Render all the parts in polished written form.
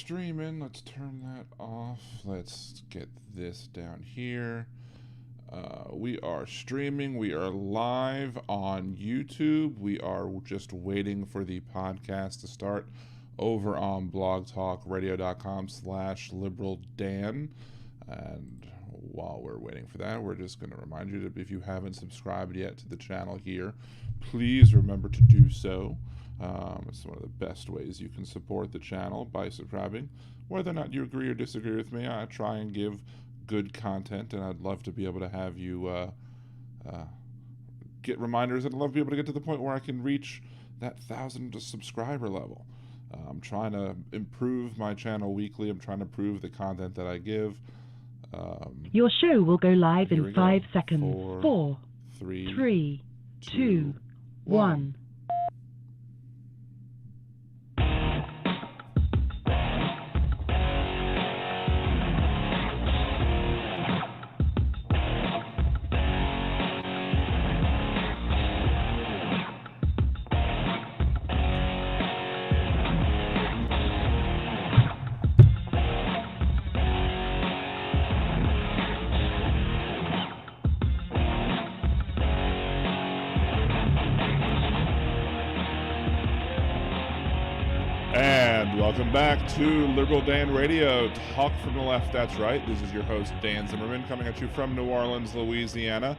streaming. Let's turn that off. Let's get this down here. We are streaming. We are live on YouTube. We are just waiting for the podcast to start over on blogtalkradio.com/liberaldan. And while we're waiting for that, we're just going to remind you that if you haven't subscribed yet to the channel here, please remember to do so. It's one of the best ways you can support the channel, by subscribing. Whether or not you agree or disagree with me, I try and give good content, and I'd love to be able to have you get reminders, and I'd love to be able to get to the point where I can reach that 1,000 subscriber level. I'm trying to improve my channel weekly. I'm trying to improve the content that I give. Your show will go live in 5 go. seconds. 4, 3, 2, 1. Welcome back to Liberal Dan Radio, Talk from the Left, that's right. This is your host, Dan Zimmerman, coming at you from New Orleans, Louisiana.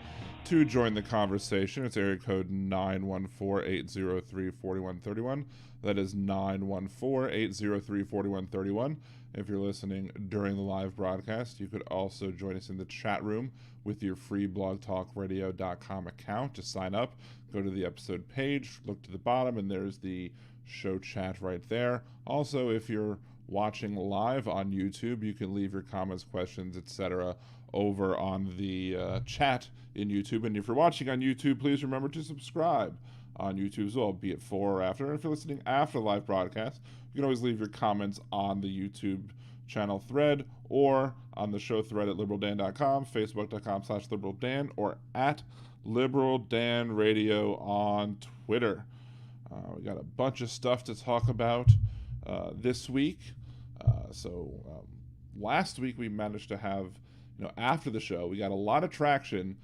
To join the conversation, it's area code 914-803-4131. That is 914-803-4131. If you're listening during the live broadcast, you could also join us in the chat room with your free blogtalkradio.com account. To sign up, go to the episode page, look to the bottom, and there's the show chat right there. Also, if you're watching live on YouTube, you can leave your comments, questions, etc. over on the chat in YouTube. And if you're watching on YouTube, please remember to subscribe on YouTube as well, be it before or after. And if you're listening after the live broadcast, you can always leave your comments on the YouTube channel thread or on the show thread at liberaldan.com, facebook.com/liberaldan, or at liberaldanradio on Twitter. We got a bunch of stuff to talk about this week. Last week we managed to have, after the show, we got a lot of traction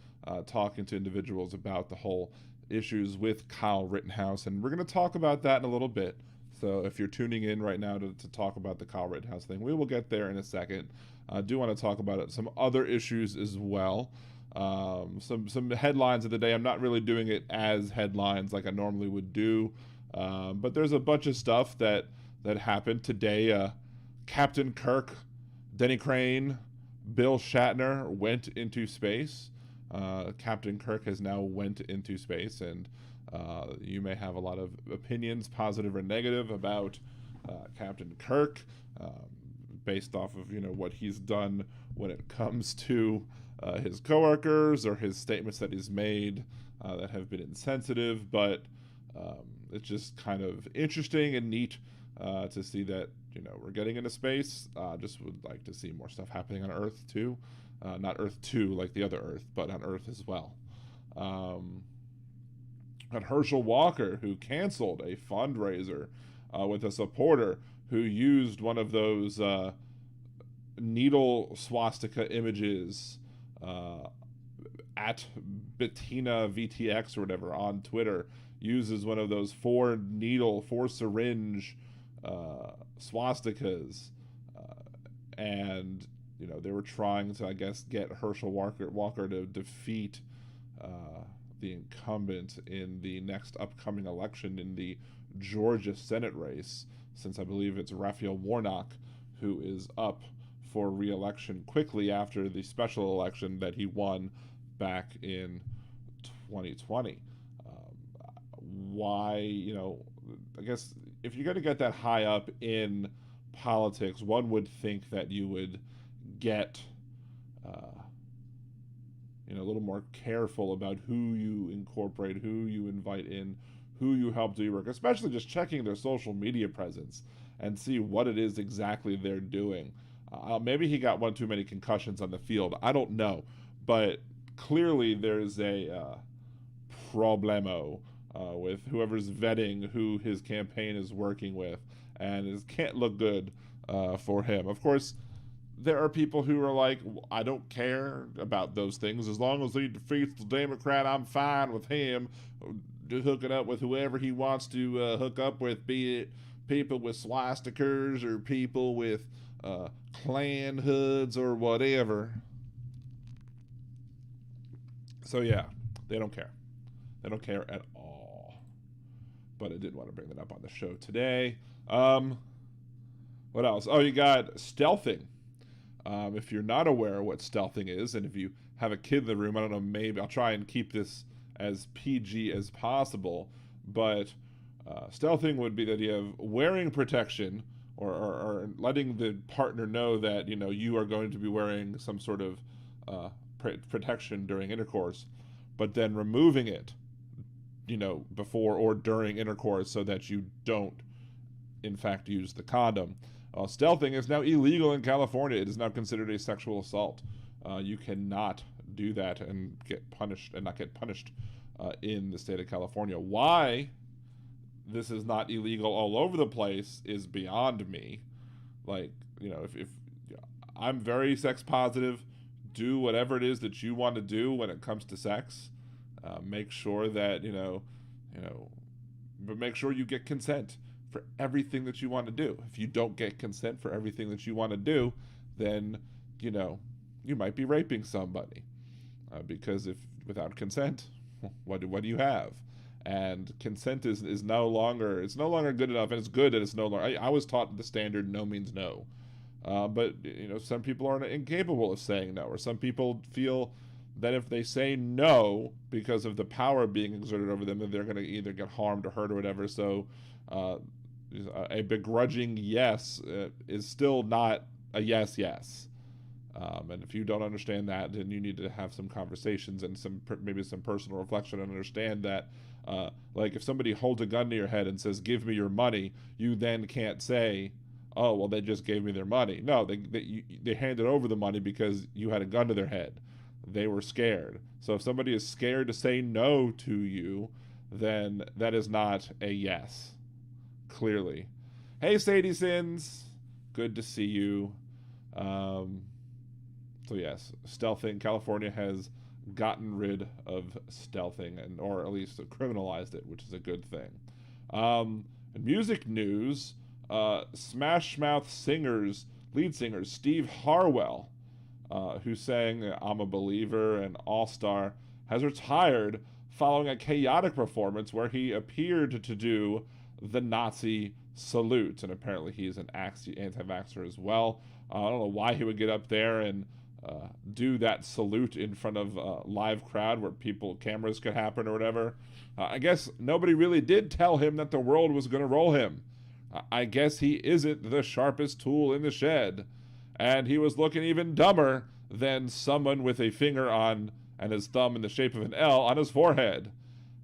talking to individuals about the whole issues with Kyle Rittenhouse, and we're going to talk about that in a little bit. So if you're tuning in right now to talk about the Kyle Rittenhouse thing, we will get there in a second. I do want to talk about some other issues as well. Some headlines of the day. I'm not really doing it as headlines like I normally would do, but there's a bunch of stuff that happened today. Captain Kirk, Denny Crane, Bill Shatner went into space. Captain Kirk has now went into space, and you may have a lot of opinions, positive or negative, about Captain Kirk, based off of what he's done when it comes to his coworkers or his statements that he's made that have been insensitive. But it's just kind of interesting and neat to see that we're getting into space. Just would like to see more stuff happening on Earth too. Not Earth 2 like the other Earth, but on Earth as well. Got Herschel Walker, who canceled a fundraiser with a supporter who used one of those needle swastika images at Bettina VTX or whatever on Twitter, uses one of those four syringe swastikas, and they were trying to, I guess, get Herschel Walker to defeat the incumbent in the next upcoming election in the Georgia Senate race, since I believe it's Raphael Warnock who is up for re-election quickly after the special election that he won back in 2020. I guess if you're going to get that high up in politics, one would think that you would get a little more careful about who you incorporate, who you invite in, who you help do your work, especially just checking their social media presence and see what it is exactly they're doing. Maybe he got one too many concussions on the field. I don't know. But clearly there's a problemo with whoever's vetting who his campaign is working with, and it can't look good for him. Of course, there are people who are like, I don't care about those things. As long as he defeats the Democrat, I'm fine with him hooking up with whoever he wants to hook up with, be it people with swastikas or people with Klan hoods or whatever. So yeah, they don't care. They don't care at all. But I did want to bring that up on the show today. What else? Oh, you got stealthing. If you're not aware what stealthing is, and if you have a kid in the room, I don't know, maybe I'll try and keep this as PG as possible, but stealthing would be the idea of wearing protection or letting the partner know that, you know, you are going to be wearing some sort of protection during intercourse, but then removing it, you know, before or during intercourse so that you don't, in fact, use the condom. Stealthing is now illegal in California. It is now considered a sexual assault. You cannot do that and not get punished in the state of California. Why this is not illegal all over the place is beyond me. Like, you know, if I'm very sex positive, do whatever it is that you want to do when it comes to sex. Make sure that, but make sure you get consent for everything that you want to do. If you don't get consent for everything that you want to do, then, you know, you might be raping somebody. Because if without consent, what do you have? And consent is no longer, it's no longer good enough, and it's good that it's no longer, I was taught the standard no means no. But, you know, some people are incapable of saying no, or some people feel that if they say no because of the power being exerted over them, then they're going to either get harmed or hurt or whatever. So a begrudging yes is still not a yes. And if you don't understand that, then you need to have some conversations and maybe some personal reflection and understand that, like if somebody holds a gun to your head and says, give me your money, you then can't say, oh, well, they just gave me their money. No, they handed over the money because you had a gun to their head. They were scared. So if somebody is scared to say no to you, then that is not a yes, clearly. Hey, Sadie Sins, good to see you. So yes, stealthing. California has gotten rid of stealthing, or at least criminalized it, which is a good thing. In music news, Smash Mouth lead singer Steve Harwell, who sang I'm a Believer and All Star, has retired following a chaotic performance where he appeared to do the Nazi salute. And apparently he's an anti-vaxxer as well. I don't know why he would get up there and do that salute in front of a live crowd where cameras could happen or whatever. I guess nobody really did tell him that the world was going to roll him. I guess he isn't the sharpest tool in the shed. And he was looking even dumber than someone with a finger on and his thumb in the shape of an L on his forehead.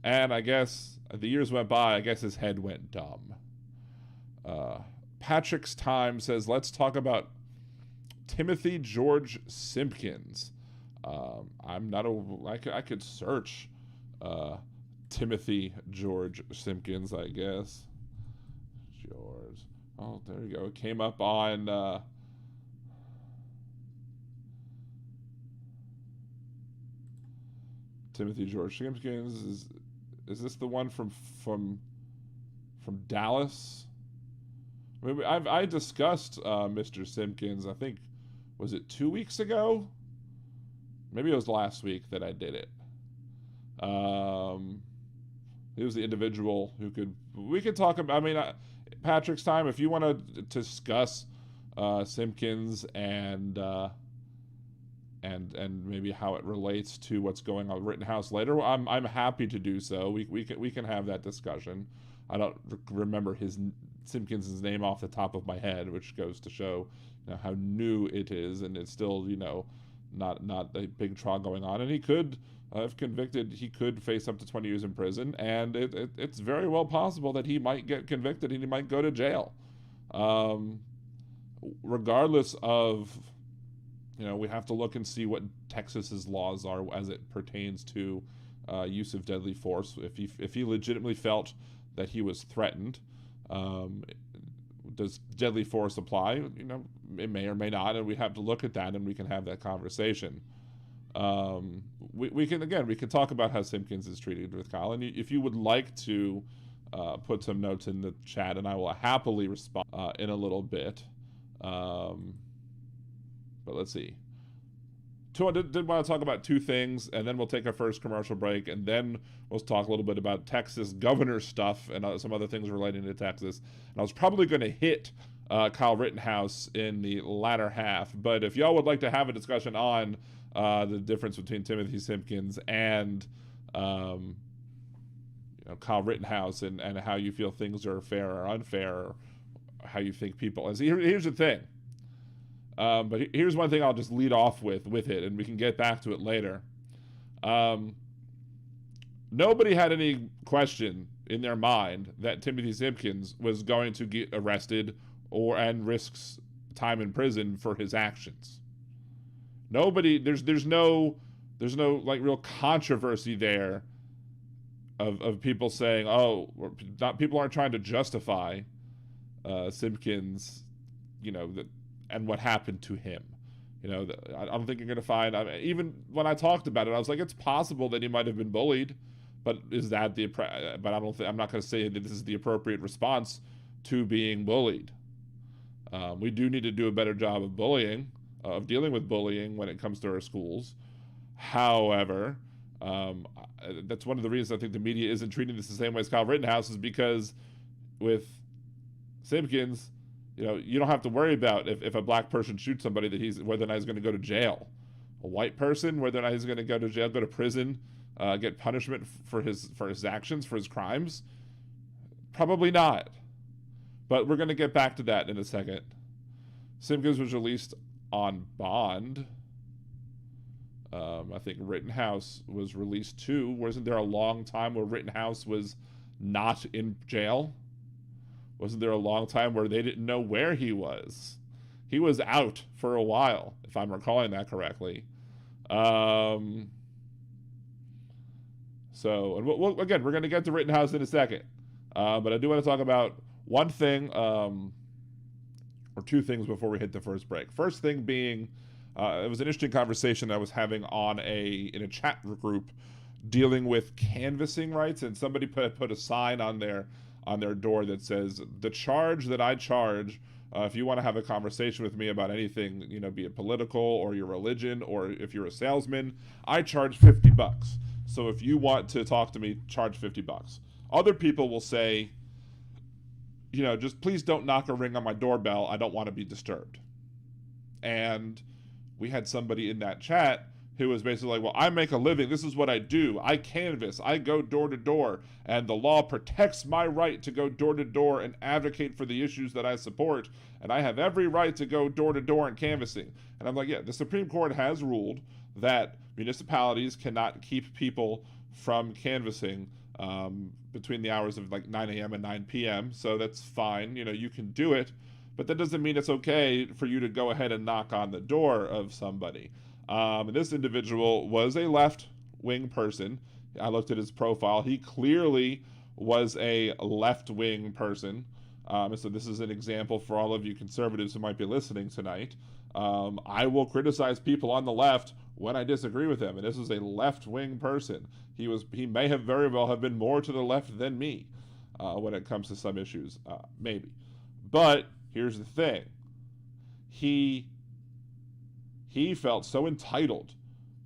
And I guess the years went by, I guess his head went dumb. Patrick's Time says, let's talk about Timothy George Simpkins. I could search Timothy George Simpkins, I guess. George. Oh, there you go. It came up on Timothy George Simpkins. Is this the one from Dallas? Maybe I discussed Mr. Simpkins, I think, was it 2 weeks ago? Maybe it was last week that I did it. He was the individual we could talk about, Patrick's Time, if you want to discuss Simpkins and maybe how it relates to what's going on with Rittenhouse later, I'm happy to do so. We can have that discussion. I don't remember Simpkins' name off the top of my head, which goes to show how new it is, and it's still not a big trial going on. And he could, if convicted, he could face up to 20 years in prison, and it's very well possible that he might get convicted and he might go to jail. Regardless of, we have to look and see what Texas's laws are as it pertains to use of deadly force. If he legitimately felt that he was threatened, does deadly force apply? It may or may not, and we have to look at that, and we can have that conversation. We can talk about how Simpkins is treated with Kyle, and if you would like to put some notes in the chat, and I will happily respond in a little bit. But let's see. Did want to talk about two things, and then we'll take our first commercial break, and then we'll talk a little bit about Texas governor stuff and some other things relating to Texas. And I was probably going to hit Kyle Rittenhouse in the latter half, but if y'all would like to have a discussion on the difference between Timothy Simpkins and Kyle Rittenhouse and how you feel things are fair or unfair, or how you think people... Here's the thing. But here's one thing I'll just lead off with it, and we can get back to it later. Nobody had any question in their mind that Timothy Simpkins was going to get arrested and risks time in prison for his actions. Nobody, there's no like real controversy there of people saying, people aren't trying to justify Simpkins, and what happened to him. I don't think you're going to find... even when I talked about it, I was like, it's possible that he might have been bullied, but is that but I'm not going to say that this is the appropriate response to being bullied. We do need to do a better job of dealing with bullying when it comes to our schools. However, that's one of the reasons I think the media isn't treating this the same way as Kyle Rittenhouse, is because with Simpkins, you don't have to worry about if a black person shoots somebody whether or not he's going to go to jail. A white person, whether or not he's going to go to jail, go to prison, get punishment for his actions, for his crimes, probably not. But we're going to get back to that in a second. Simpkins was released on bond. I think Rittenhouse was released too. Wasn't there a long time where Rittenhouse was not in jail? Wasn't there a long time where they didn't know where he was? He was out for a while, if I'm recalling that correctly. And again, we're going to get to Rittenhouse in a second. But I do want to talk about one thing, or two things before we hit the first break. First thing being, it was an interesting conversation I was having in a chat group dealing with canvassing rights, and somebody put a sign on their door that says, the charge that I charge, if you want to have a conversation with me about anything, be it political or your religion, or if you're a salesman, I charge $50. So if you want to talk to me, charge $50. Other people will say, just please don't knock a ring on my doorbell. I don't want to be disturbed. And we had somebody in that chat who was basically like, well, I make a living. This is what I do. I canvass. I go door to door. And the law protects my right to go door to door and advocate for the issues that I support. And I have every right to go door to door and canvassing. And I'm like, yeah, the Supreme Court has ruled that municipalities cannot keep people from canvassing between the hours of like 9 a.m. and 9 p.m. So that's fine. You can do it. But that doesn't mean it's okay for you to go ahead and knock on the door of somebody. This individual was a left-wing person. I looked at his profile. He clearly was a left-wing person. So this is an example for all of you conservatives who might be listening tonight. I will criticize people on the left when I disagree with them, and this is a left-wing person. He may have very well have been more to the left than me when it comes to some issues, maybe. But here's the thing. He felt so entitled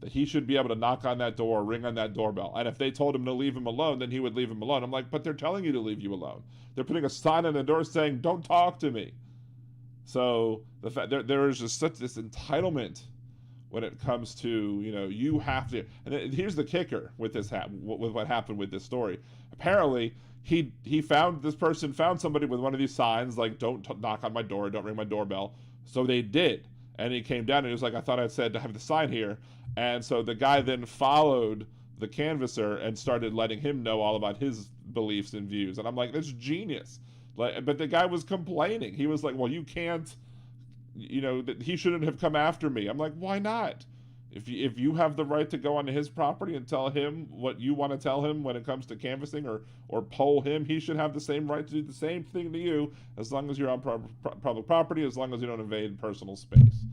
that he should be able to knock on that door or ring on that doorbell. And if they told him to leave him alone, then he would leave him alone. I'm like, but they're telling you to leave you alone. They're putting a sign on the door saying, don't talk to me. So the fact there is just such this entitlement when it comes to, you have to. And here's the kicker with with what happened with this story. Apparently, this person found somebody with one of these signs like, don't knock on my door, don't ring my doorbell. So they did. And he came down and he was like, I thought I said to have the sign here. And so the guy then followed the canvasser and started letting him know all about his beliefs and views. And I'm like, that's genius. But the guy was complaining. He was like, well, you can't, he shouldn't have come after me. I'm like, why not? If you have the right to go onto his property and tell him what you want to tell him when it comes to canvassing or poll him, he should have the same right to do the same thing to you, as long as you're on public property, as long as you don't invade personal space.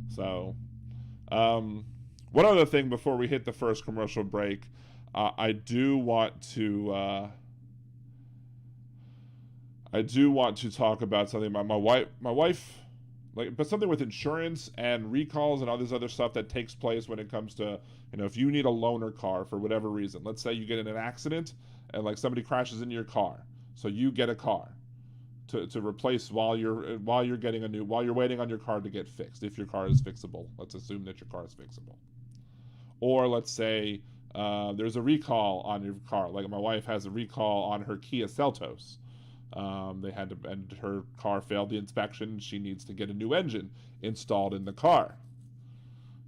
So, one other thing before we hit the first commercial break, I do want to talk about something. My wife, but something with insurance and recalls and all this other stuff that takes place when it comes to, if you need a loaner car for whatever reason. Let's say you get in an accident and like somebody crashes into your car, so you get a car to replace while you're waiting on your car to get fixed. If your car is fixable, let's assume that your car is fixable. Or let's say there's a recall on your car. Like my wife has a recall on her Kia Seltos. And her car failed the inspection. She needs to get a new engine installed in the car.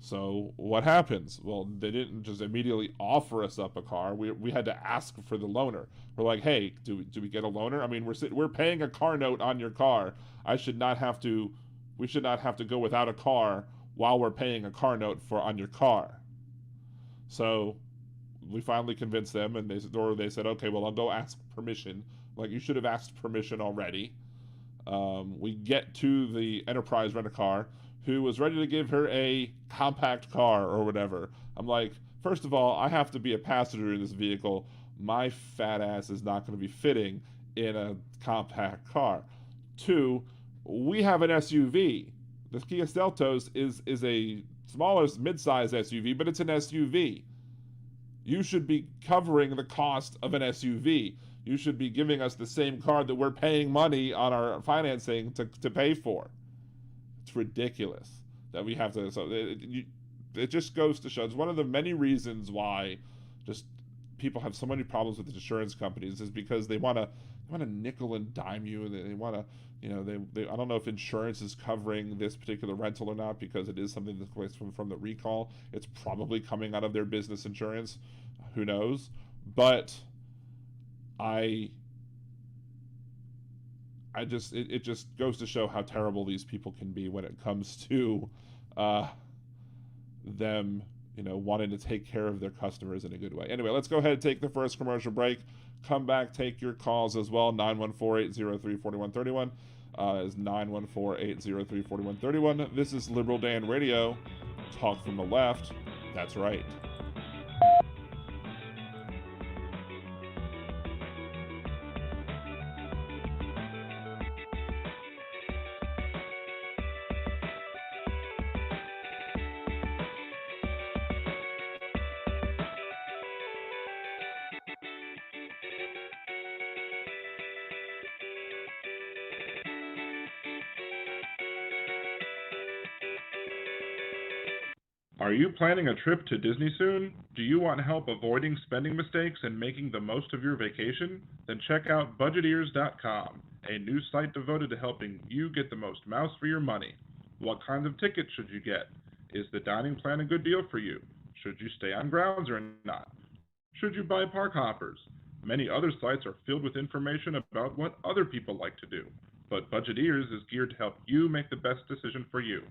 So what happens? Well, they didn't just immediately offer us up a car. We had to ask for the loaner. We're like, hey, do we get a loaner? I mean, we're paying a car note on your car. We should not have to go without a car while we're paying a car note on your car. So we finally convinced them, and they said, okay, well, I'll go ask permission. Like, you should have asked permission already. We get to the Enterprise Rent-A-Car, who was ready to give her a compact car or whatever. I'm like, first of all, I have to be a passenger in this vehicle. My fat ass is not going to be fitting in a compact car. 2, we have an SUV. The Kia Seltos is a smaller mid-size SUV, but it's an SUV. You should be covering the cost of an SUV. You should be giving us the same car that we're paying money on our financing to pay for. It's ridiculous that we have to. So it just goes to show. It's one of the many reasons why just people have so many problems with the insurance companies, is because they want to nickel and dime you, and they want to, I don't know if insurance is covering this particular rental or not, because it is something that's coming from the recall. It's probably coming out of their business insurance. Who knows? But it just goes to show how terrible these people can be when it comes to them, wanting to take care of their customers in a good way. Anyway, let's go ahead and take the first commercial break. Come back, take your calls as well. 914-803-4131 is 914-803-4131. This is Liberal Dan Radio. Talk from the left. That's right. Are you planning a trip to Disney soon? Do you want help avoiding spending mistakes and making the most of your vacation? Then check out budgeteers.com, a new site devoted to helping you get the most mouse for your money. What kinds of tickets should you get? Is the dining plan a good deal for you? Should you stay on grounds or not? Should you buy park hoppers? Many other sites are filled with information about what other people like to do, but Budgeteers is geared to help you make the best decision for you.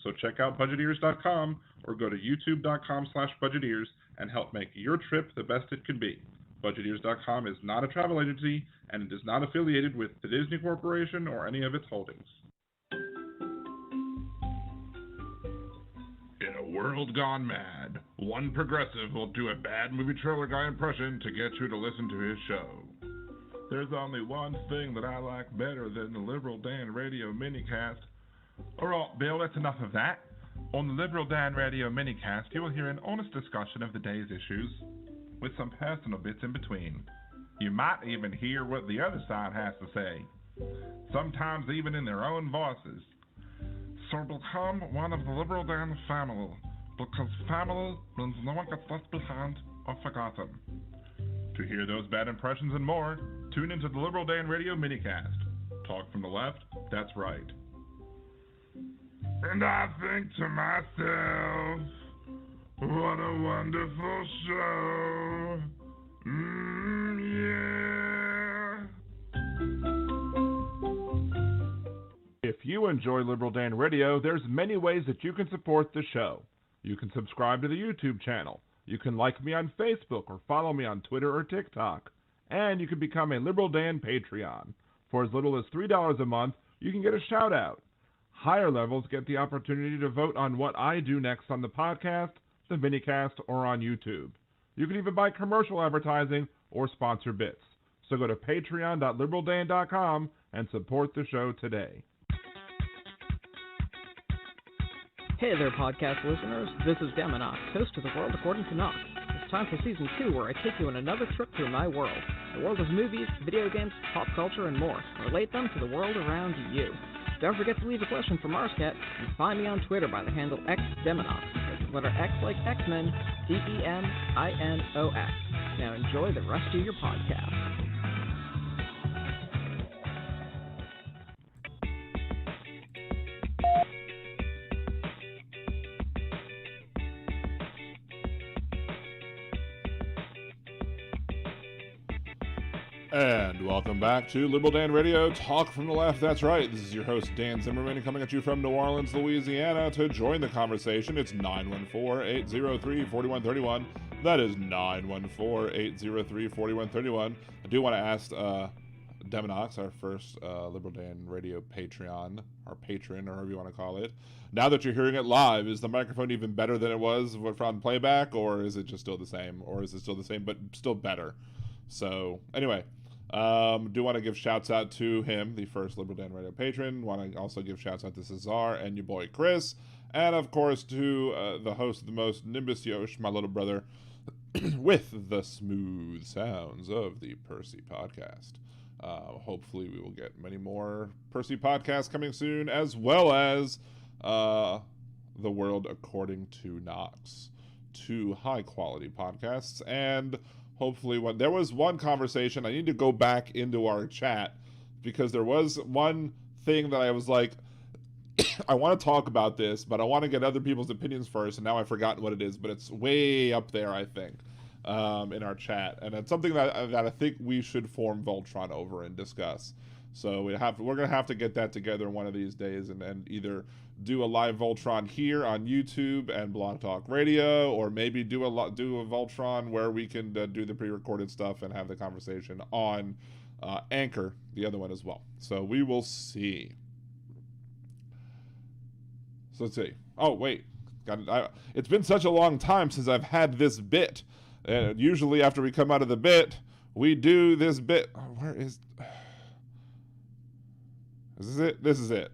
So check out budgeteers.com or go to youtube.com/budgeteers and help make your trip the best it can be. Budgeteers.com is not a travel agency, and it is not affiliated with the Disney Corporation or any of its holdings. In a world gone mad, one progressive will do a bad movie trailer guy impression to get you to listen to his show. There's only one thing that I like better than the Liberal Dan Radio Minicast. Alright, Bill, that's enough of that. On the Liberal Dan Radio Minicast, you will hear an honest discussion of the day's issues, with some personal bits in between. You might even hear what the other side has to say, sometimes even in their own voices. So become one of the Liberal Dan family, because family means no one gets left behind or forgotten. To hear those bad impressions and more, tune into the Liberal Dan Radio Minicast. Talk from the left, that's right. And I think to myself, what a wonderful show. Yeah. If you enjoy Liberal Dan Radio, there's many ways that you can support the show. You can subscribe to the YouTube channel. You can like me on Facebook or follow me on Twitter or TikTok. And you can become a Liberal Dan Patreon. For as little as $3 a month, you can get a shout-out. Higher levels get the opportunity to vote on what I do next on the podcast, the Minicast, or on YouTube. You can even buy commercial advertising or sponsor bits. So go to patreon.liberaldan.com and support the show today. Hey there, podcast listeners. This is Deminox, host of The World According to Knox. It's time for Season 2, where I take you on another trip through my world. The world of movies, video games, pop culture, and more. Relate them to the world around you. Don't forget to leave a question for Marscat, and find me on Twitter by the handle XDeminox. That's the letter X like X-Men, DEMINOX. Now enjoy the rest of your podcast. And welcome back to Liberal Dan Radio, Talk from the Left. That's right, this is your host, Dan Zimmerman, coming at you from New Orleans, Louisiana. To join the conversation, it's 914-803-4131. That is 914-803-4131. I do want to ask Deminox, our first Liberal Dan Radio Patreon, our patron, or however you want to call it. Now that you're hearing it live, is the microphone even better than it was from playback, or is it just still the same? Or is it still the same, but still better? So, anyway, do want to give shouts out to him, the first Liberal Dan Radio patron. Want to also give shouts out to Cesar and your boy Chris. And, of course, to the host of the most, Nimbus Yosh, my little brother, with the smooth sounds of the Percy podcast. Hopefully we will get many more Percy podcasts coming soon, as well as The World According to Knox. 2 high-quality podcasts, and hopefully there was one conversation. I need to go back into our chat because there was one thing that I was like, I want to talk about this, but I want to get other people's opinions first, and now I've forgotten what it is, but it's way up there, I think, in our chat, and it's something that I think we should form Voltron over and discuss. So we're going to have to get that together one of these days and either do a live Voltron here on YouTube and Blog Talk Radio, or maybe do a Voltron where we can do the pre-recorded stuff and have the conversation on Anchor, the other one as well. So we will see. So let's see. Oh, wait. It's been such a long time since I've had this bit. Usually after we come out of the bit, we do this bit. Oh, where is... Is this it? This is it.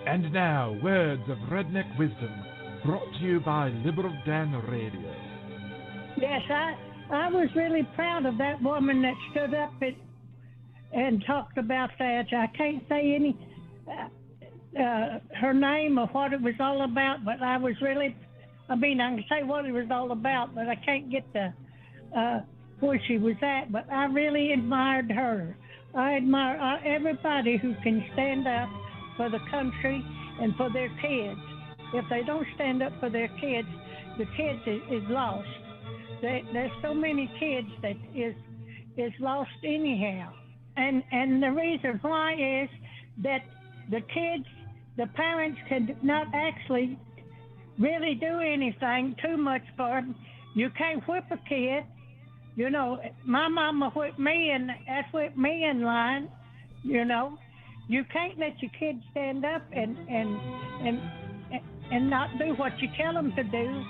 And now, words of redneck wisdom, brought to you by Liberal Dan Radio. Yes, I was really proud of that woman that stood up and talked about that. I can't say any her name or what it was all about, but I was really... I can say what it was all about, but I can't get where she was at. But I really admired her. I admire everybody who can stand up for the country and for their kids. If they don't stand up for their kids, the kids is lost. There's so many kids that is lost anyhow. And the reason why is that the parents could not actually really do anything too much for them. You can't whip a kid. You know, my mama whipped me, and that's whipped me in line. You know, you can't let your kids stand up and not do what you tell them to do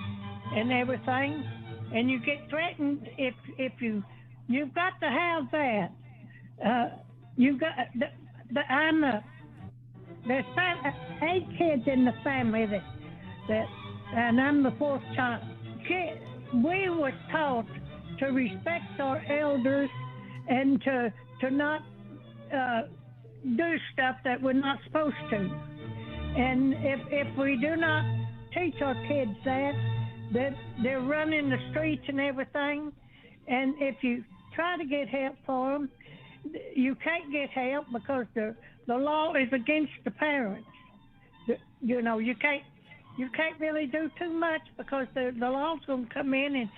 and everything. And you get threatened if you've got to have that. You've got there's 8 kids in the family that and I'm the 4th child. We were taught to respect our elders and to not do stuff that we're not supposed to. And if we do not teach our kids that they're running the streets and everything, and if you try to get help for them, you can't get help because the law is against the parents. You know, you can't really do too much because the law's going to come in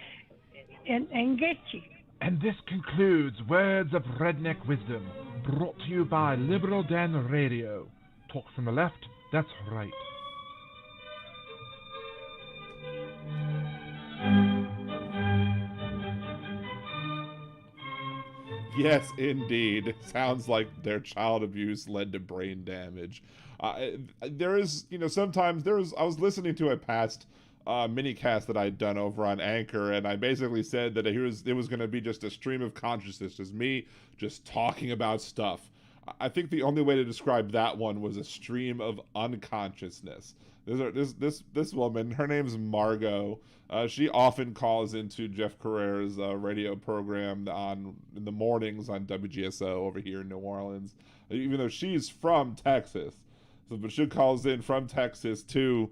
and get you. And this concludes Words of Redneck Wisdom, brought to you by Liberal Dan Radio. Talk from the left, that's right. Yes, indeed. Sounds like their child abuse led to brain damage. There is, sometimes I was listening to a past minicast that I'd done over on Anchor, and I basically said that it was going to be just a stream of consciousness, just me just talking about stuff. I think the only way to describe that one was a stream of unconsciousness. This woman, her name's Margot. She often calls into Jeff Carrera's radio program in the mornings on WGSO over here in New Orleans, even though she's from Texas. But she calls in from Texas to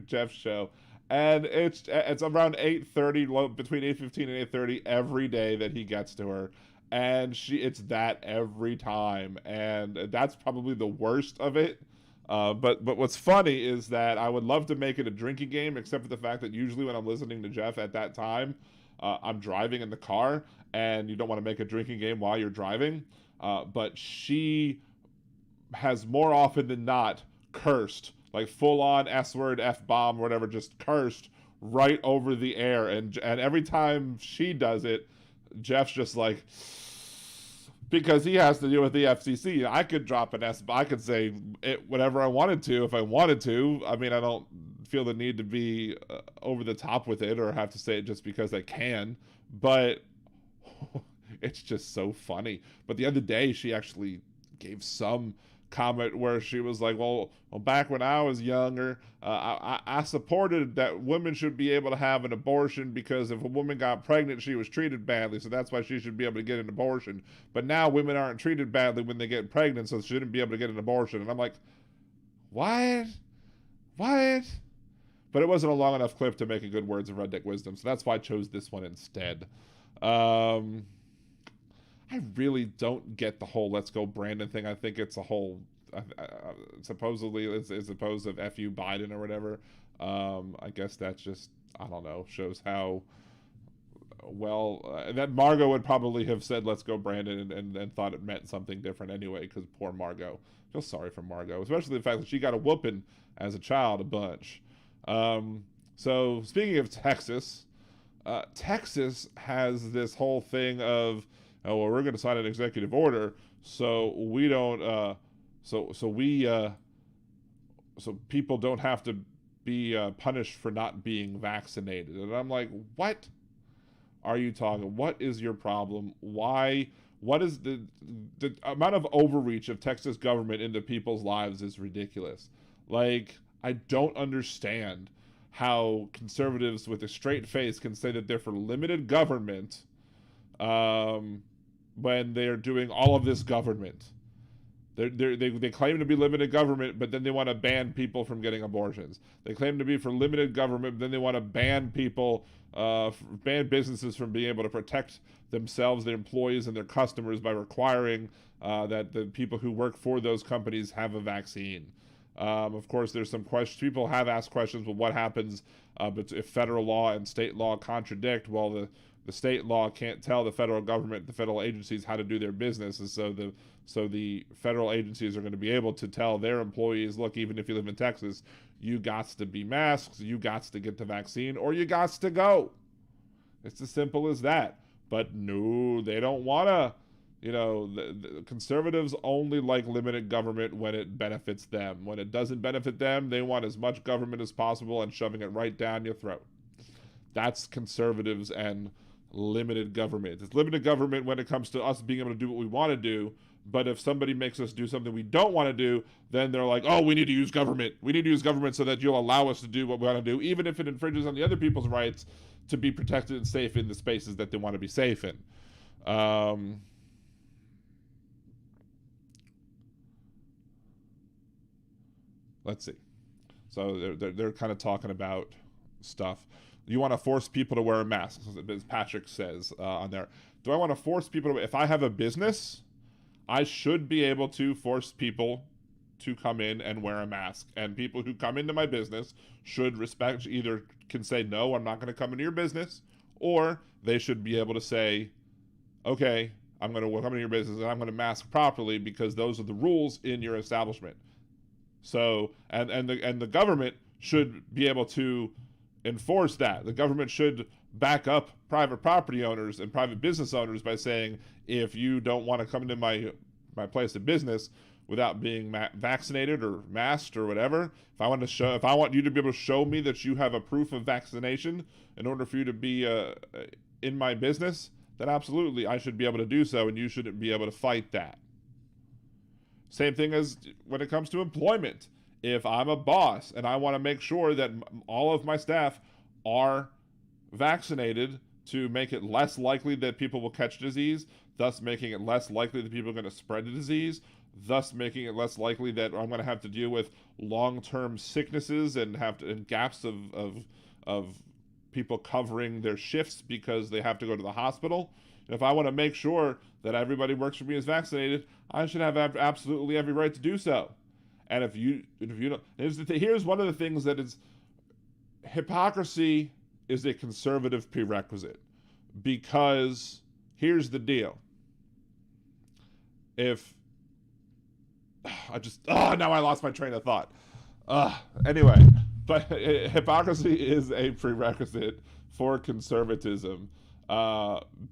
Jeff's show, and it's around 8:30, between 8:15 and 8:30 every day that he gets to her, and it's that every time, and that's probably the worst of it. But what's funny is that I would love to make it a drinking game, except for the fact that usually when I'm listening to Jeff at that time, I'm driving in the car, and you don't want to make a drinking game while you're driving. But she has more often than not cursed, like full on S word, F bomb, whatever, just cursed right over the air. And every time she does it, Jeff's just like, because he has to deal with the FCC. I could drop an S, I could say it whatever I wanted to if I wanted to. I mean, I don't feel the need to be over the top with it or have to say it just because I can, but it's just so funny. But the other day she actually gave some comment where she was like, well, back when I was younger, I supported that women should be able to have an abortion because if a woman got pregnant, she was treated badly, so that's why she should be able to get an abortion. But now women aren't treated badly when they get pregnant, so she shouldn't be able to get an abortion. And I'm like, what? But it wasn't a long enough clip to make a good words of redneck wisdom, so that's why I chose this one instead. I really don't get the whole "Let's Go Brandon" thing. I think it's a whole, supposedly it's opposed of "F you Biden" or whatever. I guess that's just, I don't know, shows how well that Margot would probably have said "Let's Go Brandon" and thought it meant something different anyway, because poor Margot. Feel sorry for Margot, especially the fact that she got a whooping as a child a bunch. So speaking of Texas, Texas has this whole thing of, oh, well, we're going to sign an executive order, so we don't, so people don't have to be punished for not being vaccinated. And I'm like, what are you talking? What is your problem? Why? What is the amount of overreach of Texas government into people's lives is ridiculous. Like, I don't understand how conservatives with a straight face can say that they're for limited government, when they are doing all of this government. They claim to be limited government, but then they want to ban people from getting abortions. They claim to be for limited government, but then they want to ban people, ban businesses from being able to protect themselves, their employees, and their customers by requiring that the people who work for those companies have a vaccine. Of course, there's some questions. People have asked questions, well, what happens if federal law and state law contradict? Well, the state law can't tell the federal government, the federal agencies, how to do their business, and so the federal agencies are going to be able to tell their employees, look, even if you live in Texas, you gots to be masked, you gots to get the vaccine, or you gots to go. It's as simple as that. But no, they don't want to. The conservatives only like limited government when it benefits them. When it doesn't benefit them, they want as much government as possible and shoving it right down your throat. That's conservatives and limited government. It's limited government when it comes to us being able to do what we want to do, but if somebody makes us do something we don't want to do, then they're like, oh, we need to use government. We need to use government so that you'll allow us to do what we want to do, even if it infringes on the other people's rights to be protected and safe in the spaces that they want to be safe in. Let's see. So they're kind of talking about stuff. You want to force people to wear a mask, as Patrick says on there. Do I want to force people to? If I have a business, I should be able to force people to come in and wear a mask. And people who come into my business should respect, either can say, no, I'm not going to come into your business, or they should be able to say, okay, I'm going to come into your business and I'm going to mask properly because those are the rules in your establishment. So, and the government should be able to enforce that. The government should back up private property owners and private business owners by saying, if you don't want to come into my place of business without being vaccinated or masked or whatever, if I want you to be able to show me that you have a proof of vaccination in order for you to be in my business, then absolutely I should be able to do so, and you shouldn't be able to fight that. Same thing as when it comes to employment. If I'm a boss and I want to make sure that all of my staff are vaccinated to make it less likely that people will catch disease, thus making it less likely that people are going to spread the disease, thus making it less likely that I'm going to have to deal with long-term sicknesses and gaps of people covering their shifts because they have to go to the hospital. And if I want to make sure that everybody works for me is vaccinated, I should have absolutely every right to do so. And if you don't, here's one of the things that is, hypocrisy is a conservative prerequisite, because here's the deal. Now I lost my train of thought. Anyway, but hypocrisy is a prerequisite for conservatism,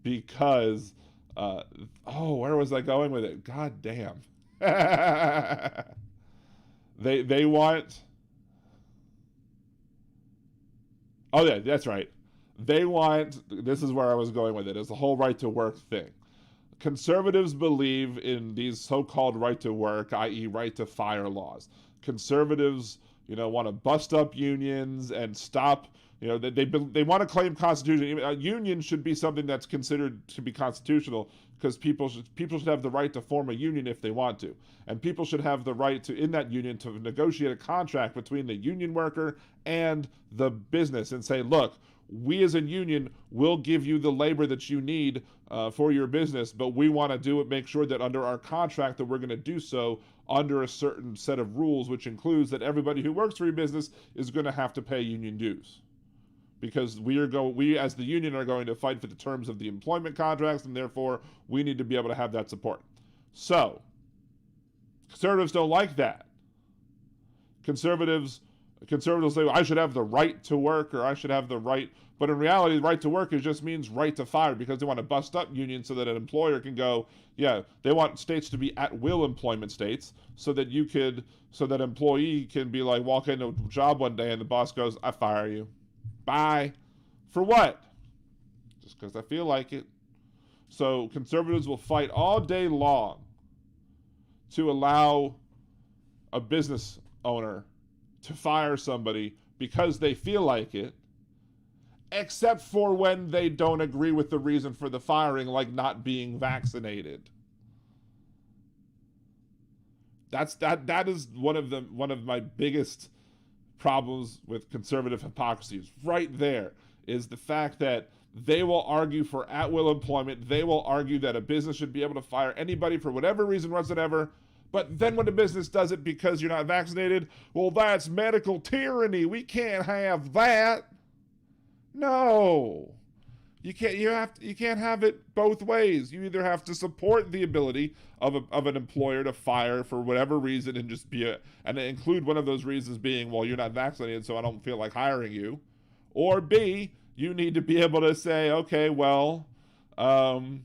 because, where was I going with it? God damn. They want, oh yeah, that's right. They want, this is where I was going with it, is the whole right to work thing. Conservatives believe in these so-called right to work, i.e. right to fire laws. Conservatives, want to bust up unions and stop, they want to claim constitution. A union should be something that's considered to be constitutional, because people should have the right to form a union if they want to. And people should have the right to, in that union, to negotiate a contract between the union worker and the business and say, look, we as a union will give you the labor that you need for your business, but we want to make sure that under our contract that we're going to do so under a certain set of rules, which includes that everybody who works for your business is going to have to pay union dues. Because we as the union are going to fight for the terms of the employment contracts, and therefore we need to be able to have that support. So, conservatives don't like that. Conservatives say, well, I should have the right to work, or I should have the right, but in reality, the right to work just means right to fire, because they want to bust up unions so that an employer can go, yeah, they want states to be at-will employment states, so that employee can be like, walk into a job one day and the boss goes, I fire you. Bye. For what? Just because I feel like it. So conservatives will fight all day long to allow a business owner to fire somebody because they feel like it, except for when they don't agree with the reason for the firing, like not being vaccinated. That is one of my biggest problems with conservative hypocrisy. Is right there is the fact that they will argue for at-will employment. They will argue that a business should be able to fire anybody for whatever reason whatsoever. But then when a business does it because you're not vaccinated, well, that's medical tyranny. We can't have that. No. You can't have it both ways. You either have to support the ability of an employer to fire for whatever reason and just and include one of those reasons being, well, you're not vaccinated, so I don't feel like hiring you. Or B, you need to be able to say, okay, well, you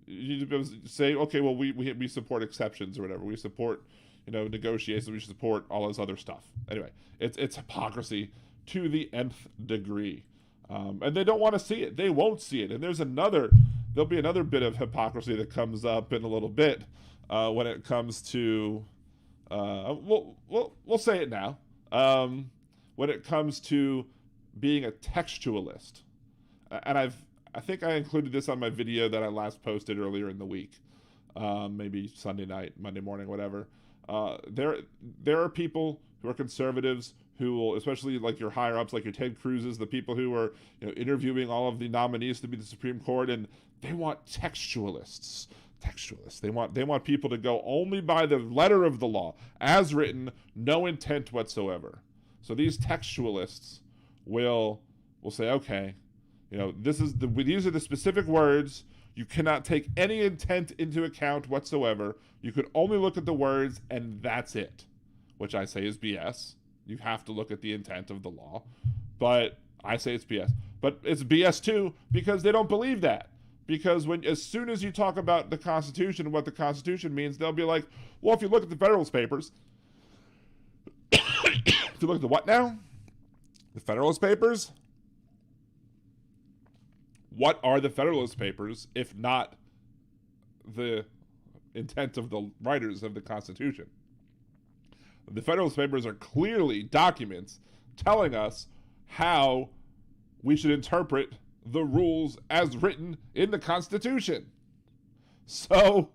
need to be able to say, okay, well, we support exceptions or whatever. We support, negotiations. We support all this other stuff. Anyway, it's hypocrisy to the nth degree. And they don't want to see it. They won't see it. And there'll be another bit of hypocrisy that comes up in a little bit when it comes to, we'll say it now. When it comes to being a textualist, and I think I included this on my video that I last posted earlier in the week, maybe Sunday night, Monday morning, whatever. There are people who are conservatives who will, especially like your higher ups, like your Ted Cruz's, the people who are interviewing all of the nominees to be the Supreme Court, and they want textualists. They want people to go only by the letter of the law, as written, no intent whatsoever. So these textualists will say, okay, these are the specific words. You cannot take any intent into account whatsoever. You could only look at the words, and that's it, which I say is BS. You have to look at the intent of the law, but I say it's BS. But it's BS too because they don't believe that. Because as soon as you talk about the Constitution and what the Constitution means, they'll be like, well, if you look at the Federalist Papers, if you look at the what now? The Federalist Papers? What are the Federalist Papers if not the intent of the writers of the Constitution? The Federalist Papers are clearly documents telling us how we should interpret the rules as written in the Constitution. So,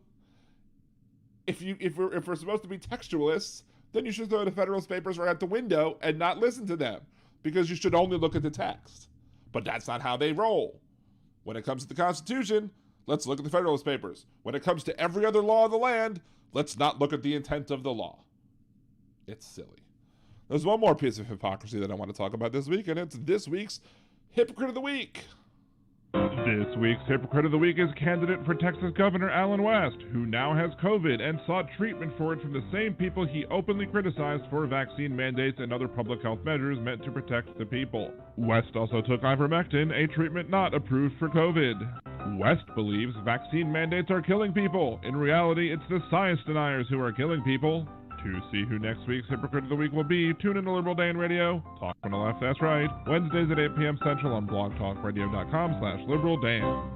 if we're supposed to be textualists, then you should throw the Federalist Papers right out the window and not listen to them, because you should only look at the text. But that's not how they roll. When it comes to the Constitution, let's look at the Federalist Papers. When it comes to every other law of the land, let's not look at the intent of the law. It's silly. There's one more piece of hypocrisy that I want to talk about this week, and it's this week's Hypocrite of the Week. This week's Hypocrite of the Week is candidate for Texas Governor Allen West, who now has COVID and sought treatment for it from the same people he openly criticized for vaccine mandates and other public health measures meant to protect the people. West also took ivermectin, a treatment not approved for COVID. West believes vaccine mandates are killing people. In reality, it's the science deniers who are killing people. To see who next week's Hypocrite of the Week will be, tune in to Liberal Dan Radio. Talk when I laugh, that's right. Wednesdays at 8 p.m. Central on blogtalkradio.com/liberaldan.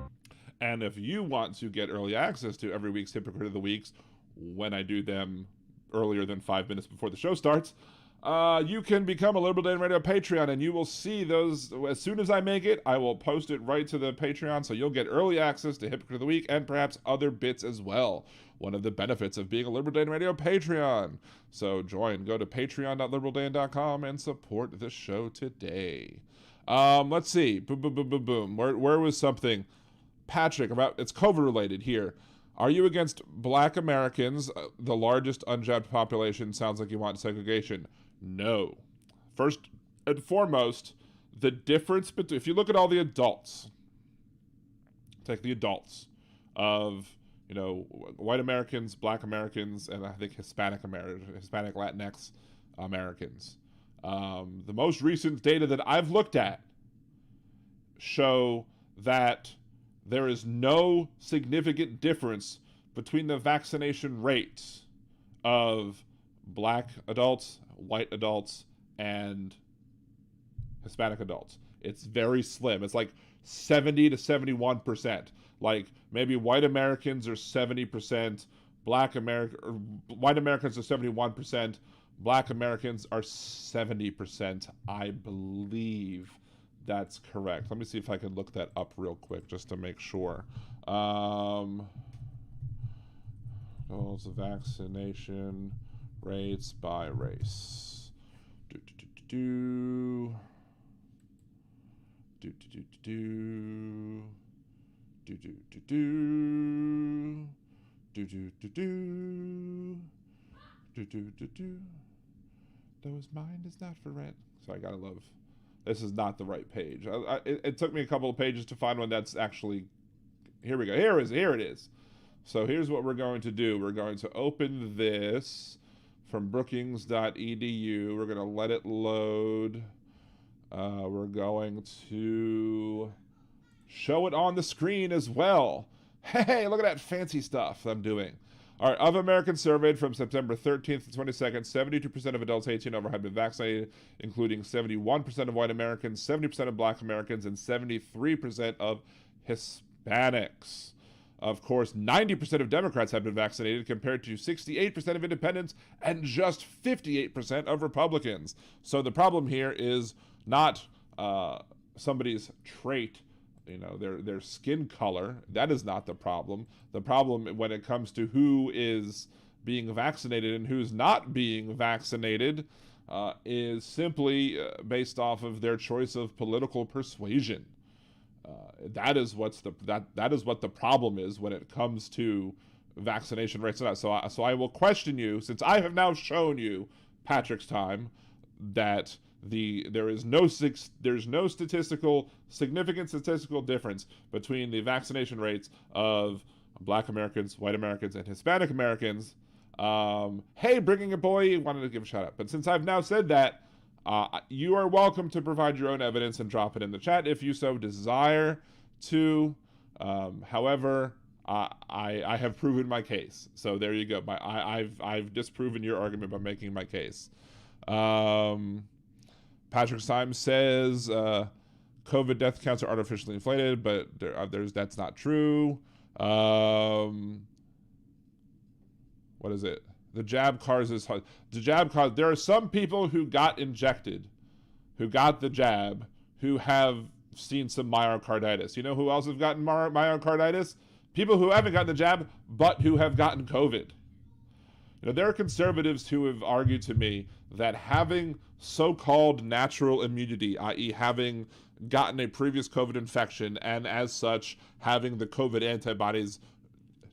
And if you want to get early access to every week's Hypocrite of the Weeks, when I do them earlier than 5 minutes before the show starts, you can become a Liberal Dan Radio Patreon, and you will see those as soon as I make it. I will post it right to the Patreon, so you'll get early access to Hypocrite of the Week and perhaps other bits as well. One of the benefits of being a Liberal Dan Radio Patreon. So join. Go to patreon.liberaldan.com and support the show today. Let's see. Boom. Where was something? Patrick, it's COVID related here. Are you against black Americans, the largest unjabbed population? Sounds like you want segregation. No. First and foremost, the difference between, if you look at all the adults, take the adults of, white Americans, black Americans, and I think Hispanic Latinx Americans. The most recent data that I've looked at show that there is no significant difference between the vaccination rates of black adults, white adults, and Hispanic adults. It's very slim. It's like 70 to 71%. Like maybe white Americans are 70%, white Americans are 71%, black Americans are 70%. I believe that's correct. Let me see if I can look that up real quick just to make sure. Those vaccination rates by race. Though his mind is not for rent. So I gotta love. This is not the right page. It took me a couple of pages to find one that's actually. Here we go. Here it is. So here's what we're going to do. We're going to open this from Brookings.edu. We're going to let it load. We're going to show it on the screen as well. Hey, look at that fancy stuff I'm doing. All right, of Americans surveyed from September 13th to 22nd, 72% of adults 18 and over had been vaccinated, including 71% of white Americans, 70% of black Americans, and 73% of Hispanics. Of course, 90% of Democrats have been vaccinated compared to 68% of independents and just 58% of Republicans. So the problem here is not somebody's trait, their skin color. That is not the problem. The problem when it comes to who is being vaccinated and who's not being vaccinated is simply based off of their choice of political persuasion. That is what the problem is when it comes to vaccination rates. So I will question you, since I have now shown you Patrick's time that there's no significant statistical difference between the vaccination rates of Black Americans, white Americans, and Hispanic Americans. Hey, Bringing a Boy wanted to give a shout out, but since I've now said that, you are welcome to provide your own evidence and drop it in the chat if you so desire to. However, I have proven my case, so there you go. I've disproven your argument by making my case. Patrick Symes says COVID death counts are artificially inflated, but that's not true. What is it? The jab cause is hard. The jab cause. There are some people who got injected, who got the jab, who have seen some myocarditis. You know who else has gotten myocarditis? People who haven't gotten the jab, but who have gotten COVID. You know, there are conservatives who have argued to me that having so-called natural immunity, i.e. having gotten a previous COVID infection, and as such, having the COVID antibodies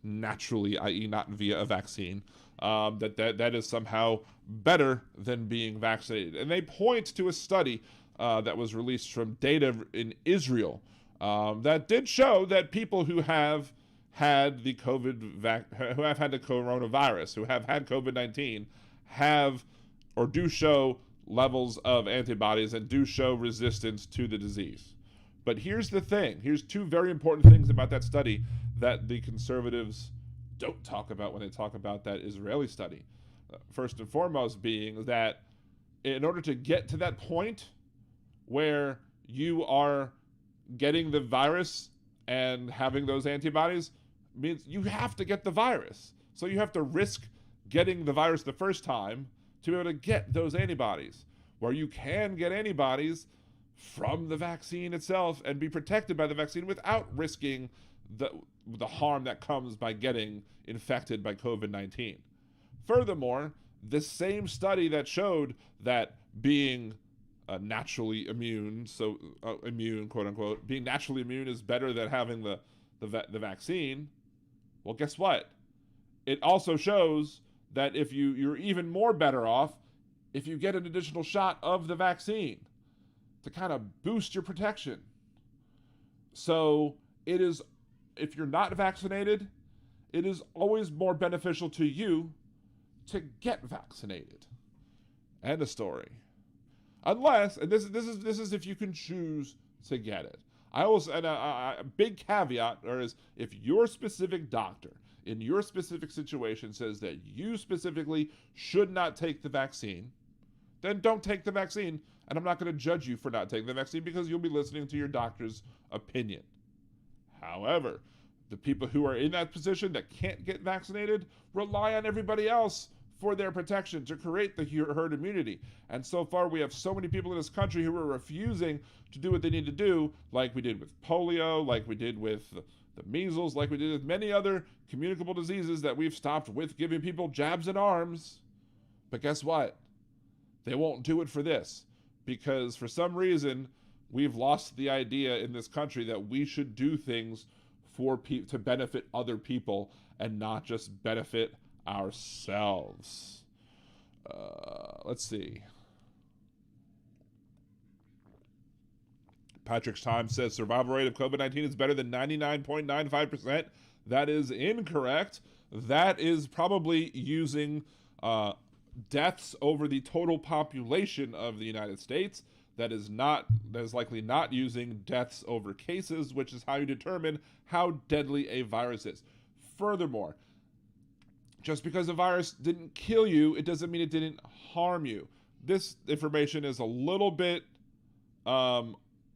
naturally, i.e. not via a vaccine, that is somehow better than being vaccinated. And they point to a study that was released from data in Israel that did show that people who have had the who have had the coronavirus, who have had COVID-19, have or do show levels of antibodies and do show resistance to the disease. But here's the thing. Here's two very important things about that study that the conservatives don't talk about when they talk about that Israeli study. First and foremost being that in order to get to that point where you are getting the virus and having those antibodies means you have to get the virus. So you have to risk getting the virus the first time to be able to get those antibodies, where you can get antibodies from the vaccine itself and be protected by the vaccine without risking the harm that comes by getting infected by COVID-19. Furthermore, the same study that showed that being naturally immune, immune, quote unquote, being naturally immune is better than having the vaccine. Well, guess what? It also shows that if you're even more better off if you get an additional shot of the vaccine to kind of boost your protection. So it is, if you're not vaccinated, it is always more beneficial to you to get vaccinated. End of story. Unless, and this is if you can choose to get it. I also, and a big caveat is if your specific doctor in your specific situation says that you specifically should not take the vaccine, then don't take the vaccine. And I'm not going to judge you for not taking the vaccine because you'll be listening to your doctor's opinion. However, the people who are in that position that can't get vaccinated rely on everybody else for their protection to create the herd immunity. And so far, we have so many people in this country who are refusing to do what they need to do, like we did with polio, like we did with the measles, like we did with many other communicable diseases that we've stopped with giving people jabs and arms. But guess what? They won't do it for this, because for some reason, we've lost the idea in this country that we should do things to benefit other people and not just benefit ourselves. Let's see. Patrick Symes says survival rate of COVID-19 is better than 99.95%. That is incorrect. That is probably using deaths over the total population of the United States. That is likely not using deaths over cases, which is how you determine how deadly a virus is. Furthermore, just because a virus didn't kill you, it doesn't mean it didn't harm you. This information is a little bit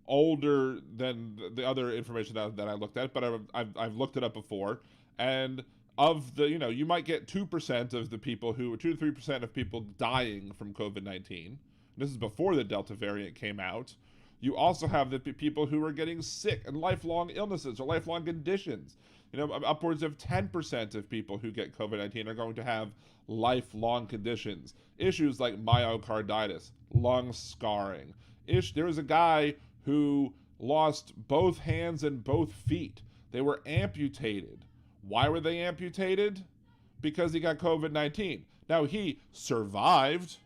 older than the other information that I looked at, but I've looked it up before. And of the, you might get 2% of the people 2 to 3% of people dying from COVID-19. This is before the Delta variant came out. You also have the people who are getting sick and lifelong illnesses or lifelong conditions. Upwards of 10% of people who get COVID-19 are going to have lifelong conditions. Issues like myocarditis, lung scarring. There was a guy who lost both hands and both feet. They were amputated. Why were they amputated? Because he got COVID-19. Now, he survived,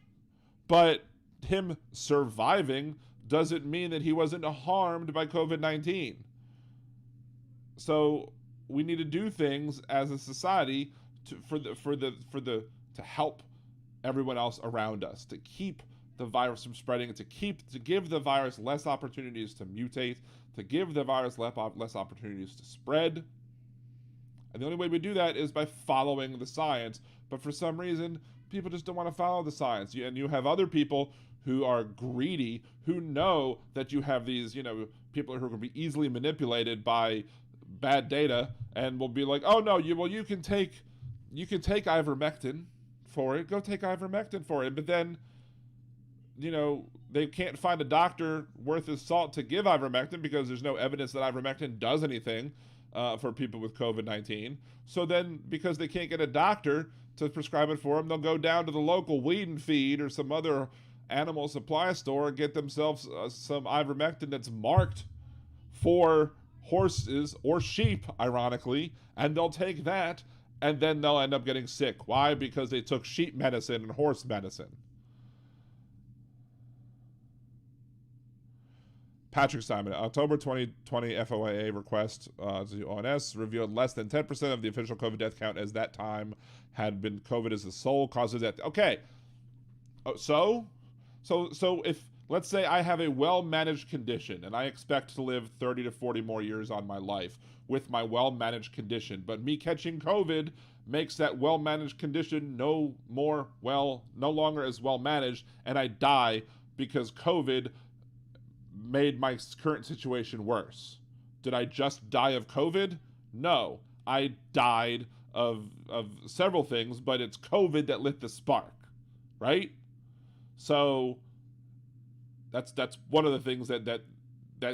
but him surviving doesn't mean that he wasn't harmed by COVID-19. So we need to do things as a society to help everyone else around us, to keep the virus from spreading, to give the virus less opportunities to mutate, to give the virus less opportunities to spread. And the only way we do that is by following the science. But for some reason, people just don't want to follow the science. And you have other people who are greedy, who know that you have these, people who are going to be easily manipulated by bad data, and will be like, oh no, you can take ivermectin for it. Go take ivermectin for it. But then, they can't find a doctor worth his salt to give ivermectin because there's no evidence that ivermectin does anything for people with COVID-19. So then, because they can't get a doctor to prescribe it for them, they'll go down to the local weed and feed or some other animal supply store and get themselves some ivermectin that's marked for horses or sheep, ironically, and they'll take that, and then they'll end up getting sick. Why? Because they took sheep medicine and horse medicine. Patrick Simon, October 2020 FOIA request to ONS revealed less than 10% of the official COVID death count as that time had been COVID as the sole cause of death. Okay, so if, let's say I have a well-managed condition and I expect to live 30 to 40 more years on my life with my well-managed condition, but me catching COVID makes that well-managed condition no longer as well-managed, and I die because COVID made my current situation worse. Did I just die of COVID? No, I died of several things, but it's COVID that lit the spark, right? So that's one of the things that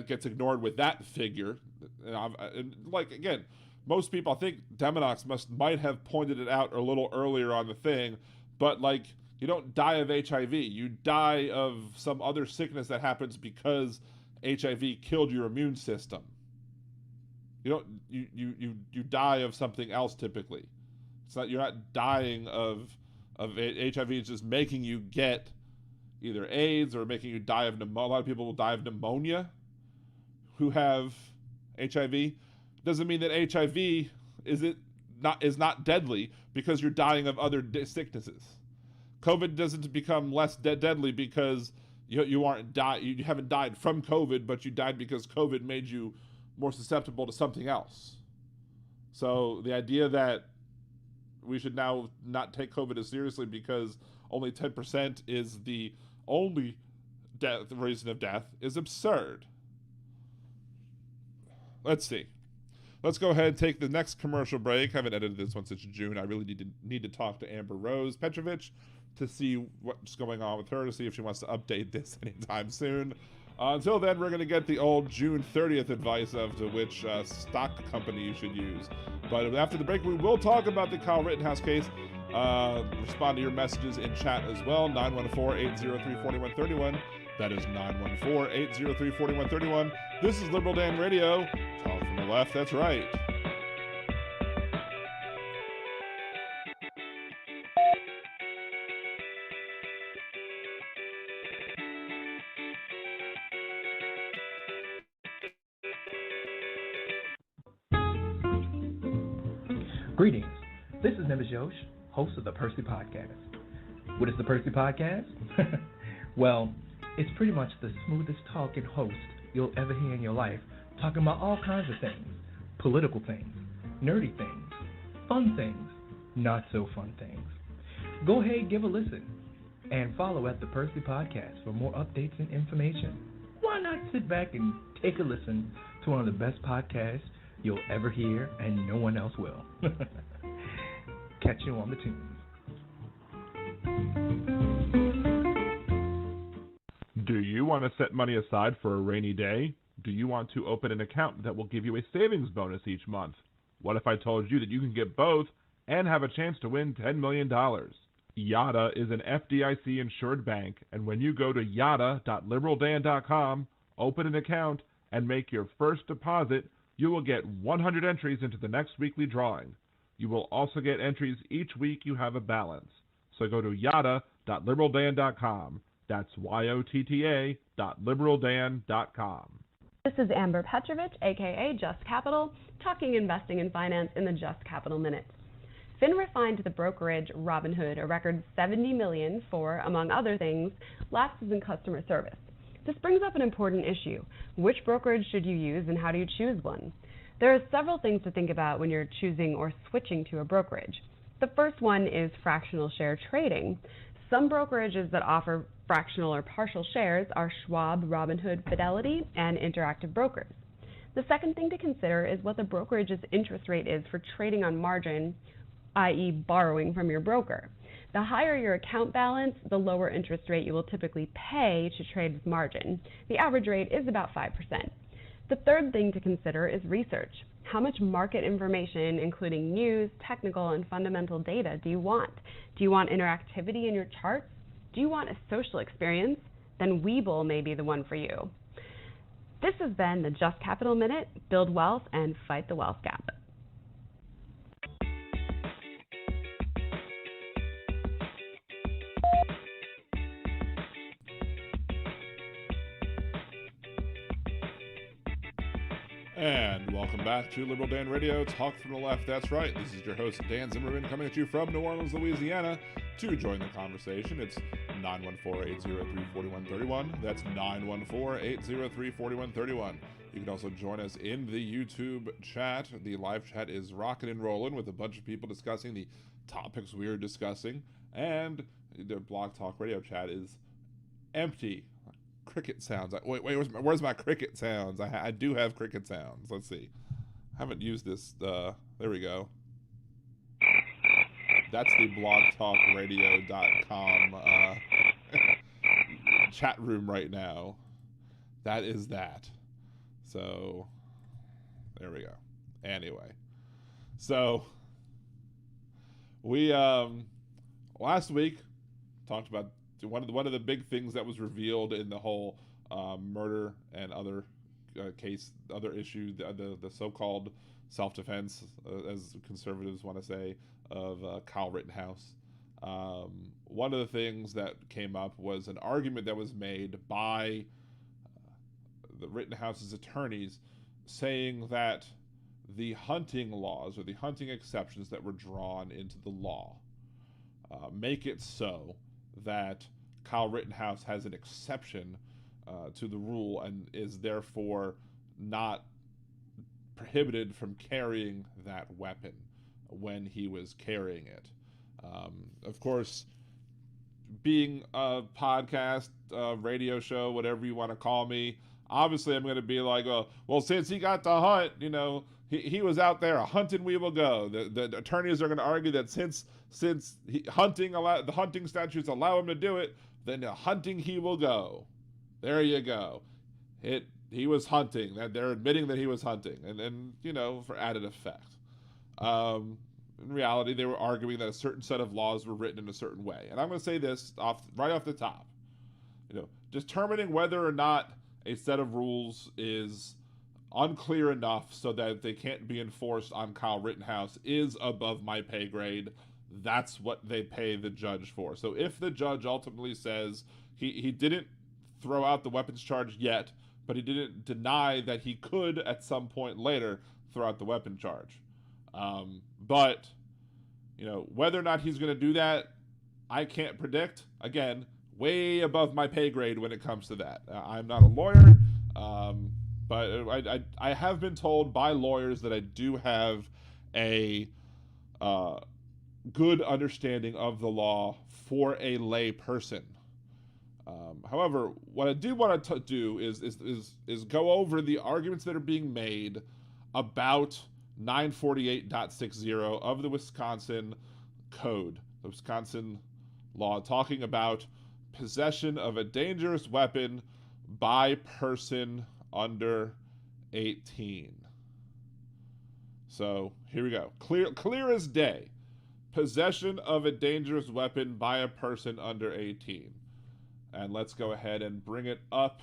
gets ignored with that figure. And like, again, most people, I think Demonox might have pointed it out a little earlier on the thing, but like, you don't die of HIV. You die of some other sickness that happens because HIV killed your immune system. You die of something else typically. You're not dying of HIV. It's just making you get either AIDS or making you die of pneumonia. A lot of people will die of pneumonia who have HIV. Doesn't mean that HIV is not deadly because you're dying of other sicknesses. COVID doesn't become less deadly because you haven't died from COVID, but you died because COVID made you more susceptible to something else. So the idea that we should now not take COVID as seriously because only 10% is the only reason of death is absurd. Let's see. Let's go ahead and take the next commercial break. I haven't edited this one since June. I really need to talk to Amber Rose Petrovich to see what's going on with her, to see if she wants to update this anytime soon. Until then, we're going to get the old June 30th advice of to which stock company you should use. But after the break, we will talk about the Kyle Rittenhouse case. Respond to your messages in chat as well. 914-803-4131. That is 914-803-4131. This is Liberal Dan Radio. Talk from the left, that's right. Greetings. This is Nemes Yosh, host of the Percy Podcast. What is the Percy Podcast? Well, it's pretty much the smoothest talking host you'll ever hear in your life, talking about all kinds of things. Political things, nerdy things, fun things, not so fun things. Go ahead, give a listen, and follow at the Percy Podcast for more updates and information. Why not sit back and take a listen to one of the best podcasts you'll ever hear, and no one else will. Catch you on the tunes. Do you want to set money aside for a rainy day? Do you want to open an account that will give you a savings bonus each month? What if I told you that you can get both and have a chance to win $10 million? YADA is an FDIC-insured bank, and when you go to yada.liberaldan.com, open an account, and make your first deposit, you will get 100 entries into the next weekly drawing. You will also get entries each week you have a balance. So go to yada.liberaldan.com. That's YOTTA.liberaldan.com. This is Amber Petrovich, aka Just Capital, talking investing and finance in the Just Capital Minute. FINRA fined the brokerage Robinhood a record $70 million for, among other things, lapses in customer service. This brings up an important issue. Which brokerage should you use and how do you choose one? There are several things to think about when you're choosing or switching to a brokerage. The first one is fractional share trading. Some brokerages that offer fractional or partial shares are Schwab, Robinhood, Fidelity, and Interactive Brokers. The second thing to consider is what the brokerage's interest rate is for trading on margin, i.e. borrowing from your broker. The higher your account balance, the lower interest rate you will typically pay to trade with margin. The average rate is about 5%. The third thing to consider is research. How much market information, including news, technical, and fundamental data, do you want? Do you want interactivity in your charts? Do you want a social experience? Then Webull may be the one for you. This has been the Just Capital Minute. Build wealth and fight the wealth gap. And welcome back to Liberal Dan Radio, Talk from the Left. That's right. This is your host, Dan Zimmerman, coming at you from New Orleans, Louisiana. To join the conversation, it's 914-803-4131. That's 914-803-4131. You can also join us in the YouTube chat. The live chat is rocking and rolling with a bunch of people discussing the topics we're discussing. And the Blog Talk Radio chat is empty. Cricket sounds. Wait, where's my cricket sounds? I do have cricket sounds. Let's see. I haven't used this. There we go. That's the blogtalkradio.com chat room right now. That is that. So, there we go. Anyway. So, we, last week, talked about one of the big things that was revealed in the whole murder and other other issue, the so-called self-defense, as conservatives want to say, of Kyle Rittenhouse. One of the things that came up was an argument that was made by the Rittenhouse's attorneys saying that the hunting laws or the hunting exceptions that were drawn into the law make it so that Kyle Rittenhouse has an exception to the rule and is therefore not prohibited from carrying that weapon when he was carrying it. Of course, being a podcast, radio show, whatever you want to call me, obviously I'm going to be like, well, since he got to hunt, he was out there, hunting we will go. The attorneys are going to argue that since the hunting statutes allow him to do it, then hunting he will go. There you go. He was hunting. That they're admitting that he was hunting, and for added effect. In reality, they were arguing that a certain set of laws were written in a certain way. And I'm going to say this right off the top. Determining whether or not a set of rules is unclear enough so that they can't be enforced on Kyle Rittenhouse is above my pay grade. That's what they pay the judge for. So if the judge ultimately says he didn't throw out the weapons charge yet, but he didn't deny that he could at some point later throw out the weapon charge. But whether or not he's going to do that, I can't predict. Again, way above my pay grade when it comes to that. I'm not a lawyer, but I have been told by lawyers that I do have a good understanding of the law for a lay person. However, what I do want to do is go over the arguments that are being made about 948.60 of the Wisconsin Code, the Wisconsin law, talking about possession of a dangerous weapon by person under 18. So here we go. Clear as day. Possession of a dangerous weapon by a person under 18. And let's go ahead and bring it up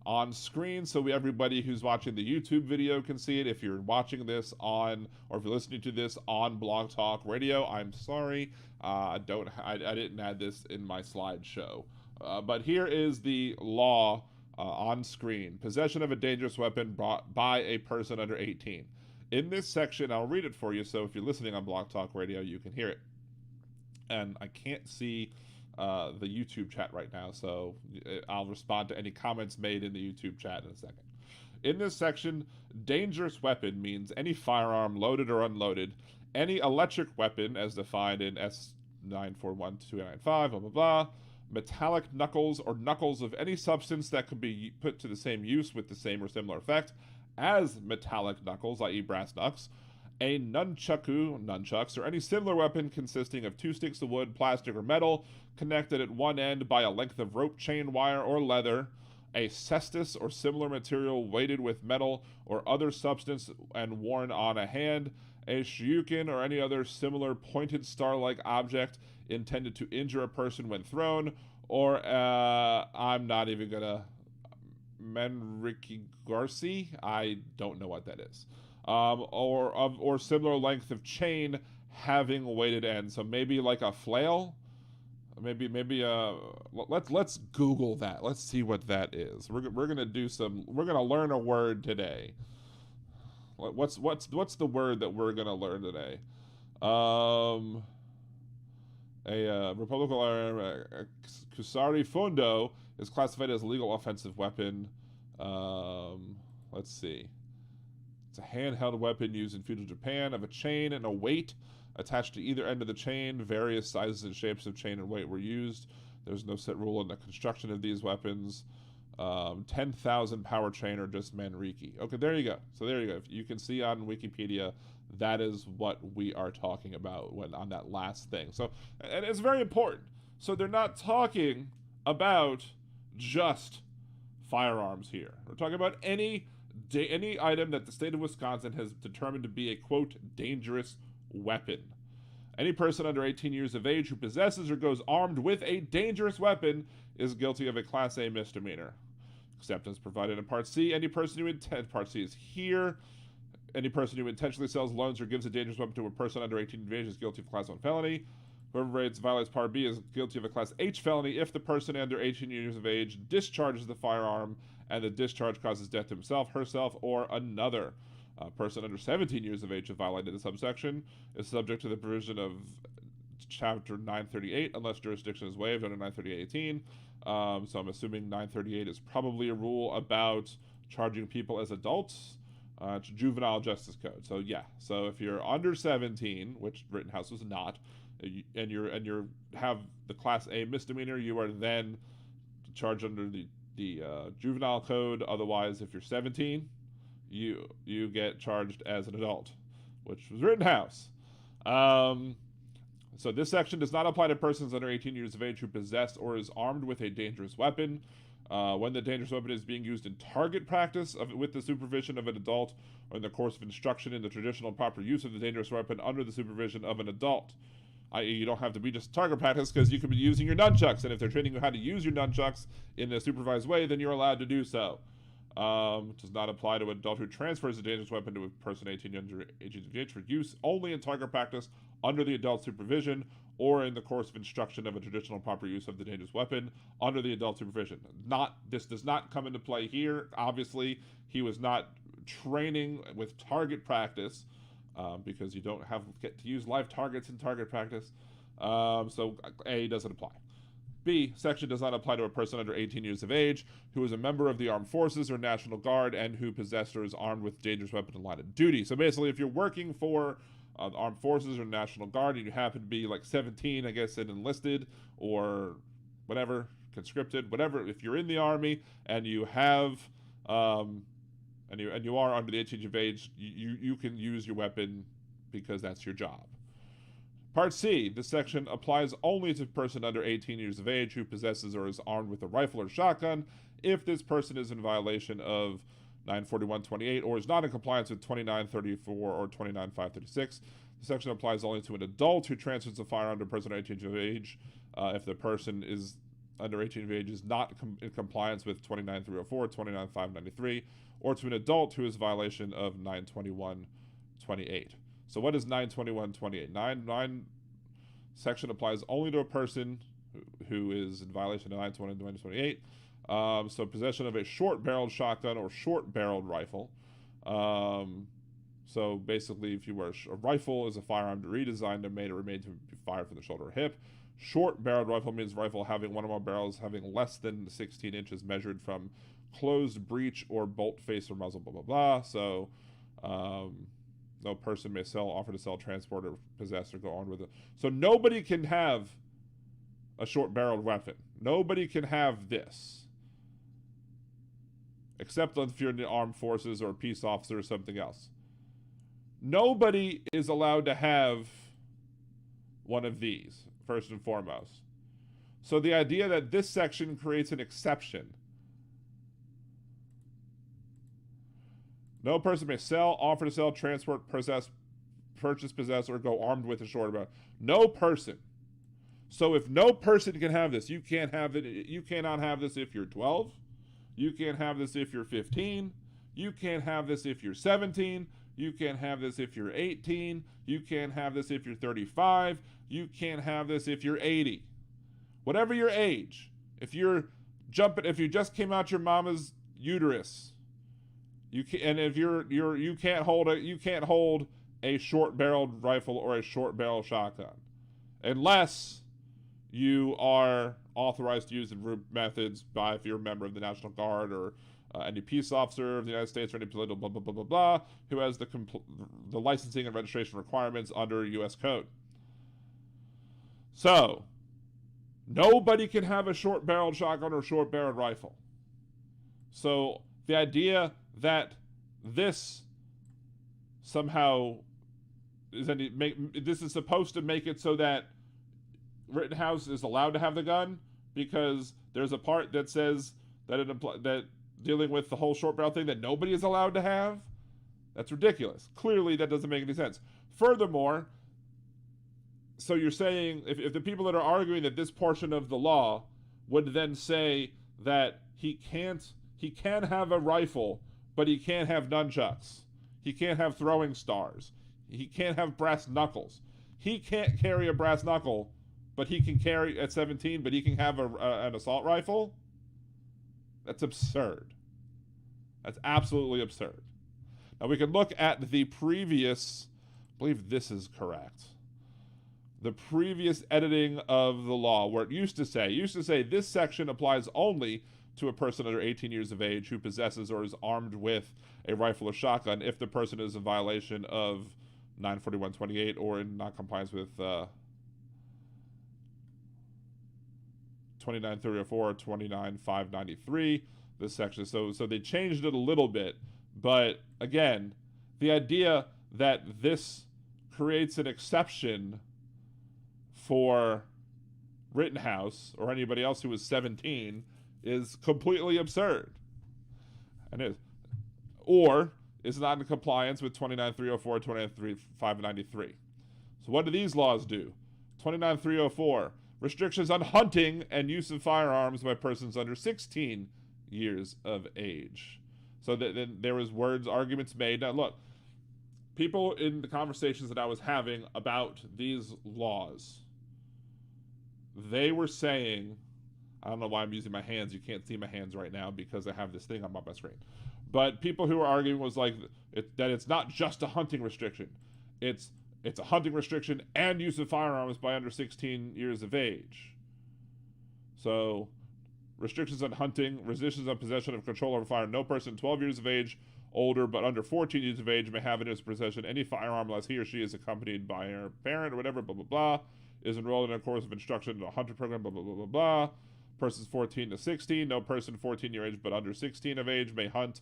on screen so everybody who's watching the YouTube video can see it. If you're watching this on, or if you're listening to this on Blog Talk Radio, I'm sorry. I didn't add this in my slideshow. But here is the law on screen. Possession of a dangerous weapon brought by a person under 18. In this section, I'll read it for you, so if you're listening on Blog Talk Radio, you can hear it. And I can't see the YouTube chat right now, so I'll respond to any comments made in the YouTube chat in a second. In this section, dangerous weapon means any firearm, loaded or unloaded, any electric weapon as defined in S941-295, blah, blah, blah, metallic knuckles or knuckles of any substance that could be put to the same use with the same or similar effect as metallic knuckles, i.e. brass knucks, a nunchucks, or any similar weapon consisting of two sticks of wood, plastic, or metal connected at one end by a length of rope, chain, wire, or leather, a cestus or similar material weighted with metal or other substance and worn on a hand, a shuriken or any other similar pointed star-like object intended to injure a person when thrown, or I'm not even gonna Menrikigarsi, I don't know what that is, or similar length of chain having weighted ends. So maybe like a flail. Maybe let's Google that. Let's see what that is. We're gonna learn a word today. What's the word that we're gonna learn today? A Republican Kusari Fundo is classified as a legal offensive weapon. Let's see. It's a handheld weapon used in feudal Japan of a chain and a weight attached to either end of the chain. Various sizes and shapes of chain and weight were used. There's no set rule in the construction of these weapons. 10,000 power chain or just Manriki. Okay, there you go. So there you go. If you can see on Wikipedia, that is what we are talking about when on that last thing. So, and it's very important. So they're not talking about just firearms here. We're talking about any item that the state of Wisconsin has determined to be a, quote, dangerous weapon. Any person under 18 years of age who possesses or goes armed with a dangerous weapon is guilty of a Class A misdemeanor. Except as provided in Part C, Part C is here. Any person who intentionally sells, loans, or gives a dangerous weapon to a person under 18 years of age is guilty of Class 1 felony. Whoever violates Part B is guilty of a Class H felony if the person under 18 years of age discharges the firearm and the discharge causes death to himself, herself, or another. A person under 17 years of age who violated the subsection is subject to the provision of Chapter 938 unless jurisdiction is waived under 938.18. So I'm assuming 938 is probably a rule about charging people as adults. It's Juvenile Justice Code. So yeah. So if you're under 17, which Rittenhouse was not, and you have the Class A misdemeanor, you are then charged under the Juvenile Code. Otherwise, if you're 17, you get charged as an adult, which was Rittenhouse. So this section does not apply to persons under 18 years of age who possess or is armed with a dangerous weapon. When the dangerous weapon is being used in target practice with the supervision of an adult or in the course of instruction in the traditional proper use of the dangerous weapon under the supervision of an adult. I.e., you don't have to be just target practice because you could be using your nunchucks, and if they're training you how to use your nunchucks in a supervised way, then you're allowed to do so. Does not apply to an adult who transfers a dangerous weapon to a person 18 under age of age for use only in target practice under the adult supervision or in the course of instruction of a traditional proper use of the dangerous weapon under the adult supervision. This does not come into play here. Obviously, he was not training with target practice because you don't get to use live targets in target practice. So A doesn't apply. B, section does not apply to a person under 18 years of age who is a member of the Armed Forces or National Guard and who possessed or is armed with dangerous weapon in line of duty. So basically, if you're working for the Armed Forces or National Guard and you happen to be like 17, I guess, and enlisted or whatever, conscripted, whatever, if you're in the Army and you have, and you are under the 18 years of age, you can use your weapon because that's your job. Part C, this section applies only to a person under 18 years of age who possesses or is armed with a rifle or shotgun if this person is in violation of 941.28 or is not in compliance with 2934 or 29536. The section applies only to an adult who transfers a firearm to a person under 18 years of age if the person is under 18 years of age is not in compliance with 29304, 29593, or to an adult who is in violation of 921.28. So what is 921.28? 9 section applies only to a person who is in violation of 920 so possession of a short-barreled shotgun or short-barreled rifle. So basically, if you wear a rifle is a firearm redesigned and made or remade to be fired from the shoulder or hip. Short-barreled rifle means rifle having one or more barrels having less than 16 inches measured from closed breech or bolt face or muzzle, blah, blah, blah. So no person may sell, offer to sell, transport, or possess or go armed with it. So nobody can have a short-barreled weapon. Nobody can have this. Except if you're in the armed forces or a peace officer or something else. Nobody is allowed to have one of these, first and foremost. So the idea that this section creates an exception. No person may sell, offer to sell, transport, possess, purchase, possess, or go armed with a short barrel. No person. So if no person can have this, you can't have it. You cannot have this if you're 12. You can't have this if you're 15. You can't have this if you're 17. You can't have this if you're 18. You can't have this if you're 35. You can't have this if you're 80. Whatever your age, if you just came out your mama's uterus, you can't hold a short-barreled rifle or a short-barrel shotgun, unless you are authorized to use the group methods by if you're a member of the National Guard or any peace officer of the United States or any political blah, blah, blah, blah, blah, who has the licensing and registration requirements under U.S. Code. So, nobody can have a short-barreled shotgun or short-barreled rifle. So, the idea that this somehow this is supposed to make it so that Rittenhouse is allowed to have the gun because there's a part that says that dealing with the whole short barrel thing that nobody is allowed to have, that's ridiculous. Clearly, that doesn't make any sense. Furthermore, so you're saying if the people that are arguing that this portion of the law would then say that he can have a rifle, but he can't have nunchucks. He can't have throwing stars. He can't have brass knuckles. He can't carry a brass knuckle, but he can carry at 17, but he can have an assault rifle? That's absurd. That's absolutely absurd. Now we can look at the previous, I believe this is correct, the previous editing of the law where it used to say this section applies only to a person under 18 years of age who possesses or is armed with a rifle or shotgun if the person is in violation of 94128 or in non-compliance with 29304 or 29593, this section. So they changed it a little bit, but again, the idea that this creates an exception for Rittenhouse or anybody else who was 17 is completely absurd. And or is not in compliance with 29304 and 29593. So what do these laws do? 29304, restrictions on hunting and use of firearms by persons under 16 years of age. So then there was arguments made. Now look, people in the conversations that I was having about these laws, they were saying, I don't know why I'm using my hands. You can't see my hands right now because I have this thing on my screen. But people who were arguing was like that it's not just a hunting restriction. It's a hunting restriction and use of firearms by under 16 years of age. So, restrictions on hunting, restrictions on possession of control over fire. No person 12 years of age, older, but under 14 years of age may have in his possession any firearm unless he or she is accompanied by her parent or whatever, blah, blah, blah, is enrolled in a course of instruction in a hunter program, blah, blah, blah, blah, blah. Persons 14 to 16, no person 14 year age but under 16 of age may hunt,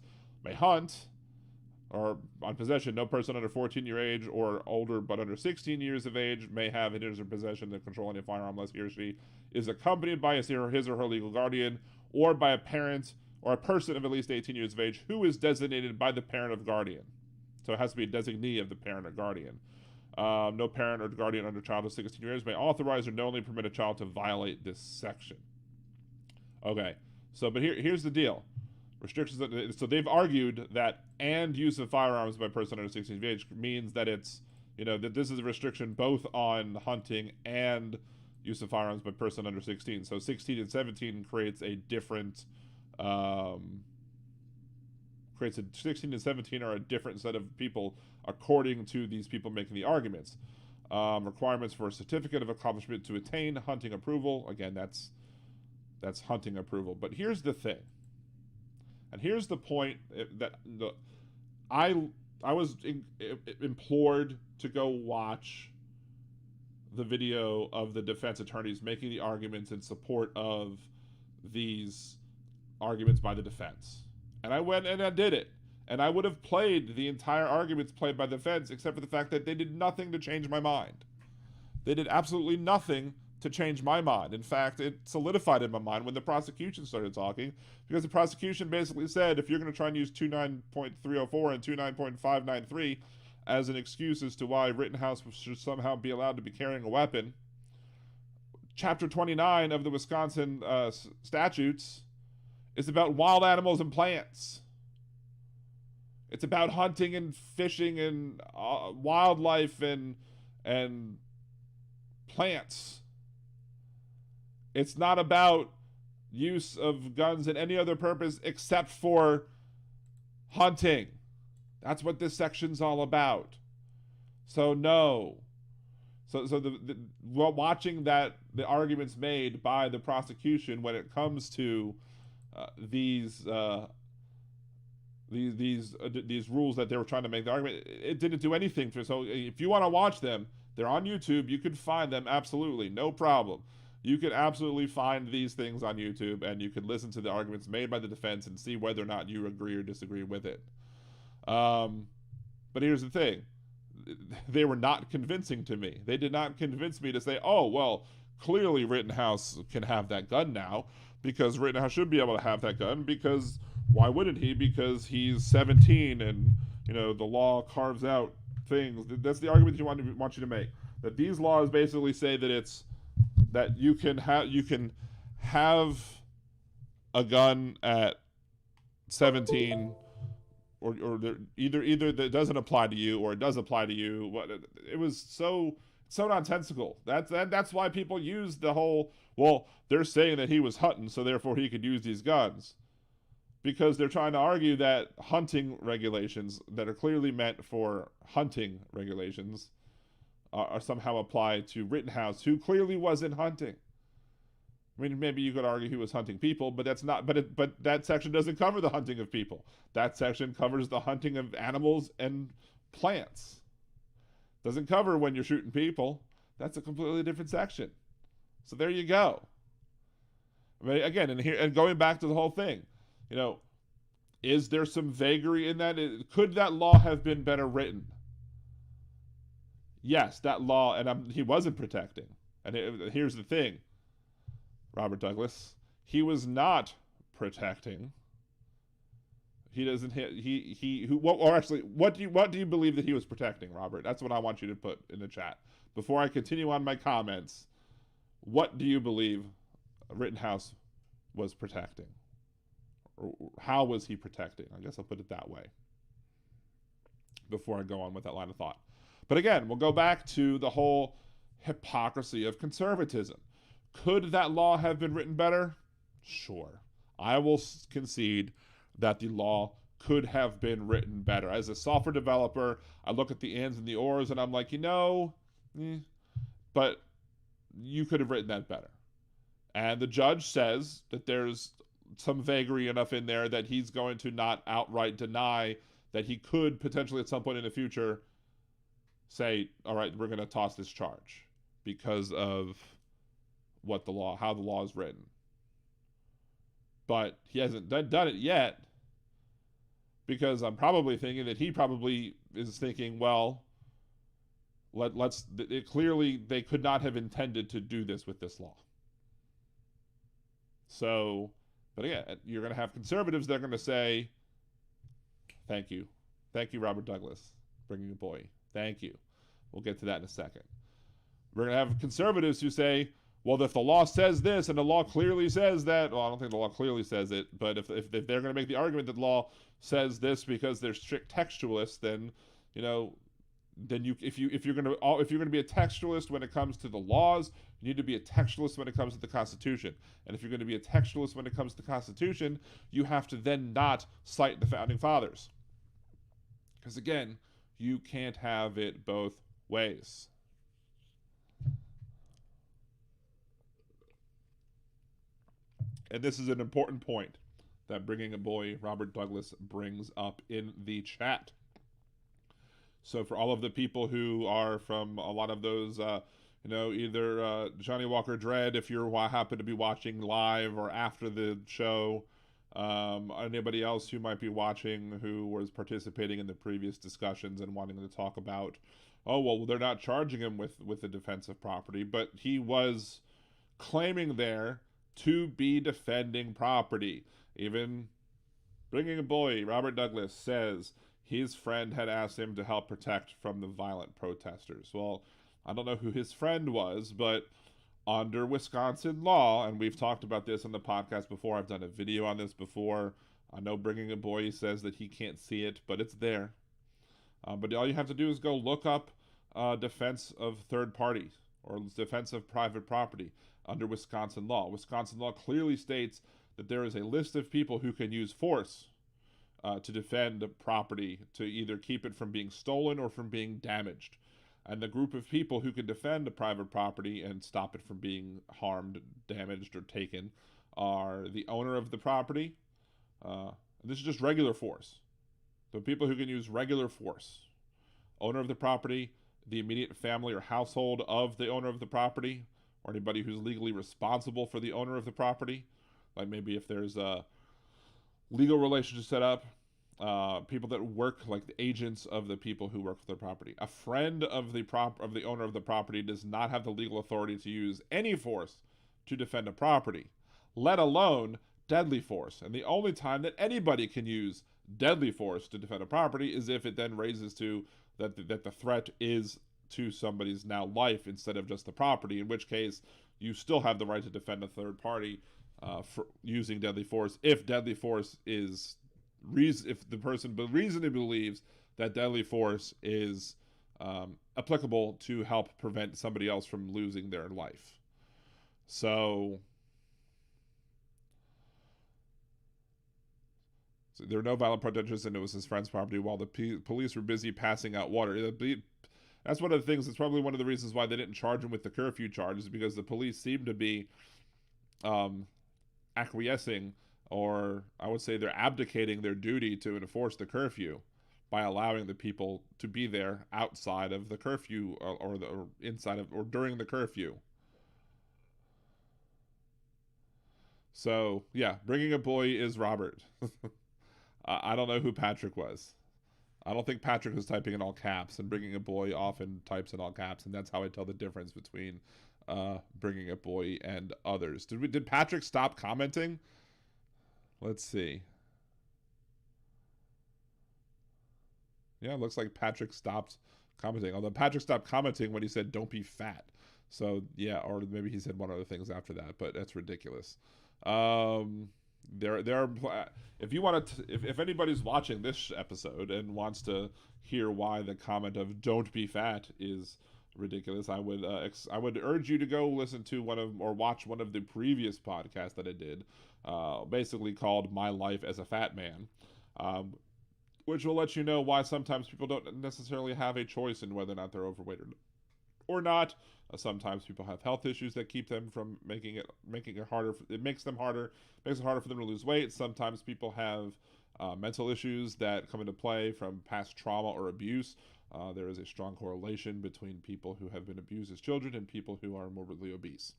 or on possession, no person under 14 year age or older but under 16 years of age may have in his or possession the control any firearm unless he or she is accompanied by his or her legal guardian or by a parent or a person of at least 18 years of age who is designated by the parent of guardian. So it has to be a designee of the parent or guardian. No parent or guardian under child of 16 years may authorize or knowingly permit a child to violate this section. Okay, so but here's the deal. Restrictions. So they've argued that and use of firearms by a person under 16 years of age means that it's, that this is a restriction both on hunting and use of firearms by person under 16. So 16 and 17 creates a different, 16 and 17 are a different set of people according to these people making the arguments. Requirements for a certificate of accomplishment to attain hunting approval. Again, that's hunting approval. But here's the thing, and here's the point that I was implored to go watch the video of the defense attorneys making the arguments in support of these arguments by the defense. And I went and I did it. And I would have played the entire arguments played by the defense, except for the fact that they did nothing to change my mind. They did absolutely nothing to change my mind. In fact, it solidified in my mind when the prosecution started talking, because the prosecution basically said, if you're going to try and use 29.304 and 29.593 as an excuse as to why Rittenhouse should somehow be allowed to be carrying a weapon, Chapter 29 of the Wisconsin statutes is about wild animals and plants. It's about hunting and fishing and wildlife and plants. It's not about use of guns and any other purpose except for hunting. That's what this section's all about. So no. So watching the arguments made by the prosecution when it comes to these rules that they were trying to make the argument, it didn't do anything for. So if you want to watch them, they're on YouTube. You can find them absolutely, no problem. You can absolutely find these things on YouTube, and you can listen to the arguments made by the defense and see whether or not you agree or disagree with it. But here's the thing. They were not convincing to me. They did not convince me to say, oh, well, clearly Rittenhouse can have that gun now, because Rittenhouse should be able to have that gun, because why wouldn't he? Because he's 17 and, the law carves out things. That's the argument that want you to make. That these laws basically say that you can have a gun at 17, or either that doesn't apply to you or it does apply to you. It was so nonsensical. That's why people use the whole, well, they're saying that he was hunting, so therefore he could use these guns. Because they're trying to argue that hunting regulations that are clearly meant for hunting regulations are somehow applied to Rittenhouse, who clearly wasn't hunting. I mean, maybe you could argue he was hunting people, but that's not. But that section doesn't cover the hunting of people. That section covers the hunting of animals and plants. Doesn't cover when you're shooting people. That's a completely different section. So there you go. I mean, again, and going back to the whole thing, is there some vagary in that? Could that law have been better written? Yes, that law, and he wasn't protecting. And here's the thing, Robert Douglas, he was not protecting. He doesn't hit. What do you believe that he was protecting, Robert? That's what I want you to put in the chat before I continue on my comments. What do you believe Rittenhouse was protecting? Or how was he protecting? I guess I'll put it that way before I go on with that line of thought. But again, we'll go back to the whole hypocrisy of conservatism. Could that law have been written better? Sure. I will concede that the law could have been written better. As a software developer, I look at the ands and the ors and I'm like, but you could have written that better. And the judge says that there's some vagary enough in there that he's going to not outright deny that he could potentially at some point in the future say, all right, we're going to toss this charge because of how the law is written. But he hasn't done it yet, because I'm probably thinking that he probably is thinking, well, clearly they could not have intended to do this with this law. So, but again, you're going to have conservatives that are going to say, thank you, Robert Douglas, bringing a boy. Thank you. We'll get to that in a second. We're going to have conservatives who say, well, if the law says this and the law clearly says that, well, I don't think the law clearly says it, but if they're going to make the argument that the law says this because they're strict textualists, then, then if you're gonna be a textualist when it comes to the laws, you need to be a textualist when it comes to the Constitution. And if you're going to be a textualist when it comes to the Constitution, you have to then not cite the Founding Fathers. Because again, you can't have it both ways. And this is an important point that Bringing a Boy Robert Douglas brings up in the chat. So for all of the people who are from a lot of those, either Johnny Walker Dread, if you happen to be watching live or after the show, anybody else who might be watching who was participating in the previous discussions and wanting to talk about, oh, well, they're not charging him with the defense of property, but he was claiming there to be defending property. Even Bringing a Boy Robert Douglas says his friend had asked him to help protect from the violent protesters. Well, I don't know who his friend was, but under Wisconsin law, and we've talked about this on the podcast before, I've done a video on this before. I know Bringing a Boy says that he can't see it, but it's there. But all you have to do is go look up defense of third party or defense of private property under Wisconsin law. Wisconsin law clearly states that there is a list of people who can use force to defend property, to either keep it from being stolen or from being damaged. And the group of people who can defend a private property and stop it from being harmed, damaged, or taken are the owner of the property. This is just regular force. The people who can use regular force. Owner of the property, the immediate family or household of the owner of the property, or anybody who's legally responsible for the owner of the property. Like maybe if there's a legal relationship set up, people that work like the agents of the people who work for the property. A friend of the owner of the property does not have the legal authority to use any force to defend a property, let alone deadly force. And the only time that anybody can use deadly force to defend a property is if it then raises to that the threat is to somebody's now life instead of just the property, in which case you still have the right to defend a third party for using deadly force if deadly force is if the person reasonably believes that deadly force is applicable to help prevent somebody else from losing their life. So there were no violent protesters, and it was his friend's property while the police were busy passing out water. That's one of the things. That's probably one of the reasons why they didn't charge him with the curfew charges, because the police seemed to be acquiescing, or I would say they're abdicating their duty to enforce the curfew by allowing the people to be there outside of the curfew or inside of or during the curfew. So yeah, Bringing a Boy is Robert. I don't know who Patrick was. I don't think Patrick was typing in all caps, and Bringing a Boy often types in all caps, and that's how I tell the difference between Bringing a Boy and others. Did Patrick stop commenting? Let's see. Yeah, it looks like Patrick stopped commenting. Although Patrick stopped commenting when he said, "Don't be fat." So yeah, or maybe he said one other things after that, but that's ridiculous. There are. If you want to, if anybody's watching this episode and wants to hear why the comment of "Don't be fat" is ridiculous, I would urge you to go listen to watch one of the previous podcasts that I did, basically called "My Life as a Fat Man," which will let you know why sometimes people don't necessarily have a choice in whether or not they're overweight or not. Sometimes people have health issues that keep them from making it harder. It makes it harder for them to lose weight. Sometimes people have mental issues that come into play from past trauma or abuse. There is a strong correlation between people who have been abused as children and people who are morbidly obese.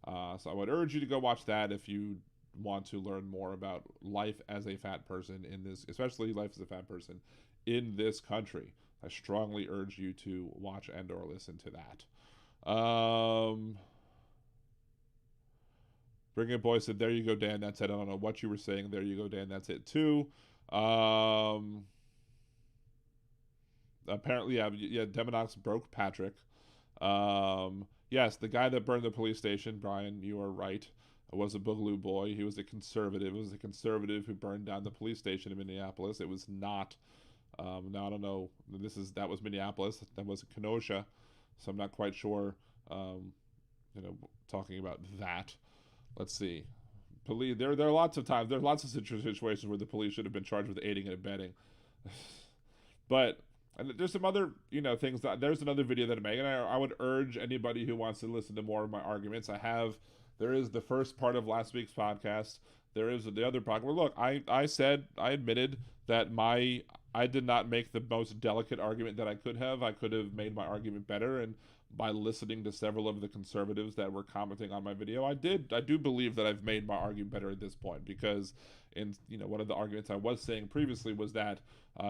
So I would urge you to go watch that if you want to learn more about life as a fat person in this, especially life as a fat person in this country. I strongly urge you to watch and or listen to that. Bringing a Boy said, "There you go, Dan. That's it. I don't know what you were saying. There you go, Dan. That's it too." Apparently, yeah. Demonox broke Patrick. Yes, the guy that burned the police station, Brian, you are right, was a Boogaloo boy. He was a conservative. It was a conservative who burned down the police station in Minneapolis. It was not Now I don't know. That was Minneapolis. That was Kenosha, so I'm not quite sure. Talking about that. Let's see. Police. There are lots of times. There are lots of situations where the police should have been charged with aiding and abetting. But there's some other things. There's another video that I made, and I would urge anybody who wants to listen to more of my arguments. There is the first part of last week's podcast. There is the other podcast. Well, look, I admitted that I did not make the most delicate argument that I could have. I could have made my argument better, and by listening to several of the conservatives that were commenting on my video, I do believe that I've made my argument better at this point, because one of the arguments I was saying previously was that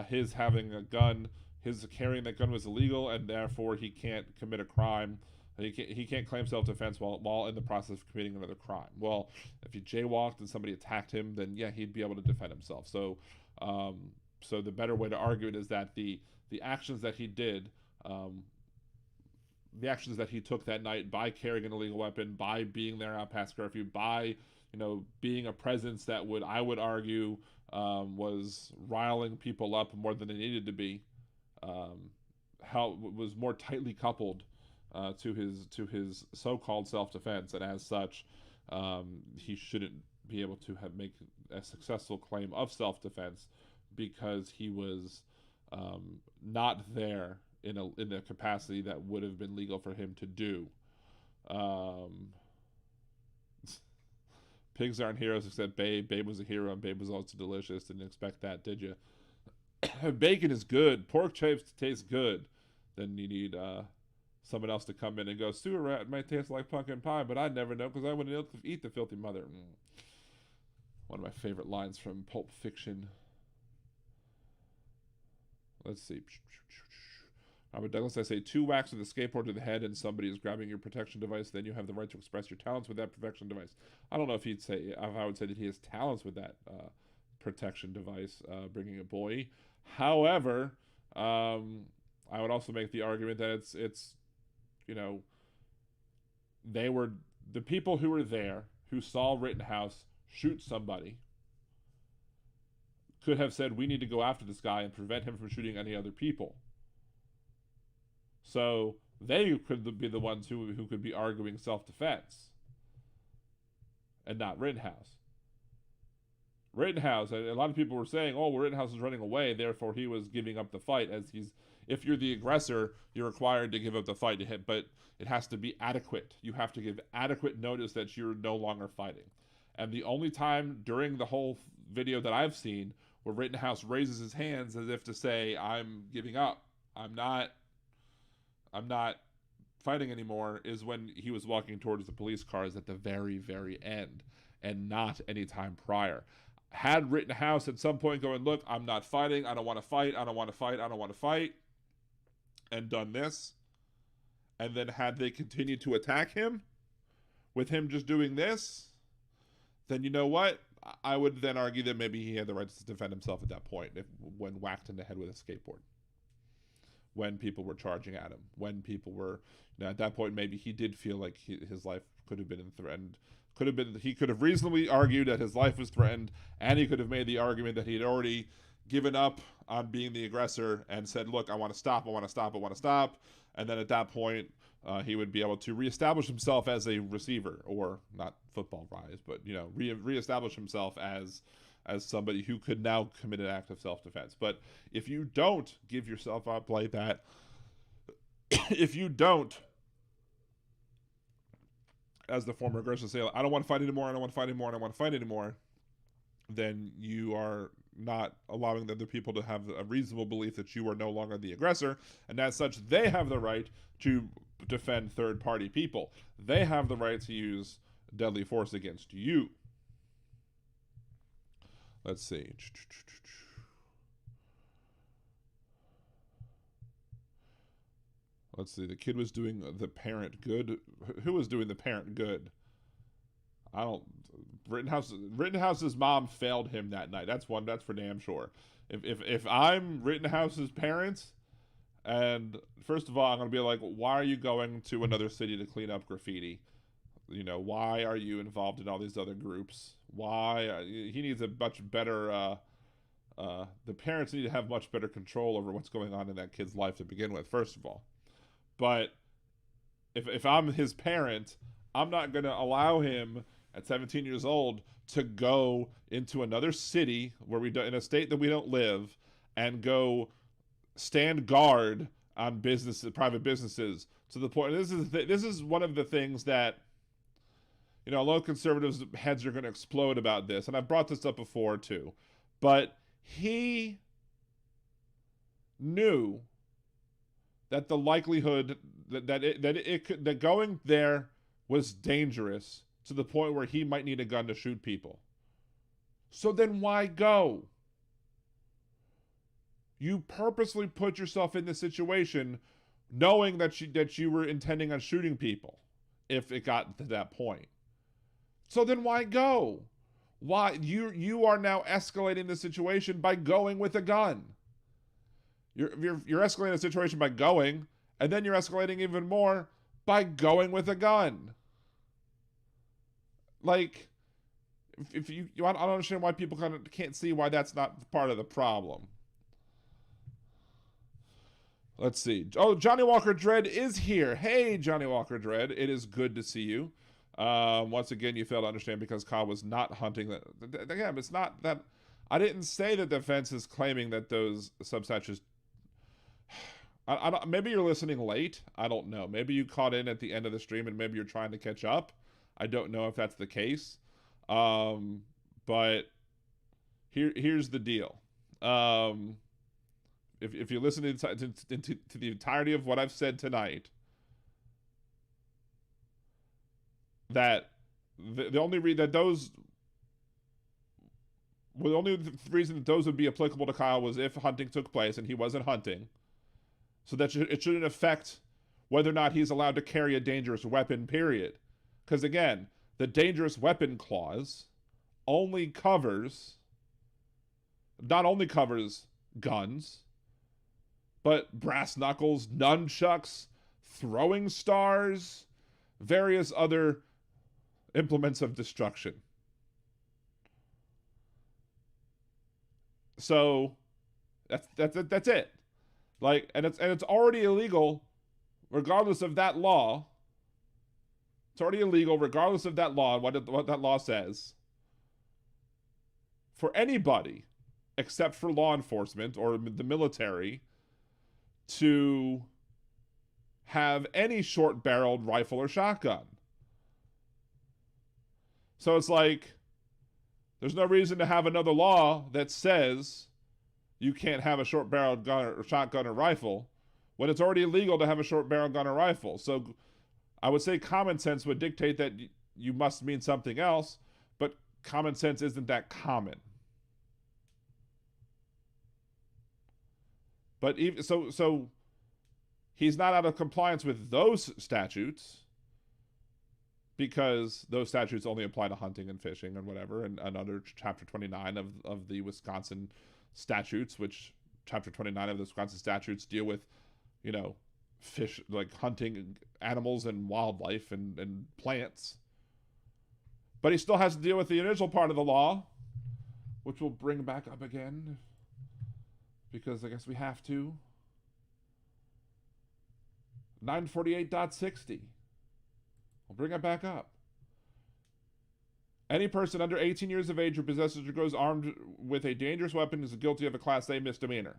his having a gun, his carrying that gun was illegal, and therefore he can't commit a crime. He can't claim self-defense while in the process of committing another crime. Well, if he jaywalked and somebody attacked him, then yeah, he'd be able to defend himself. So the better way to argue it is that the actions that he did, the actions that he took that night by carrying an illegal weapon, by being there out past curfew, by being a presence that I would argue was riling people up more than they needed to be, was more tightly coupled to his so-called self-defense, and as such, he shouldn't be able to make a successful claim of self-defense because he was not there in a capacity that would have been legal for him to do. Pigs aren't heroes except Babe. Babe was a hero, and Babe was also delicious. Didn't expect that, did you? Bacon is good. Pork chops taste good. Then you need someone else to come in and go, sewer rat might taste like pumpkin pie, but I'd never know because I wouldn't eat the filthy mother. One of my favorite lines from Pulp Fiction. Let's see. Robert Douglas, I say 2 whacks with a skateboard to the head and somebody is grabbing your protection device, then you have the right to express your talents with that protection device. I don't know if I would say that he has talents with that protection device, bringing a boy. However, I would also make the argument that it's they were the people who were there who saw Rittenhouse shoot somebody could have said, we need to go after this guy and prevent him from shooting any other people. So they could be the ones who could be arguing self-defense and not Rittenhouse. Rittenhouse, a lot of people were saying, oh, well, Rittenhouse is running away, therefore he was giving up the fight. If you're the aggressor, you're required to give up the fight to him, but it has to be adequate. You have to give adequate notice that you're no longer fighting. And the only time during the whole video that I've seen where Rittenhouse raises his hands as if to say, I'm giving up, I'm not fighting anymore, is when he was walking towards the police cars at the very, very end, and not any time prior. Had Rittenhouse at some point going, look, I'm not fighting, I don't want to fight, I don't want to fight, I don't want to fight, and done this, and then had they continued to attack him, with him just doing this, then you know what? I would then argue that maybe he had the right to defend himself at that point, when whacked in the head with a skateboard. When people were charging at him, when people were, at that point, maybe he did feel like his life could have been threatened. He could have reasonably argued that his life was threatened, and he could have made the argument that he had already given up on being the aggressor and said, look, I want to stop. And then at that point, he would be able to reestablish himself as a receiver, or not football-wise, but, reestablish himself as somebody who could now commit an act of self-defense. But if you don't give yourself up like that, if you don't, as the former aggressor, say, I don't want to fight anymore, then you are not allowing the other people to have a reasonable belief that you are no longer the aggressor, and as such, they have the right to defend third-party people. They have the right to use deadly force against you. Let's see. The kid was doing the parent good. Who was doing the parent good? Rittenhouse's mom failed him that night. That's for damn sure. If I'm Rittenhouse's parents, and first of all, I'm going to be like, why are you going to another city to clean up graffiti? Why are you involved in all these other groups? Why? He needs a much better the parents need to have much better control over what's going on in that kid's life to begin with, first of all. But if I'm his parent, I'm not going to allow him at 17 years old to go into another city where in a state that we don't live, and go stand guard on private businesses, to the point. This is one of the things that, a lot of conservatives' heads are going to explode about this, and I've brought this up before too. But he knew that the likelihood that going there was dangerous, to the point where he might need a gun to shoot people. So then why go? You purposely put yourself in this situation knowing that you were intending on shooting people if it got to that point. So then why go? Why you are now escalating the situation by going with a gun. You're escalating the situation by going, and then you're escalating even more by going with a gun. Like, if you I don't understand why people kind of can't see why that's not part of the problem. Let's see. Oh, Johnny Walker Dread is here. Hey, Johnny Walker Dread. It is good to see you. Once again, you fail to understand because Kyle was not hunting. Again, it's not that. I didn't say that the defense is claiming that those substatutes. Maybe you're listening late. I don't know. Maybe you caught in at the end of the stream and maybe you're trying to catch up. I don't know if that's the case. But here's the deal. If you listen to the entirety of what I've said tonight, that the only reason that those would be applicable to Kyle was if hunting took place and he wasn't hunting, so that it shouldn't affect whether or not he's allowed to carry a dangerous weapon, period. Because again, the dangerous weapon clause not only covers guns, but brass knuckles, nunchucks, throwing stars, various other implements of destruction. So that's it. Like, and it's already illegal, regardless of that law. It's already illegal, regardless of that law and what that law says, for anybody, except for law enforcement or the military, to have any short-barreled rifle or shotgun. So it's like, there's no reason to have another law that says you can't have a short-barreled gun or shotgun or rifle when it's already illegal to have a short-barreled gun or rifle. So I would say common sense would dictate that you must mean something else, but common sense isn't that common. But even so he's not out of compliance with those statutes, because those statutes only apply to hunting and fishing and whatever, and under Chapter 29 of the Wisconsin statutes, which Chapter 29 of the Wisconsin statutes deal with, fish, like hunting animals and wildlife and plants. But he still has to deal with the initial part of the law, which we'll bring back up again, because I guess we have to. 948.60. We'll bring it back up. Any person under 18 years of age who possesses or goes armed with a dangerous weapon is guilty of a Class A misdemeanor.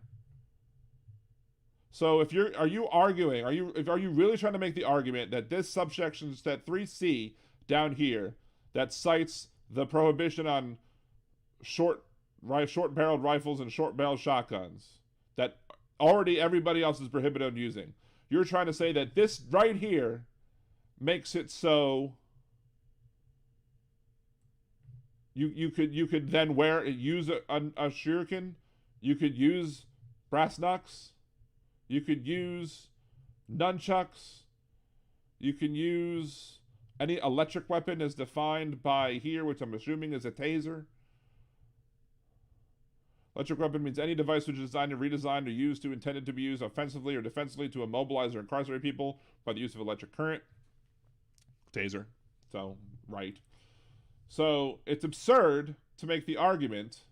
So are you really trying to make the argument that this subsection, that 3C down here, that cites the prohibition on short-barreled rifles and short-barreled shotguns, that already everybody else is prohibited on using, you're trying to say that this right here makes it so you could then use a shuriken, you could use brass knucks, you could use nunchucks, you can use any electric weapon as defined by here, which I'm assuming is a taser. Electric weapon means any device which is designed or redesigned or used to intended to be used offensively or defensively to immobilize or incarcerate people by the use of electric current. Taser. So, right. So, it's absurd to make the argument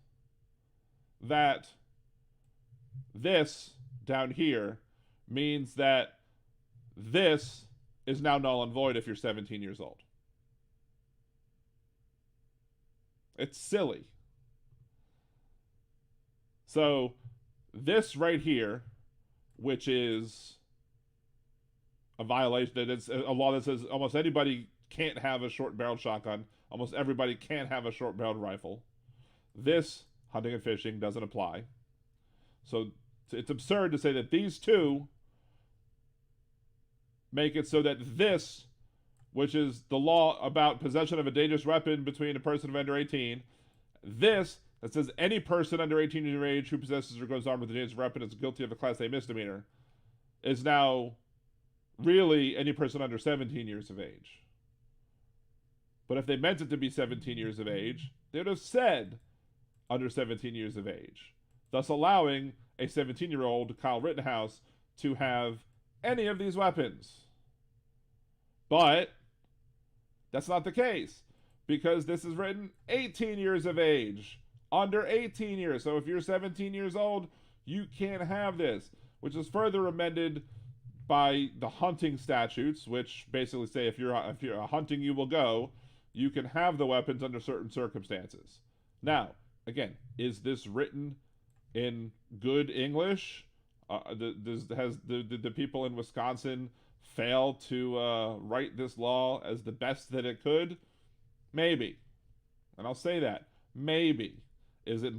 that this down here means that this is now null and void if you're 17 years old. It's silly. So this right here, which is a violation, that it's a law that says almost anybody can't have a short-barreled shotgun, almost everybody can't have a short-barreled rifle. This, hunting and fishing, doesn't apply. So it's absurd to say that these two make it so that this, which is the law about possession of a dangerous weapon between a person of under 18, this that says any person under 18 years of age who possesses or goes armed with a dangerous weapon is guilty of a Class A misdemeanor, is now really any person under 17 years of age. But if they meant it to be 17 years of age, they would have said under 17 years of age, thus allowing a 17-year-old Kyle Rittenhouse to have any of these weapons. But that's not the case, because this is written 18 years of age, under 18 years. So if you're 17 years old, you can't have this, which is further amended by the hunting statutes, which basically say if you're hunting, you will go. You can have the weapons under certain circumstances. Now, again, is this written in good English? Did the people in Wisconsin fail to write this law as the best that it could? Maybe. And I'll say that. Maybe. Could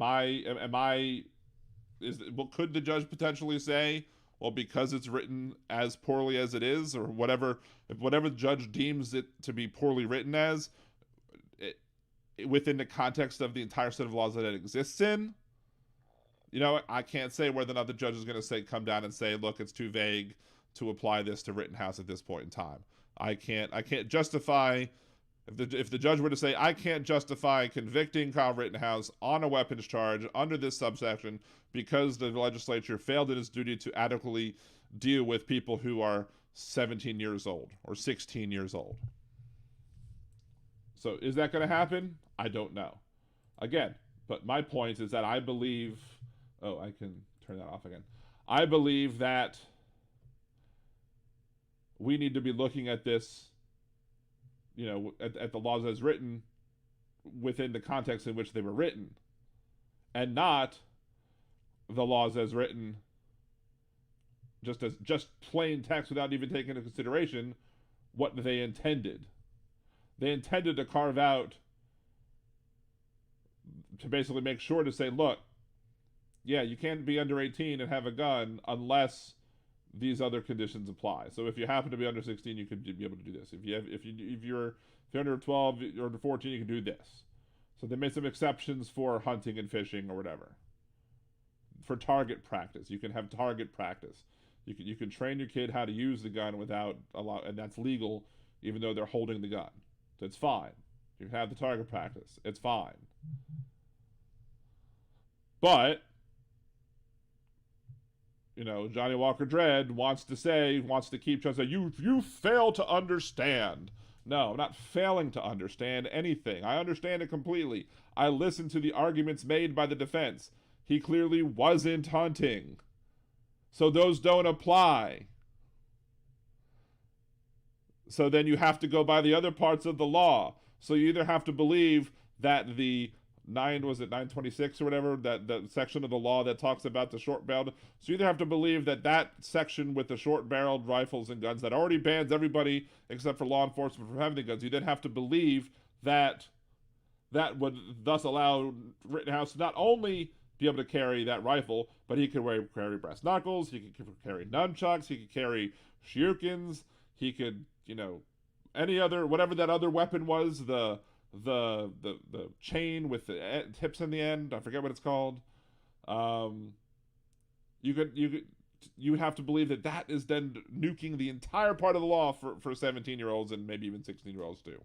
the judge potentially say, well, because it's written as poorly as it is, or whatever the judge deems it to be poorly written as, within the context of the entire set of laws that it exists in? You know, I can't say whether or not the judge is going to come down and say, look, it's too vague to apply this to Rittenhouse at this point in time. I can't justify, if the judge were to say, I can't justify convicting Kyle Rittenhouse on a weapons charge under this subsection because the legislature failed in its duty to adequately deal with people who are 17 years old or 16 years old. So is that going to happen? I don't know. Again, but my point is that I believe, I can turn that off again. I believe that we need to be looking at this, at the laws as written within the context in which they were written, and not the laws as written just plain text without even taking into consideration what they intended. They intended to carve out, to basically make sure to say, look, yeah, you can't be under 18 and have a gun unless these other conditions apply. So if you happen to be under 16, you could be able to do this. If you're under 12 or under 14, you can do this. So they made some exceptions for hunting and fishing or whatever. For target practice, you can have target practice. You can train your kid how to use the gun and that's legal, even though they're holding the gun. So it's fine. You can have the target practice. It's fine. But Johnny Walker Dredd wants to keep trying to say, you fail to understand. No, I'm not failing to understand anything. I understand it completely. I listened to the arguments made by the defense. He clearly wasn't hunting. So those don't apply. So then you have to go by the other parts of the law. So you either have to believe that the 926 or whatever, that section of the law that talks about the short-barreled. So you either have to believe that section with the short-barreled rifles and guns that already bans everybody except for law enforcement from having the guns. You then have to believe that would thus allow Rittenhouse to not only be able to carry that rifle, but he could carry brass knuckles, he could carry nunchucks, he could carry shurikens, he could, any other, whatever that other weapon was, the chain with the tips in the end, I forget what it's called. You would have to believe that is then nuking the entire part of the law for 17-year-olds and maybe even 16-year-olds too.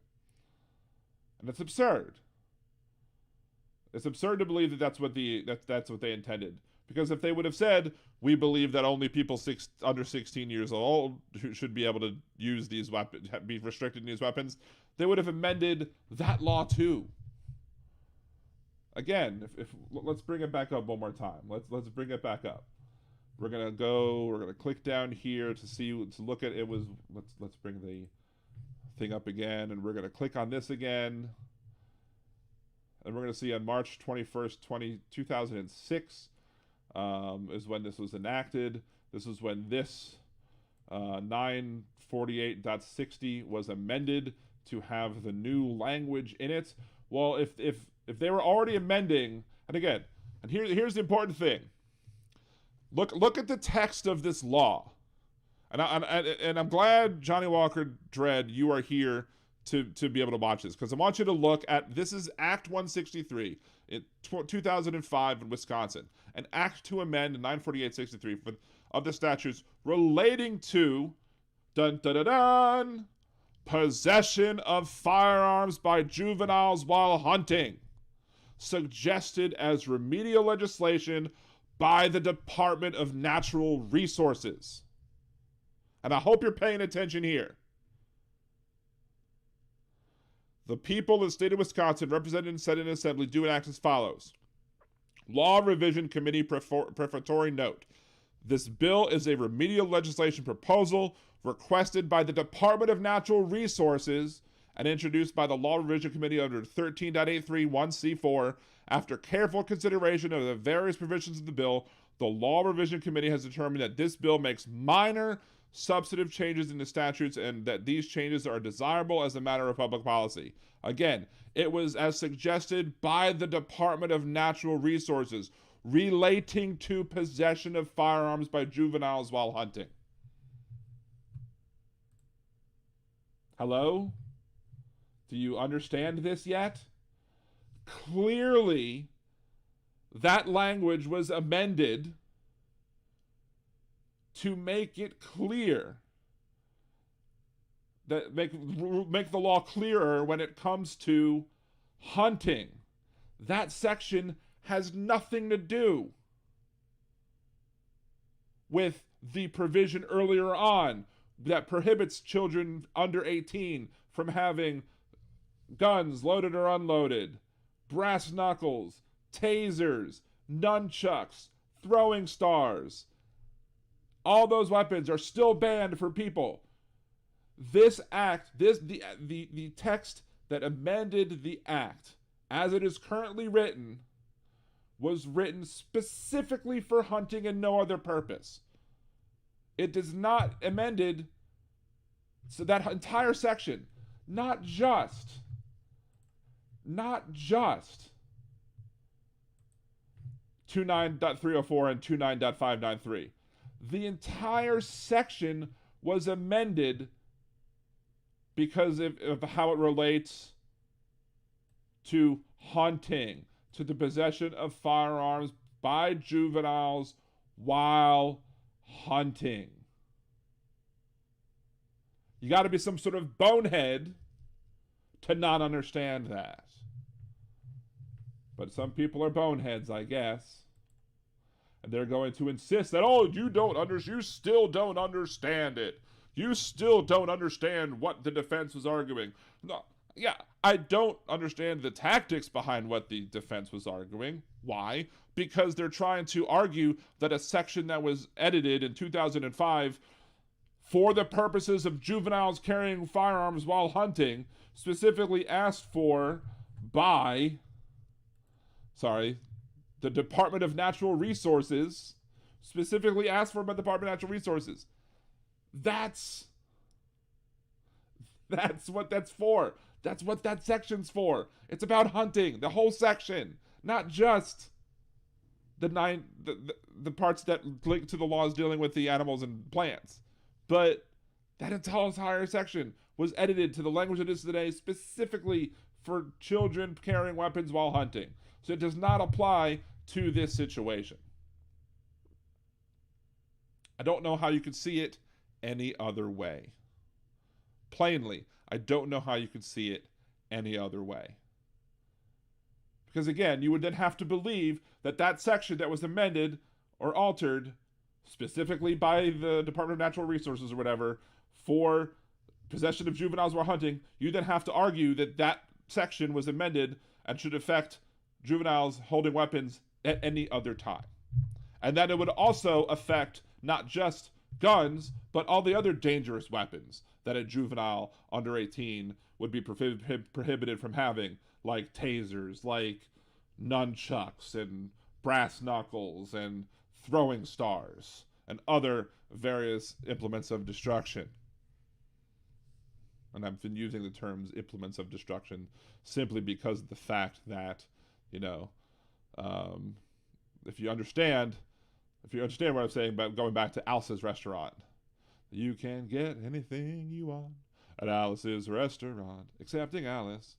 And it's absurd. It's absurd to believe that's what they intended. Because if they would have said, we believe that only people under 16 years old should be able to use these weapons, be restricted in these weapons, they would have amended that law too. again, if let's bring it back up one more time. Let's bring it back up. We're gonna click down here to look at it. Let's bring the thing up again, and we're gonna click on this again, and we're gonna see on March 21st, 2006 is when this was enacted. This is when this 948.60 was amended to have the new language in it. Well, if they were already amending, and again, and here's the important thing. Look at the text of this law, and I'm glad, Johnny Walker Dredd, you are here to be able to watch this, because I want you to look at, this is Act 163 in 2005 in Wisconsin, an act to amend 948.63 of the statutes relating to possession of firearms by juveniles while hunting, suggested as remedial legislation by the Department of Natural Resources. And I hope you're paying attention here. The people of the state of Wisconsin, represented in Senate and Assembly, do enact as follows. Law Revision Committee prefatory note. This bill is a remedial legislation proposal requested by the Department of Natural Resources and introduced by the Law Revision Committee under 13.831C4. After careful consideration of the various provisions of the bill, the Law Revision Committee has determined that this bill makes minor substantive changes in the statutes and that these changes are desirable as a matter of public policy. Again, it was as suggested by the Department of Natural Resources relating to possession of firearms by juveniles while hunting. Hello? Do you understand this yet? Clearly, that language was amended to make it clear, that make the law clearer when it comes to hunting. That section has nothing to do with the provision earlier on that prohibits children under 18 from having guns loaded or unloaded, brass knuckles, tasers, nunchucks, throwing stars. All those weapons are still banned for people. This act, the text that amended the act, as it is currently written, was written specifically for hunting and no other purpose. It does not amended, so that entire section, not just 29.304 and 29.593. The entire section was amended because of how it relates to hunting, to the possession of firearms by juveniles while hunting. You got to be some sort of bonehead to not understand that. But some people are boneheads, I guess. And they're going to insist that, you still don't understand it. You still don't understand what the defense was arguing. No, yeah, I don't understand the tactics behind what the defense was arguing. Why? Because they're trying to argue that a section that was edited in 2005 for the purposes of juveniles carrying firearms while hunting, specifically asked for by, the Department of Natural Resources, specifically asked for by the Department of Natural Resources. That's what that's for. That's what that section's for. It's about hunting, the whole section, not just the parts that link to the laws dealing with the animals and plants. But that entire section was edited to the language it is today specifically for children carrying weapons while hunting. So it does not apply to this situation. I don't know how you could see it any other way. Plainly, I don't know how you could see it any other way. Because again, you would then have to believe that section that was amended or altered specifically by the Department of Natural Resources or whatever for possession of juveniles while hunting, you then have to argue that section was amended and should affect juveniles holding weapons at any other time. And that it would also affect not just guns, but all the other dangerous weapons that a juvenile under 18 would be prohibited from having, like tasers, like nunchucks and brass knuckles and throwing stars and other various implements of destruction. And I've been using the terms implements of destruction simply because of the fact that, if you understand what I'm saying about going back to Alice's restaurant, you can get anything you want at Alice's restaurant, excepting Alice.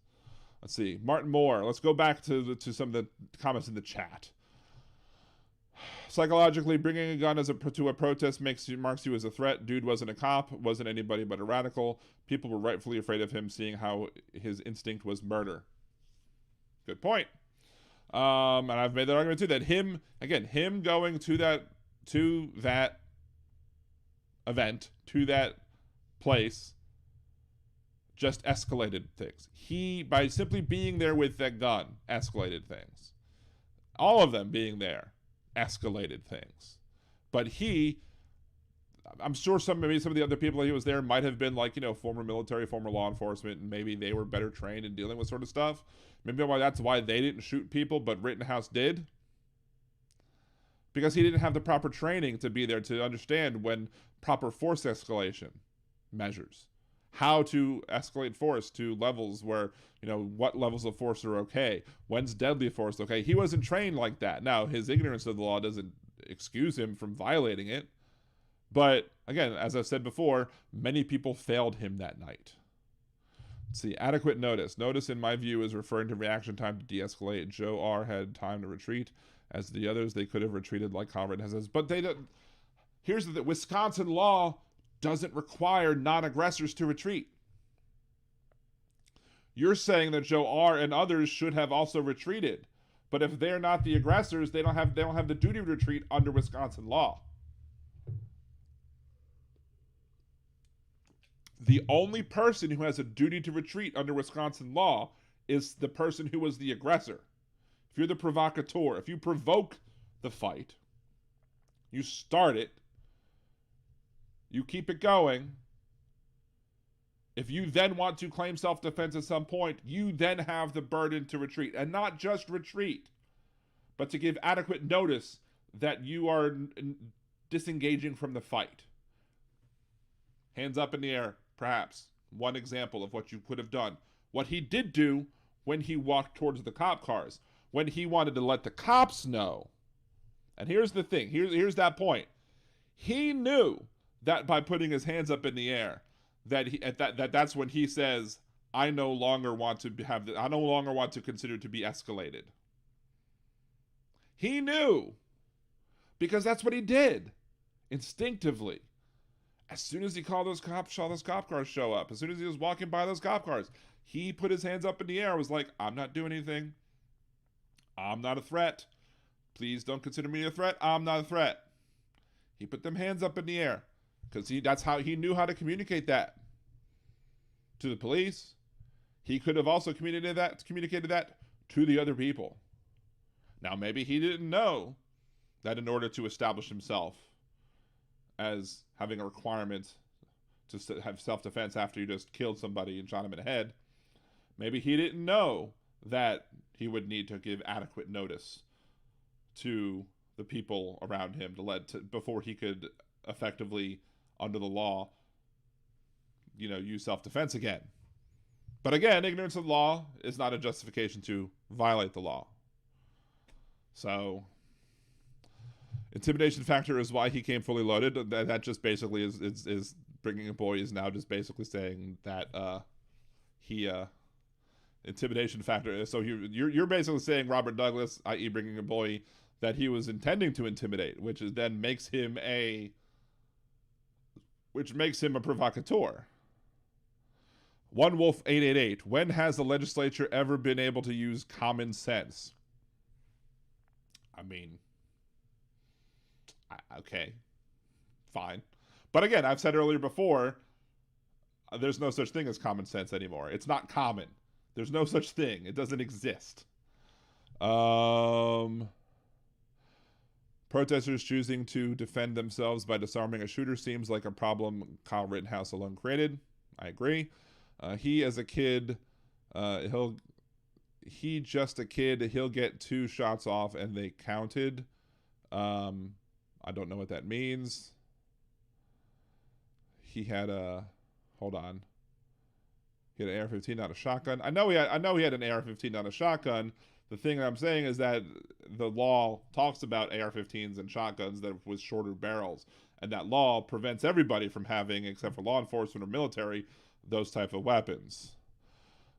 Let's see, Martin Moore. Let's go back to some of the comments in the chat. Psychologically, bringing a gun to a protest marks you as a threat. Dude wasn't a cop, wasn't anybody but a radical. People were rightfully afraid of him, seeing how his instinct was murder. Good point. And I've made that argument too, that him going to that event, to that place, just escalated things. He, by simply being there with that gun, escalated things. All of them being there escalated things. But I'm sure some of the other people that he was there might have been like, former military, former law enforcement, and maybe they were better trained in dealing with sort of stuff. Maybe that's why they didn't shoot people, but Rittenhouse did. Because he didn't have the proper training to be there to understand when proper force escalation measures. How to escalate force to levels where, what levels of force are okay. When's deadly force okay? He wasn't trained like that. Now, his ignorance of the law doesn't excuse him from violating it. But, again, as I've said before, many people failed him that night. Let's see, adequate notice. Notice, in my view, is referring to reaction time to de-escalate. Joe R. had time to retreat. As the others, they could have retreated like Kyle Rittenhouse. But they don't. Here's the Wisconsin law doesn't require non-aggressors to retreat. You're saying that Joe R. and others should have also retreated. But if they're not the aggressors, they don't have the duty to retreat under Wisconsin law. The only person who has a duty to retreat under Wisconsin law is the person who was the aggressor. If you're the provocateur, if you provoke the fight, you start it, you keep it going. If you then want to claim self-defense at some point, you then have the burden to retreat. And not just retreat, but to give adequate notice that you are disengaging from the fight. Hands up in the air, perhaps. One example of what you could have done. What he did do when he walked towards the cop cars. When he wanted to let the cops know. And here's the thing. Here's that point. He knew that by putting his hands up in the air, that's when he says, I no longer want to consider to be escalated. He knew, because that's what he did instinctively. As soon as he saw those cop cars show up, as soon as he was walking by those cop cars, he put his hands up in the air, was like, I'm not doing anything. I'm not a threat. Please don't consider me a threat. I'm not a threat. He put them hands up in the air because that's how he knew how to communicate that to the police. He could have also communicated that to the other people. Now, maybe he didn't know that in order to establish himself as having a requirement to have self-defense after you just killed somebody and shot him in the head, maybe he didn't know that he would need to give adequate notice to the people around him before he could effectively, under the law, use self-defense again. But again, ignorance of the law is not a justification to violate the law. So, intimidation factor is why he came fully loaded. That just basically is bringing a boy is now just basically saying that he intimidation factor. So you're basically saying Robert Douglas, i.e. bringing a boy, that he was intending to intimidate, which makes him a provocateur. One Wolf 888. When has the legislature ever been able to use common sense? I mean, okay, fine. But again, I've said earlier before, there's no such thing as common sense anymore. It's not common. There's no such thing. It doesn't exist. Protesters choosing to defend themselves by disarming a shooter seems like a problem Kyle Rittenhouse alone created. I agree. He as a kid, he just a kid, he'll get 2 shots off and they counted. I don't know what that means. He had hold on. He had an AR-15, not a shotgun. I know he had an AR-15, not a shotgun. The thing that I'm saying is that the law talks about AR-15s and shotguns that with shorter barrels, and that law prevents everybody from having, except for law enforcement or military, those type of weapons.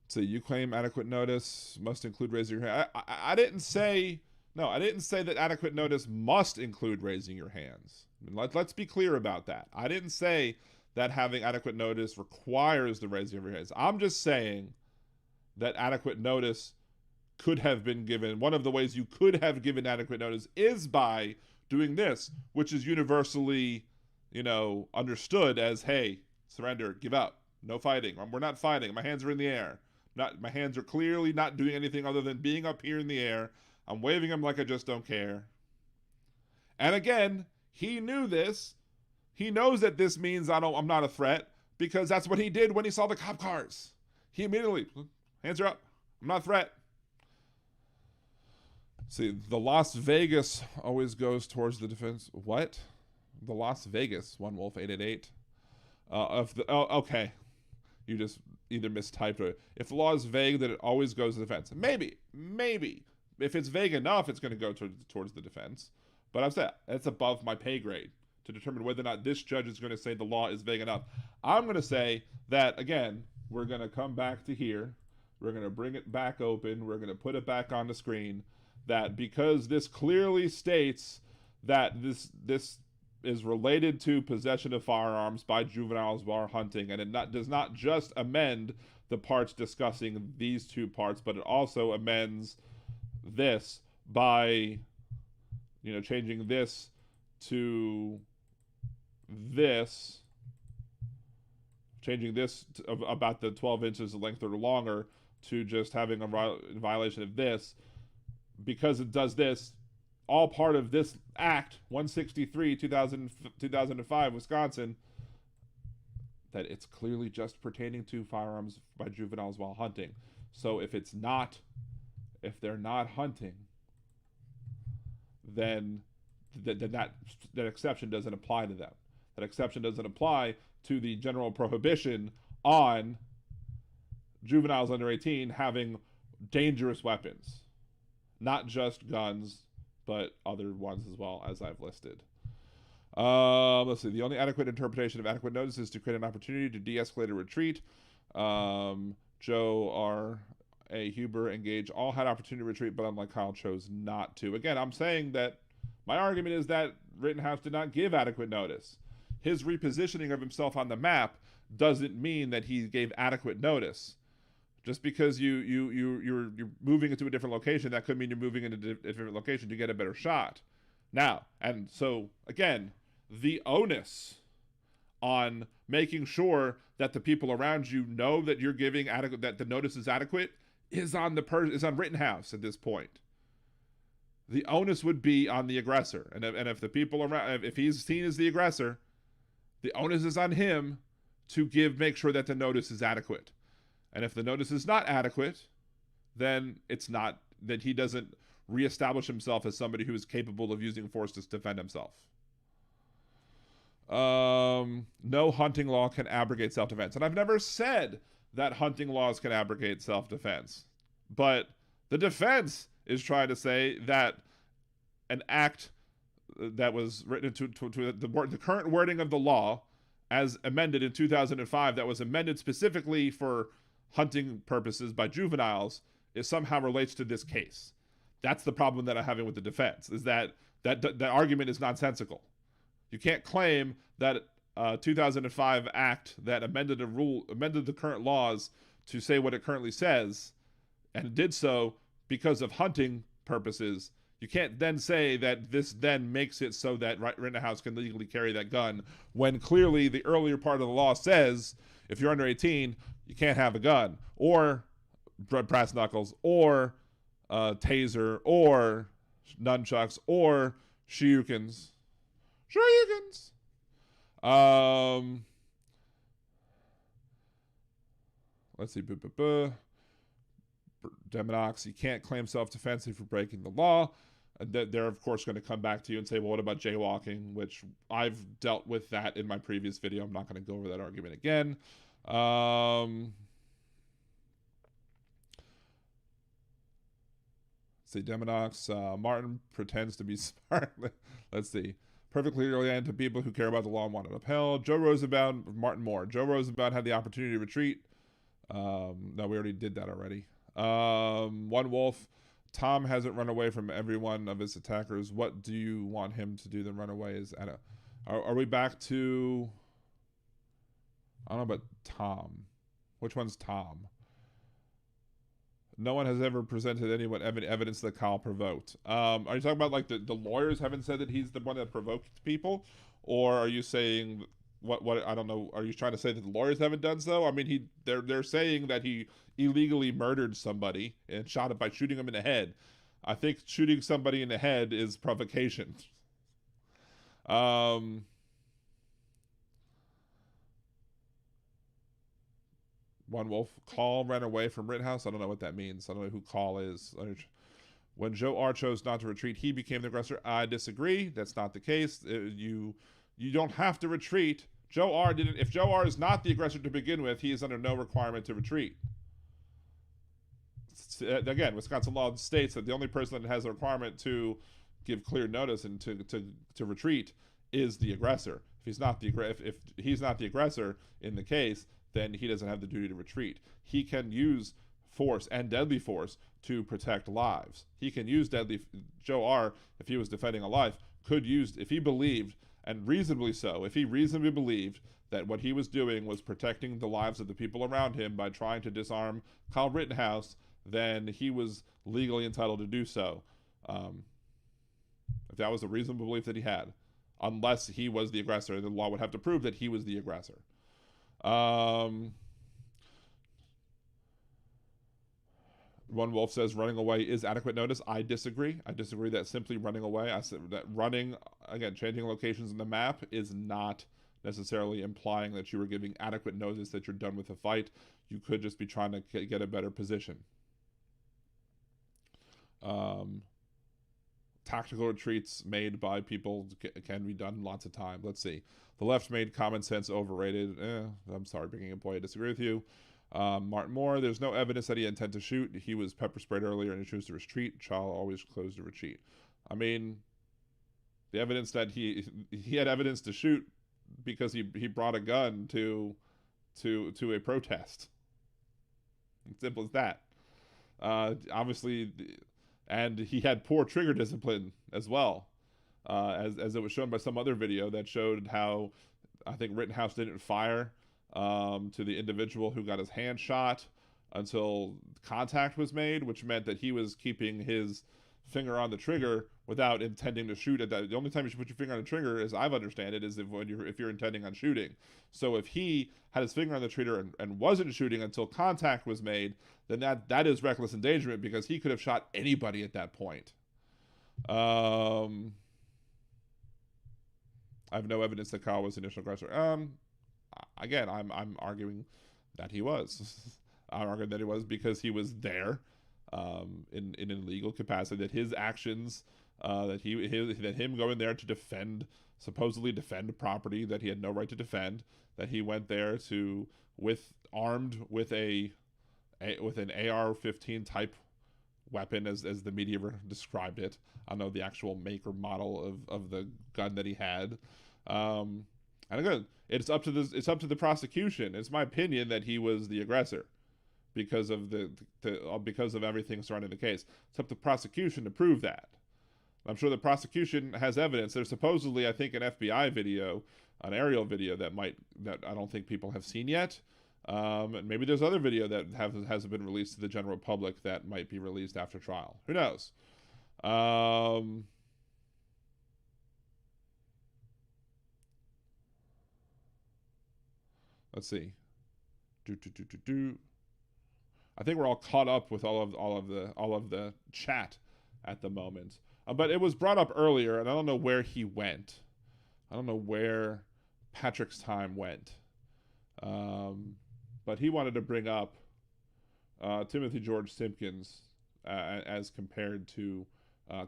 So you claim adequate notice must include raising your hand. I didn't say that adequate notice must include raising your hands. I mean, let's be clear about that. I didn't say that having adequate notice requires the raising of your hands. I'm just saying that adequate notice could have been given. One of the ways you could have given adequate notice is by doing this, which is universally, understood as, hey, surrender, give up, no fighting. We're not fighting. My hands are in the air. My hands are clearly not doing anything other than being up here in the air. I'm waving them like I just don't care. And again, he knew this. He knows that this means I'm not a threat, because that's what he did when he saw the cop cars. He immediately, hands are up. I'm not a threat. See, the Las Vegas always goes towards the defense. What? The Las Vegas, One Wolf 888. Okay. You just either mistyped or if the law is vague, that it always goes to the defense. Maybe. If it's vague enough, it's going to go towards the defense. But I'm saying that's above my pay grade to determine whether or not this judge is going to say the law is vague enough. I'm going to say that, again, we're going to come back to here. We're going to bring it back open. We're going to put it back on the screen. That because this clearly states that this is related to possession of firearms by juveniles while hunting, and it does not just amend the parts discussing these 2 parts, but it also amends this by, changing this to this, about the 12 inches of length or longer to just having a violation of this. Because it does this, all part of this Act 163, 2005, Wisconsin, that it's clearly just pertaining to firearms by juveniles while hunting. So if they're not hunting, then that exception doesn't apply to them. That exception doesn't apply to the general prohibition on juveniles under 18 having dangerous weapons. Not just guns, but other ones as well, as I've listed. Let's see. The only adequate interpretation of adequate notice is to create an opportunity to de-escalate a retreat. Joe R. A. Huber and Gage all had opportunity to retreat, but unlike Kyle, chose not to. Again, I'm saying that my argument is that Rittenhouse did not give adequate notice. His repositioning of himself on the map doesn't mean that he gave adequate notice. Just because you're moving into a different location, that could mean you're moving into a different location to get a better shot. Now, and so again, the onus on making sure that the people around you know that you're giving adequate, that the notice is adequate, is on Rittenhouse at this point. The onus would be on the aggressor, and if the people around, if he's seen as the aggressor, the onus is on him to make sure that the notice is adequate. And if the notice is not adequate, then he doesn't reestablish himself as somebody who is capable of using force to defend himself. No hunting law can abrogate self-defense. And I've never said that hunting laws can abrogate self-defense. But the defense is trying to say that an act that was written to the current wording of the law as amended in 2005, that was amended specifically for hunting purposes by juveniles, is somehow relates to this case. That's the problem that I'm having with the defense, is that argument is nonsensical. You can't claim that 2005 act that amended the current laws to say what it currently says, and did so because of hunting purposes. You can't then say that this then makes it so that Rittenhouse can legally carry that gun, when clearly the earlier part of the law says if you're under 18, you can't have a gun, or brass knuckles, or taser or nunchucks or shurikens. Shurikens. Let's see. Deminox, you can't claim self-defense if you're breaking the law. They're, of course, going to come back to you and say, well, what about jaywalking? Which I've dealt with that in my previous video. I'm not going to go over that argument again. See, Deminox, Martin pretends to be smart. Let's see. Perfectly oriented to people who care about the law and want it upheld. Joe Rosenbaum, Martin Moore. Joe Rosenbaum had the opportunity to retreat. No, we already did that already. One Wolf. Tom hasn't run away from every one of his attackers. What do you want him to do then run away? Are we back to... I don't know about Tom. Which one's Tom? No one has ever presented anyone evidence that Kyle provoked. Are you talking about like the lawyers haven't said that he's the one that provoked people? Or are you saying... What I don't know. Are you trying to say that the lawyers haven't done so? I mean, they're saying that he illegally murdered somebody and shot it by shooting him in the head. I think shooting somebody in the head is provocation. One Wolf, Call ran away from Rittenhouse. I don't know what that means. I don't know who Call is. When Joe R chose not to retreat, he became the aggressor. I disagree. That's not the case. You don't have to retreat. Joe R didn't. If Joe R is not the aggressor to begin with, he is under no requirement to retreat. Again, Wisconsin law states that the only person that has a requirement to give clear notice and to retreat is the aggressor. If he's not the aggressor in the case, then he doesn't have the duty to retreat. He can use force and deadly force to protect lives. He can use Joe R, if he was defending a life, could use, if he believed, and reasonably so, if he reasonably believed that what he was doing was protecting the lives of the people around him by trying to disarm Kyle Rittenhouse, then he was legally entitled to do so. If that was a reasonable belief that he had, unless he was the aggressor, the law would have to prove that he was the aggressor. One Wolf says running away is adequate notice. I disagree. I disagree that simply running away, I said that running, again, changing locations in the map is not necessarily implying that you were giving adequate notice that you're done with the fight. You could just be trying to get a better position. Tactical retreats made by people can be done lots of time. Let's see. The left made common sense overrated. I'm sorry, bringing a point. I disagree with you. Martin Moore, there's no evidence that he had intent to shoot. He was pepper sprayed earlier and he chose to retreat. Child always closed to retreat. I mean, the evidence that he had evidence to shoot because he brought a gun to a protest. Simple as that. Obviously, and he had poor trigger discipline as well, as it was shown by some other video that showed how I think Rittenhouse didn't fire to the individual who got his hand shot until contact was made, which meant that he was keeping his finger on the trigger without intending to shoot at that. The only time you should put your finger on the trigger, as I've understand it, is if you're intending on shooting. So if he had his finger on the trigger and wasn't shooting until contact was made, then that is reckless endangerment because he could have shot anybody at that point. I have no evidence that Kyle was the initial aggressor. Again, I'm arguing that he was. I'm arguing that he was because he was there in an illegal capacity. That his actions, that him going there to supposedly defend property that he had no right to defend, that he went there armed with an AR-15 type weapon, as the media described it. I don't know the actual make or model of the gun that he had. And again, it's up to the prosecution. It's my opinion that he was the aggressor because of because of everything surrounding the case. It's up to the prosecution to prove that. I'm sure the prosecution has evidence. There's supposedly, I think, an FBI video, an aerial video that I don't think people have seen yet. And maybe there's other video that hasn't been released to the general public that might be released after trial. Who knows? Let's see. I think we're all caught up with all of the chat at the moment. But it was brought up earlier, and I don't know where he went. I don't know where Patrick's time went. But he wanted to bring up Timothy George Simpkins as compared to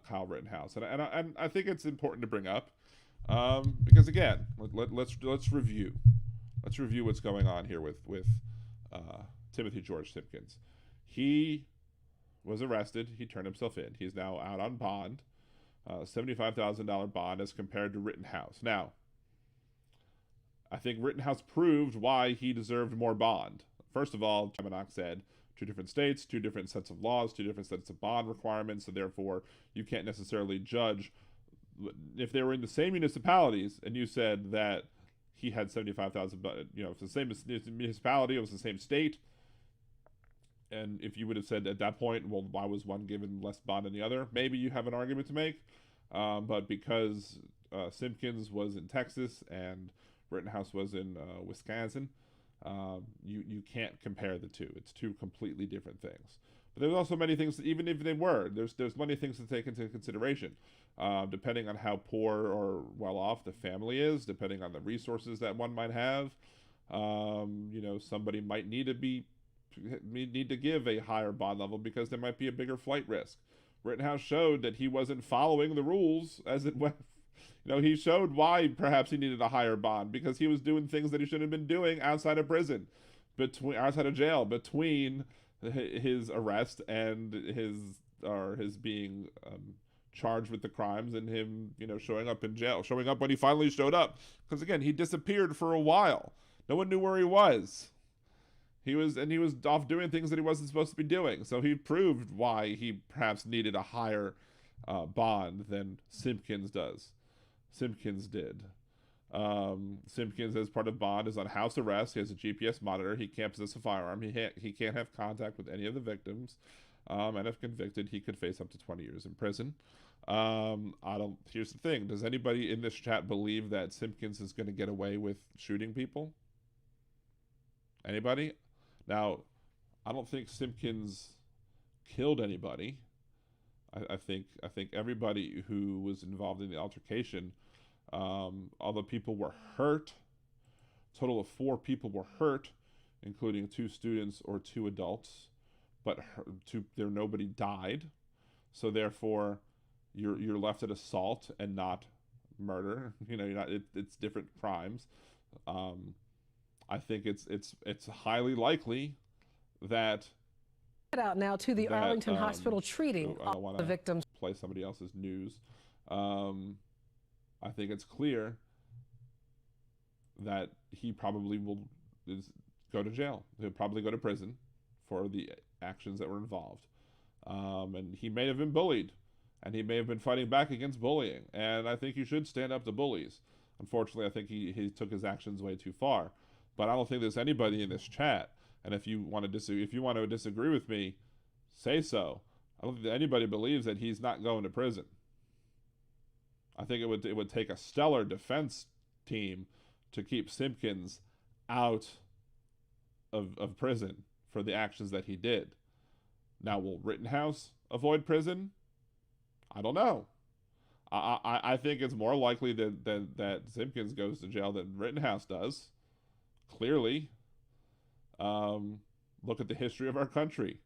Kyle Rittenhouse, and I think it's important to bring up because again, let's review what's going on here with Timothy George Simpkins. He was arrested. He turned himself in. He's now out on bond, $75,000 bond as compared to Rittenhouse. Now, I think Rittenhouse proved why he deserved more bond. First of all, Kavanaugh said 2 different states, 2 different sets of laws, 2 different sets of bond requirements, so therefore you can't necessarily judge. If they were in the same municipalities and you said that he had 75,000, it's the same municipality, it was the same state, and if you would have said at that point, well, why was one given less bond than the other? Maybe you have an argument to make, but because Simpkins was in Texas and Rittenhouse was in Wisconsin, you can't compare the two. It's 2 completely different things. But there's also many things that, even if they were, there's many things to take into consideration, depending on how poor or well off the family is, depending on the resources that one might have. Somebody might need to give a higher bond level because there might be a bigger flight risk. Rittenhouse showed that he wasn't following the rules as it went. He showed why perhaps he needed a higher bond, because he was doing things that he shouldn't have been doing outside of prison, outside of jail, between his arrest and his being charged with the crimes, and him, showing up in jail, showing up when he finally showed up. Because again, he disappeared for a while. No one knew where he was. He was off doing things that he wasn't supposed to be doing. So he proved why he perhaps needed a higher bond than Simpkins did. Simpkins, as part of bond, is on house arrest. He has a GPS monitor. He can't possess a firearm. He can't have contact with any of the victims. And if convicted, he could face up to 20 years in prison. Here's the thing. Does anybody in this chat believe that Simpkins is going to get away with shooting people? Anybody? Now, I don't think Simpkins killed anybody. I think everybody who was involved in the altercation, although people were hurt, a total of 4 people were hurt, including 2 students or 2 adults, but nobody died. So therefore, you're left at assault and not murder. It's different crimes. I think it's highly likely that. Out now to the Arlington Hospital treating all the victims. Play somebody else's news. I think it's clear that he probably will go to jail. He'll probably go to prison for the actions that were involved. And he may have been bullied, and he may have been fighting back against bullying. And I think you should stand up to bullies. Unfortunately, I think he took his actions way too far. But I don't think there's anybody in this chat. And if you want to disagree with me, say so. I don't think that anybody believes that he's not going to prison. I think it would take a stellar defense team to keep Simpkins out of prison for the actions that he did. Now, will Rittenhouse avoid prison? I don't know. I think it's more likely that Simpkins goes to jail than Rittenhouse does. Clearly. Look at the history of our country.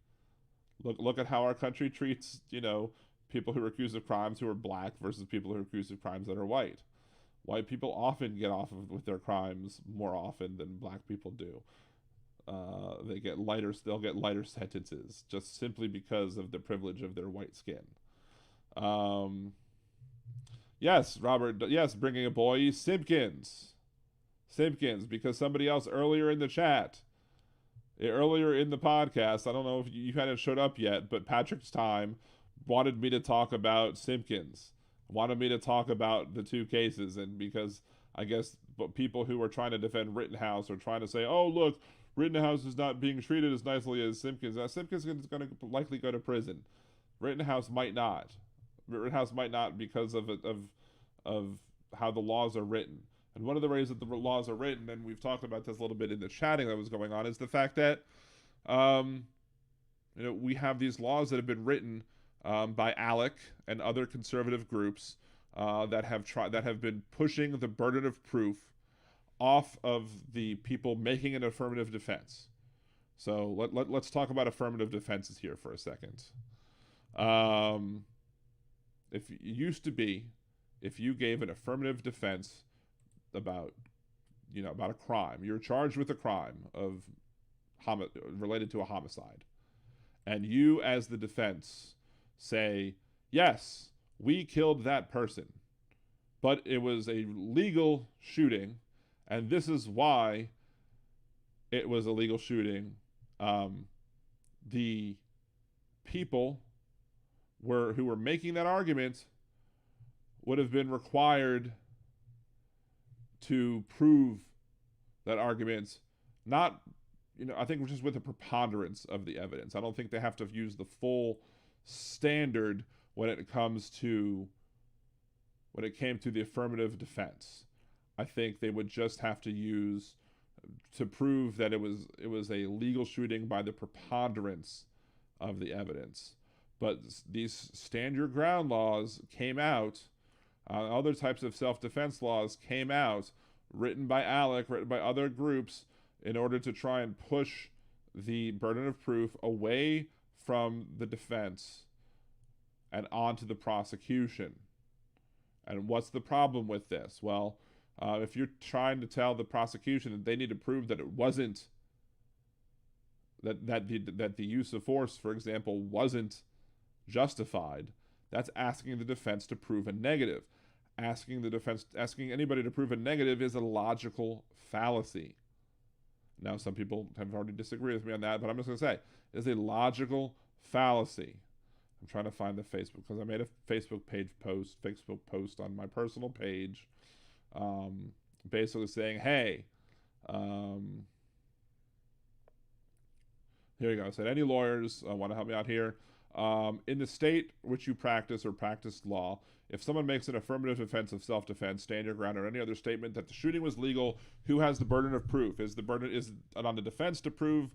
Look at how our country treats, people who are accused of crimes who are black versus people who are accused of crimes that are white. White people often get off with their crimes more often than black people do. They'll get lighter sentences just simply because of the privilege of their white skin. Yes, Robert. Yes, bringing a boy, Simpkins, because somebody else earlier in the chat, earlier in the podcast, I don't know if you hadn't showed up yet, but Patrick's time wanted me to talk about Simpkins, wanted me to talk about the 2 cases, and because I guess people who are trying to defend Rittenhouse are trying to say, oh, look, Rittenhouse is not being treated as nicely as Simpkins. Simpkins is going to likely go to prison. Rittenhouse might not. Rittenhouse might not because of how the laws are written. And one of the ways that the laws are written, and we've talked about this a little bit in the chatting that was going on, is the fact that we have these laws that have been written by ALEC and other conservative groups that have been pushing the burden of proof off of the people making an affirmative defense. So let's talk about affirmative defenses here for a second. If it used to be, if you gave an affirmative defense about a crime, you're charged with a crime of related to a homicide, and you as the defense say, yes, we killed that person, but it was a legal shooting, and this is why it was a legal shooting. The people who were making that argument would have been required to prove that argument, not, I think just with a preponderance of the evidence. I don't think they have to use the full standard when it came to the affirmative defense. I think they would just have to use to prove that it was a legal shooting by the preponderance of the evidence. But these stand your ground laws came out, other types of self-defense laws came out, written by ALEC, written by other groups, in order to try and push the burden of proof away from the defense and onto the prosecution. And what's the problem with this? Well, if you're trying to tell the prosecution that they need to prove that it wasn't, that the use of force, for example, wasn't justified, that's asking the defense to prove a negative. Asking anybody to prove a negative is a logical fallacy. Now, some people have already disagreed with me on that, but I'm just going to say it is a logical fallacy. I'm trying to find the Facebook, because I made a Facebook post on my personal page, basically saying, hey, here you go. I said, any lawyers want to help me out here? In the state which you practice or practiced law, if someone makes an affirmative defense of self-defense, stand your ground, or any other statement that the shooting was legal, who has the burden of proof? Is it on the defense to prove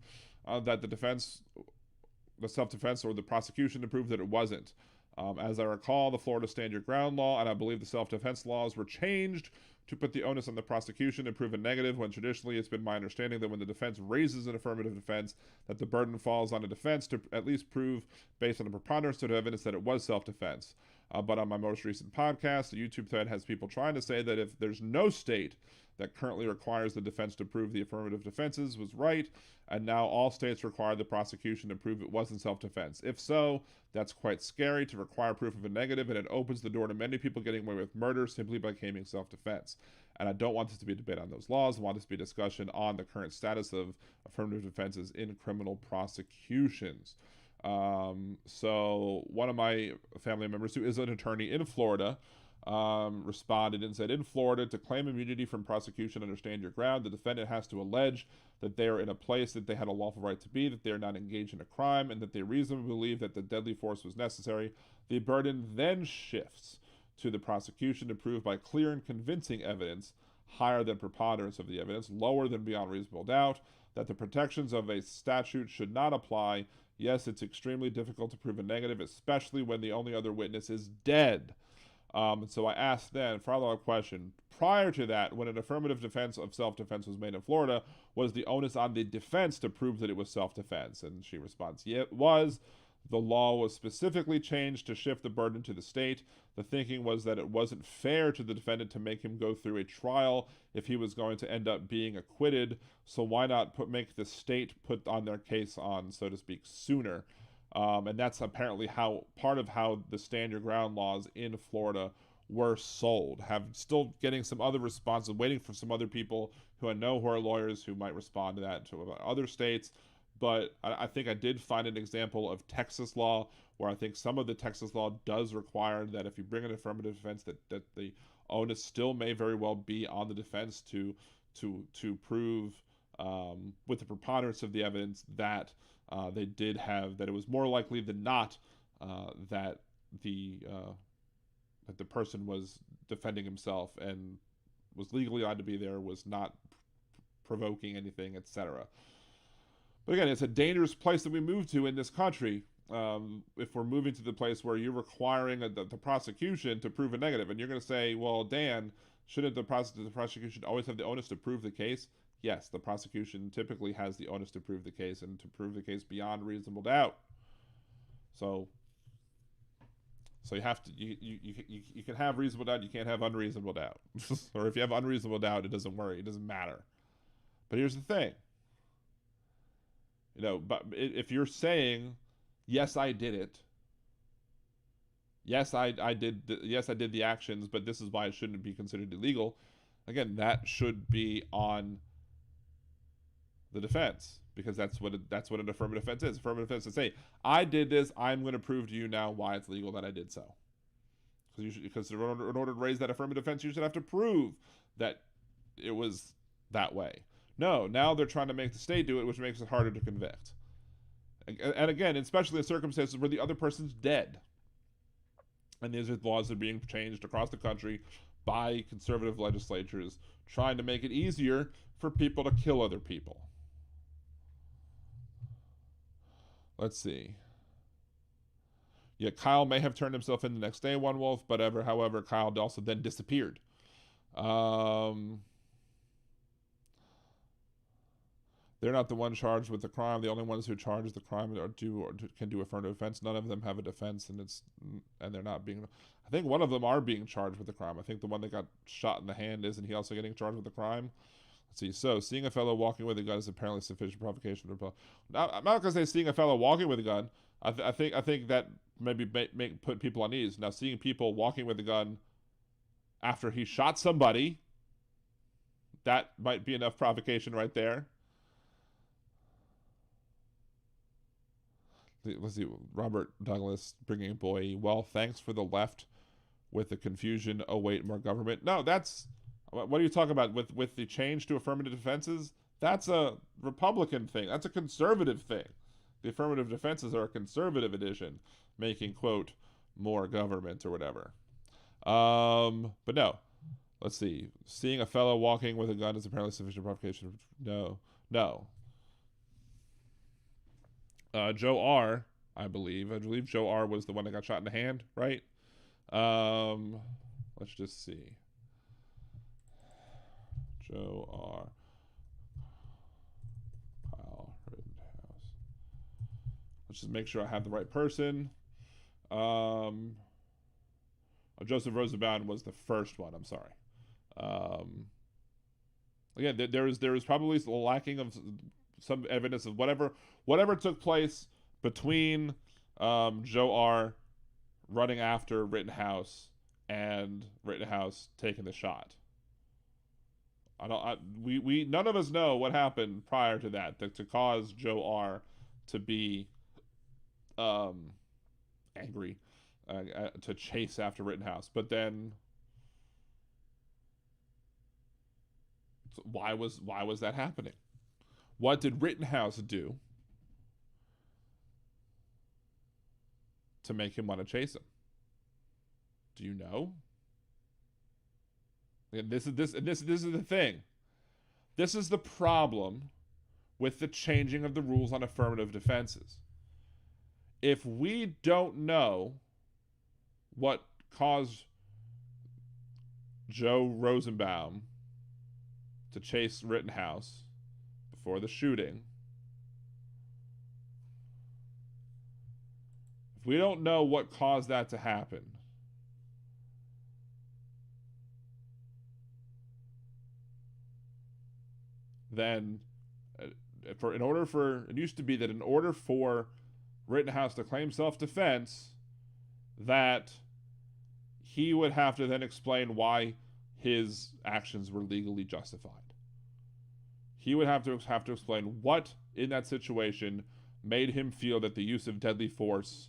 that the self-defense, or the prosecution to prove that it wasn't? As I recall, the Florida stand your ground law, and I believe the self-defense laws were changed to put the onus on the prosecution to prove a negative, when traditionally it's been my understanding that when the defense raises an affirmative defense, that the burden falls on the defense to at least prove, based on the preponderance of evidence, that it was self-defense. But on my most recent podcast, the YouTube thread has people trying to say that if there's no state that currently requires the defense to prove the affirmative defenses was right, and now all states require the prosecution to prove it wasn't self-defense. If so, that's quite scary to require proof of a negative, and it opens the door to many people getting away with murder simply by claiming self-defense. And I don't want this to be a debate on those laws. I want this to be a discussion on the current status of affirmative defenses in criminal prosecutions. So one of my family members, who is an attorney in Florida, responded and said, in Florida, to claim immunity from prosecution under stand your ground, the defendant has to allege that they are in a place that they had a lawful right to be, that they are not engaged in a crime, and that they reasonably believe that the deadly force was necessary. The burden then shifts to the prosecution to prove by clear and convincing evidence, higher than preponderance of the evidence, lower than beyond reasonable doubt, that the protections of a statute should not apply. Yes, it's extremely difficult to prove a negative, especially when the only other witness is dead. So I asked then, follow-up question, prior to that, when an affirmative defense of self-defense was made in Florida, was the onus on the defense to prove that it was self-defense? And she responds, yeah, it was. The law was specifically changed to shift the burden to the state. The thinking was that it wasn't fair to the defendant to make him go through a trial if he was going to end up being acquitted. So why not make the state put on their case on, so to speak, sooner? And that's apparently part of how the stand your ground laws in Florida were sold. Still getting some other responses, waiting for some other people who I know who are lawyers who might respond to that to about other states. But I think I did find an example of Texas law, where I think some of the Texas law does require that if you bring an affirmative defense, that the onus still may very well be on the defense to prove with the preponderance of the evidence that they did have, that it was more likely than not that the person was defending himself and was legally allowed to be there, was not provoking anything, etc. But again, it's a dangerous place that we move to in this country. If we're moving to the place where you're requiring the prosecution to prove a negative, and you're going to say, well, Dan, shouldn't the prosecution always have the onus to prove the case? Yes, the prosecution typically has the onus to prove the case, and to prove the case beyond reasonable doubt. So you have to you can have reasonable doubt, you can't have unreasonable doubt. Or if you have unreasonable doubt, it doesn't worry, it doesn't matter. But here's the thing. But if you're saying, yes, I did it. Yes, I did the actions, but this is why it shouldn't be considered illegal. Again, that should be on the defense, because that's what an affirmative defense is. Affirmative defense is say, I did this, I'm going to prove to you now why it's legal that I did so. Because in order to raise that affirmative defense, you should have to prove that it was that way. No, now they're trying to make the state do it, which makes it harder to convict. And again, especially in circumstances where the other person's dead. And these are laws that are being changed across the country by conservative legislatures, trying to make it easier for people to kill other people. Let's see. Yeah, Kyle may have turned himself in the next day, One Wolf, but however, Kyle also then disappeared. They're not the ones charged with the crime. The only ones who charge the crime can do affirmative defense. None of them have a defense, and they're not being. I think one of them are being charged with the crime. I think the one that got shot in the hand, isn't he also getting charged with the crime? Let's see. So, seeing a fellow walking with a gun is apparently sufficient provocation. Now, I'm not going to say seeing a fellow walking with a gun. I think that maybe put people on ease. Now, seeing people walking with a gun after he shot somebody, that might be enough provocation right there. Let's see, Robert Douglas bringing boy. Well, thanks for the left with the confusion. Oh wait, more government. No, that's what are you talking about with the change to affirmative defenses? That's a Republican thing. That's a conservative thing. The affirmative defenses are a conservative edition, making quote more government or whatever. But no. Let's see. Seeing a fellow walking with a gun is apparently sufficient provocation. No. Joe R, I believe Joe R was the one that got shot in the hand, right? Let's just see. Joe R. Kyle Rittenhouse. Let's just make sure I have the right person. Joseph Rosenbaum was the first one. I'm sorry. Again, there is probably a lacking of some evidence of whatever took place between Joe R running after Rittenhouse and Rittenhouse taking the shot. We none of us know what happened prior to that to cause Joe R to be angry, to chase after Rittenhouse. But then why was that happening? What did Rittenhouse do to make him want to chase him? Do you know? And this is the thing. This is the problem with the changing of the rules on affirmative defenses. If we don't know what caused Joe Rosenbaum to chase Rittenhouse before the shooting, if we don't know what caused that to happen, then in order for Rittenhouse to claim self-defense, that he would have to then explain why his actions were legally justified. He would have to explain what in that situation made him feel that the use of deadly force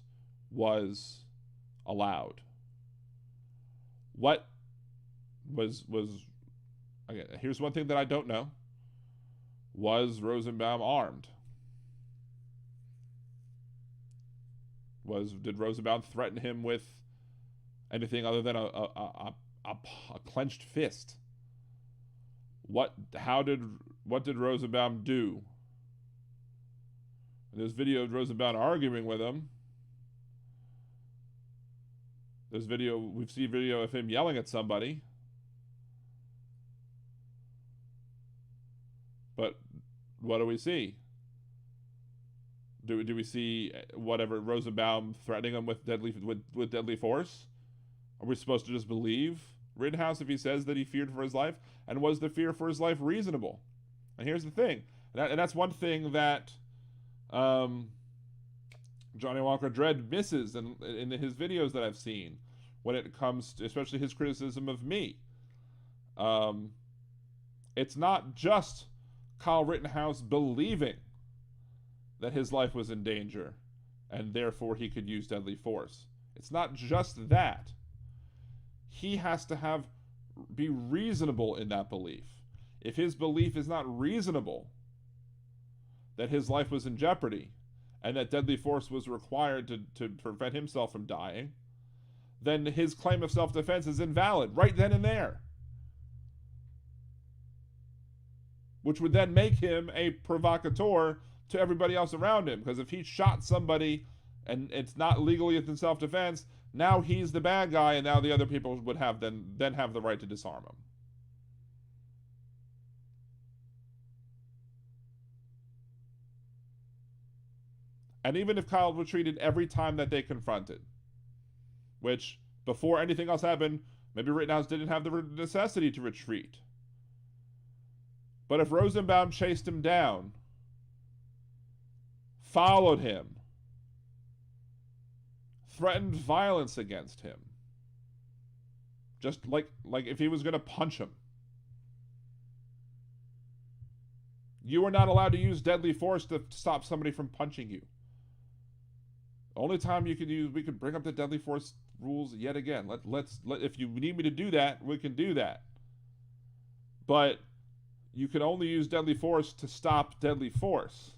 was allowed. What was again, here's one thing that I don't know. Was Rosenbaum armed? Did Rosenbaum threaten him with anything other than a clenched fist? What did Rosenbaum do There's video of Rosenbaum arguing with him. We've seen video of him yelling at somebody. But what do we see? Do we see whatever Rosenbaum threatening him with deadly force? Are we supposed to just believe Rittenhouse if he says that he feared for his life? And was the fear for his life reasonable? And here's the thing, and that's one thing that Johnny Walker Dredd misses in his videos that I've seen when it comes to, especially his criticism of me. It's not just Kyle Rittenhouse believing that his life was in danger and therefore he could use deadly force. It's not just that. He has to be reasonable in that belief. If his belief is not reasonable, that his life was in jeopardy and that deadly force was required to prevent himself from dying, then his claim of self-defense is invalid right then and there. Which would then make him a provocateur to everybody else around him. Because if he shot somebody and it's not legally in self-defense, now he's the bad guy, and now the other people would have then have the right to disarm him. And even if Kyle retreated every time that they confronted, which before anything else happened, maybe Rittenhouse didn't have the necessity to retreat. But if Rosenbaum chased him down, followed him, threatened violence against him, just like if he was going to punch him, you are not allowed to use deadly force to stop somebody from punching you. The only time we could bring up the deadly force rules yet again. Let's if you need me to do that, we can do that. But you can only use deadly force to stop deadly force.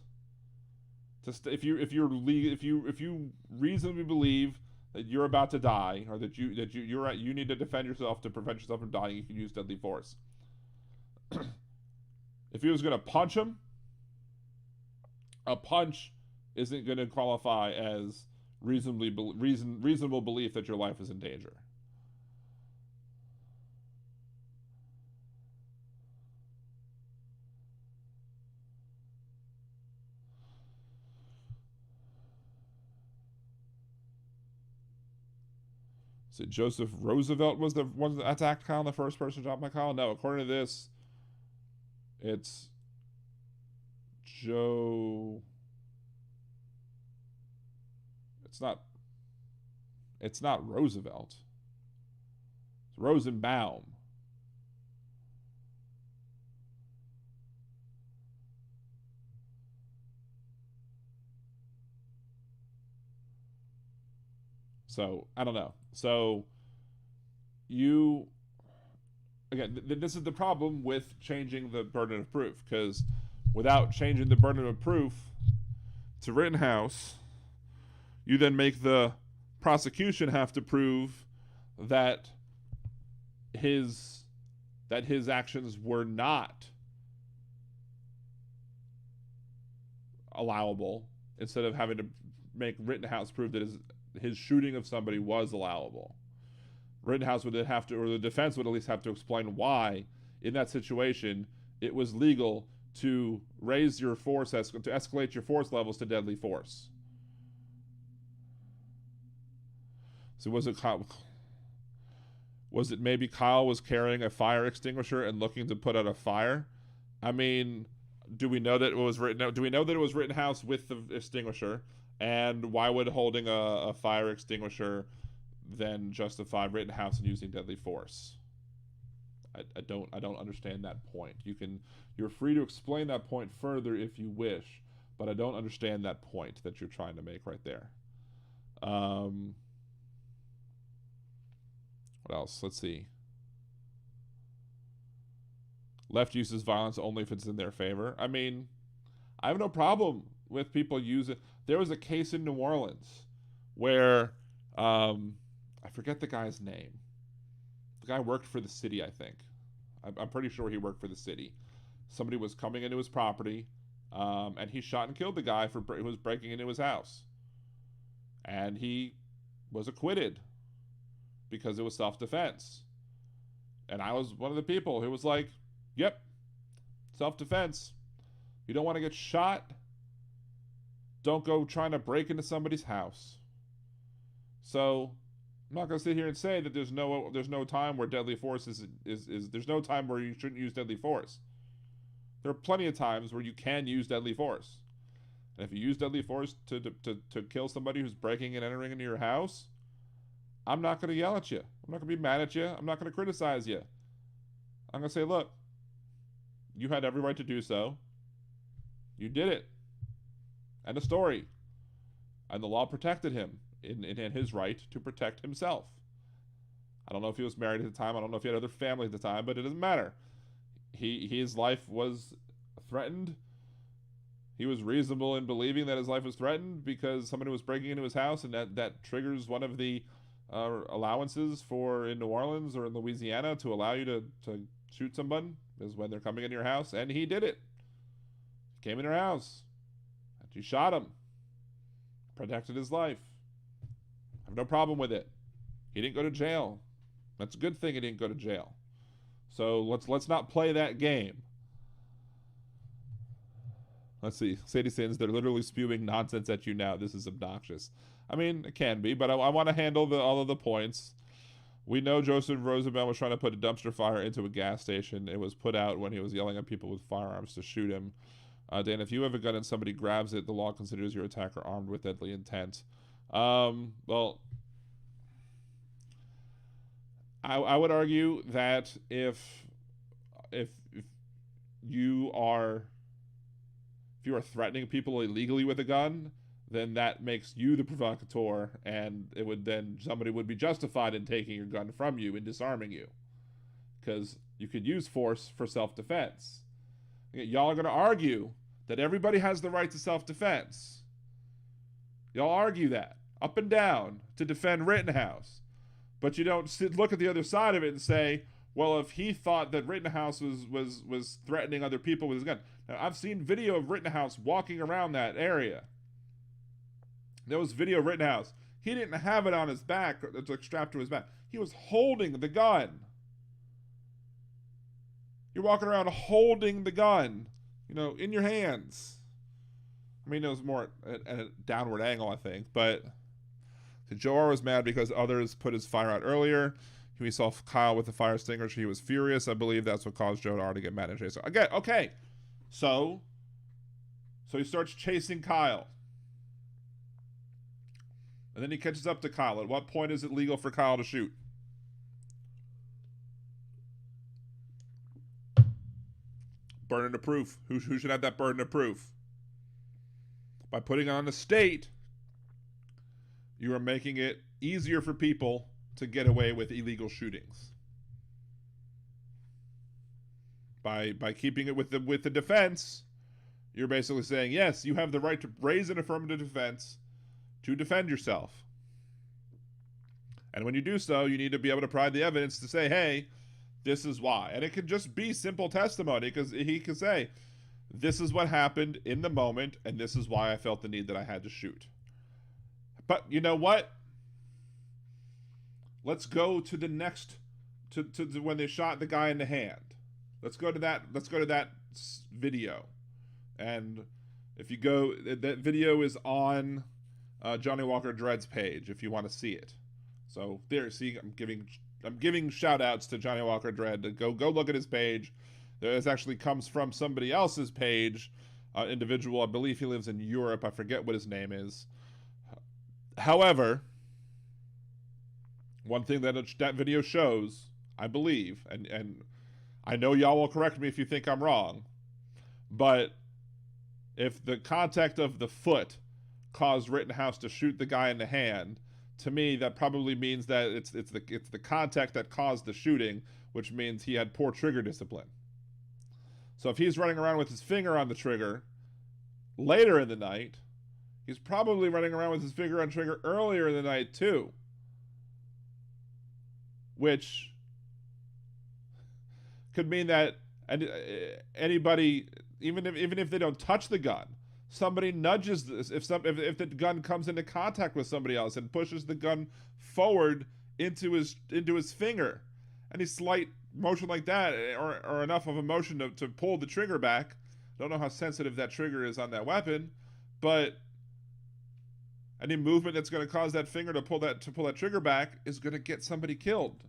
If you reasonably believe that you're about to die, or that you need to defend yourself to prevent yourself from dying, you can use deadly force. If he was going to punch him, a punch isn't going to qualify as reasonable belief that your life is in danger. So Joseph Roosevelt was the one that attacked Kyle, the first person shot by Kyle? No, according to this, it's Joe. It's not Roosevelt. It's Rosenbaum. So, I don't know. So, this is the problem with changing the burden of proof, because without changing the burden of proof to Rittenhouse, you then make the prosecution have to prove that his actions were not allowable, instead of having to make Rittenhouse prove that his shooting of somebody was allowable. Rittenhouse would then have to, or the defense would at least have to explain why, in that situation, it was legal to raise your force, to escalate your force levels to deadly force. So was it maybe Kyle was carrying a fire extinguisher and looking to put out a fire? I mean, do we know that it was Rittenhouse with the extinguisher? And why would holding a fire extinguisher then justify Rittenhouse in using deadly force? I don't understand that point. You're free to explain that point further if you wish, but I don't understand that point that you're trying to make right there. What else? Let's see. Left uses violence only if it's in their favor. I mean, I have no problem with people using. There was a case in New Orleans where I forget the guy's name. The guy worked for the city, I think. I'm pretty sure he worked for the city. Somebody was coming into his property And he shot and killed the guy who was breaking into his house. And he was acquitted because it was self-defense. And I was one of the people who was like, yep, self-defense. You don't want to get shot? Don't go trying to break into somebody's house. So I'm not going to sit here and say that there's no time where deadly force is there's no time where you shouldn't use deadly force. There are plenty of times where you can use deadly force. And if you use deadly force to kill somebody who's breaking and entering into your house, I'm not going to yell at you. I'm not going to be mad at you. I'm not going to criticize you. I'm going to say, look, you had every right to do so. You did it. End of story. And the law protected him in his right to protect himself. I don't know if he was married at the time. I don't know if he had other family at the time, but it doesn't matter. His life was threatened. He was reasonable in believing that his life was threatened because somebody was breaking into his house, and that triggers one of the allowances for in New Orleans or in Louisiana to allow you to shoot someone is when they're coming into your house, and he did it. He came in your house. And you shot him. Protected his life. I have no problem with it. He didn't go to jail. That's a good thing he didn't go to jail. So let's not play that game. Let's see. Sadie Sins, they're literally spewing nonsense at you now. This is obnoxious. I mean, it can be, but I want to handle all of the points. We know Joseph Rosenbaum was trying to put a dumpster fire into a gas station. It was put out when he was yelling at people with firearms to shoot him. Dan, if you have a gun and somebody grabs it, the law considers your attacker armed with deadly intent. Well, I would argue that if you are threatening people illegally with a gun, then that makes you the provocateur, and somebody would be justified in taking your gun from you and disarming you, because you could use force for self-defense. Y'all are going to argue that everybody has the right to self-defense. Y'all argue that up and down to defend Rittenhouse, but you don't look at the other side of it and say, well, if he thought that Rittenhouse was threatening other people with his gun. Now, I've seen video of Rittenhouse walking around that area. There was video of Rittenhouse. He didn't have it on his back, it's like strapped to his back. He was holding the gun. You're walking around holding the gun, in your hands. I mean, it was more at a downward angle, I think, but Joe R was mad because others put his fire out earlier. We saw Kyle with the fire extinguisher. He was furious. I believe that's what caused Joe R to get mad at Jay. So again, okay. So he starts chasing Kyle. And then he catches up to Kyle. At what point is it legal for Kyle to shoot? Burden of proof. Who should have that burden of proof? By putting it on the state, you are making it easier for people to get away with illegal shootings. By keeping it with the defense, you're basically saying, yes, you have the right to raise an affirmative defense to defend yourself. And when you do so, you need to be able to provide the evidence to say, hey, this is why. And it could just be simple testimony, because he could say, this is what happened in the moment, and this is why I felt the need that I had to shoot. But you know what? Let's go to the next, to when they shot the guy in the hand. Let's go to that video. And if you go, that video is on Johnny Walker Dread's page if you want to see it. So there, see, I'm giving shout outs to Johnny Walker Dread to go look at his page. This actually comes from somebody else's page, individual. I believe he lives in Europe. I forget what his name is. However, one thing that video shows, I believe, and I know y'all will correct me if you think I'm wrong, but if the contact of the foot caused Rittenhouse to shoot the guy in the hand, to me that probably means that it's the contact that caused the shooting, which means he had poor trigger discipline. So if he's running around with his finger on the trigger later in the night, he's probably running around with his finger on trigger earlier in the night too. Which could mean that anybody, even if they don't touch the gun, somebody nudges this. If the gun comes into contact with somebody else and pushes the gun forward into his finger, any slight motion like that, or enough of a motion to pull the trigger back. Don't know how sensitive that trigger is on that weapon, but any movement that's going to cause that finger to pull that trigger back is going to get somebody killed.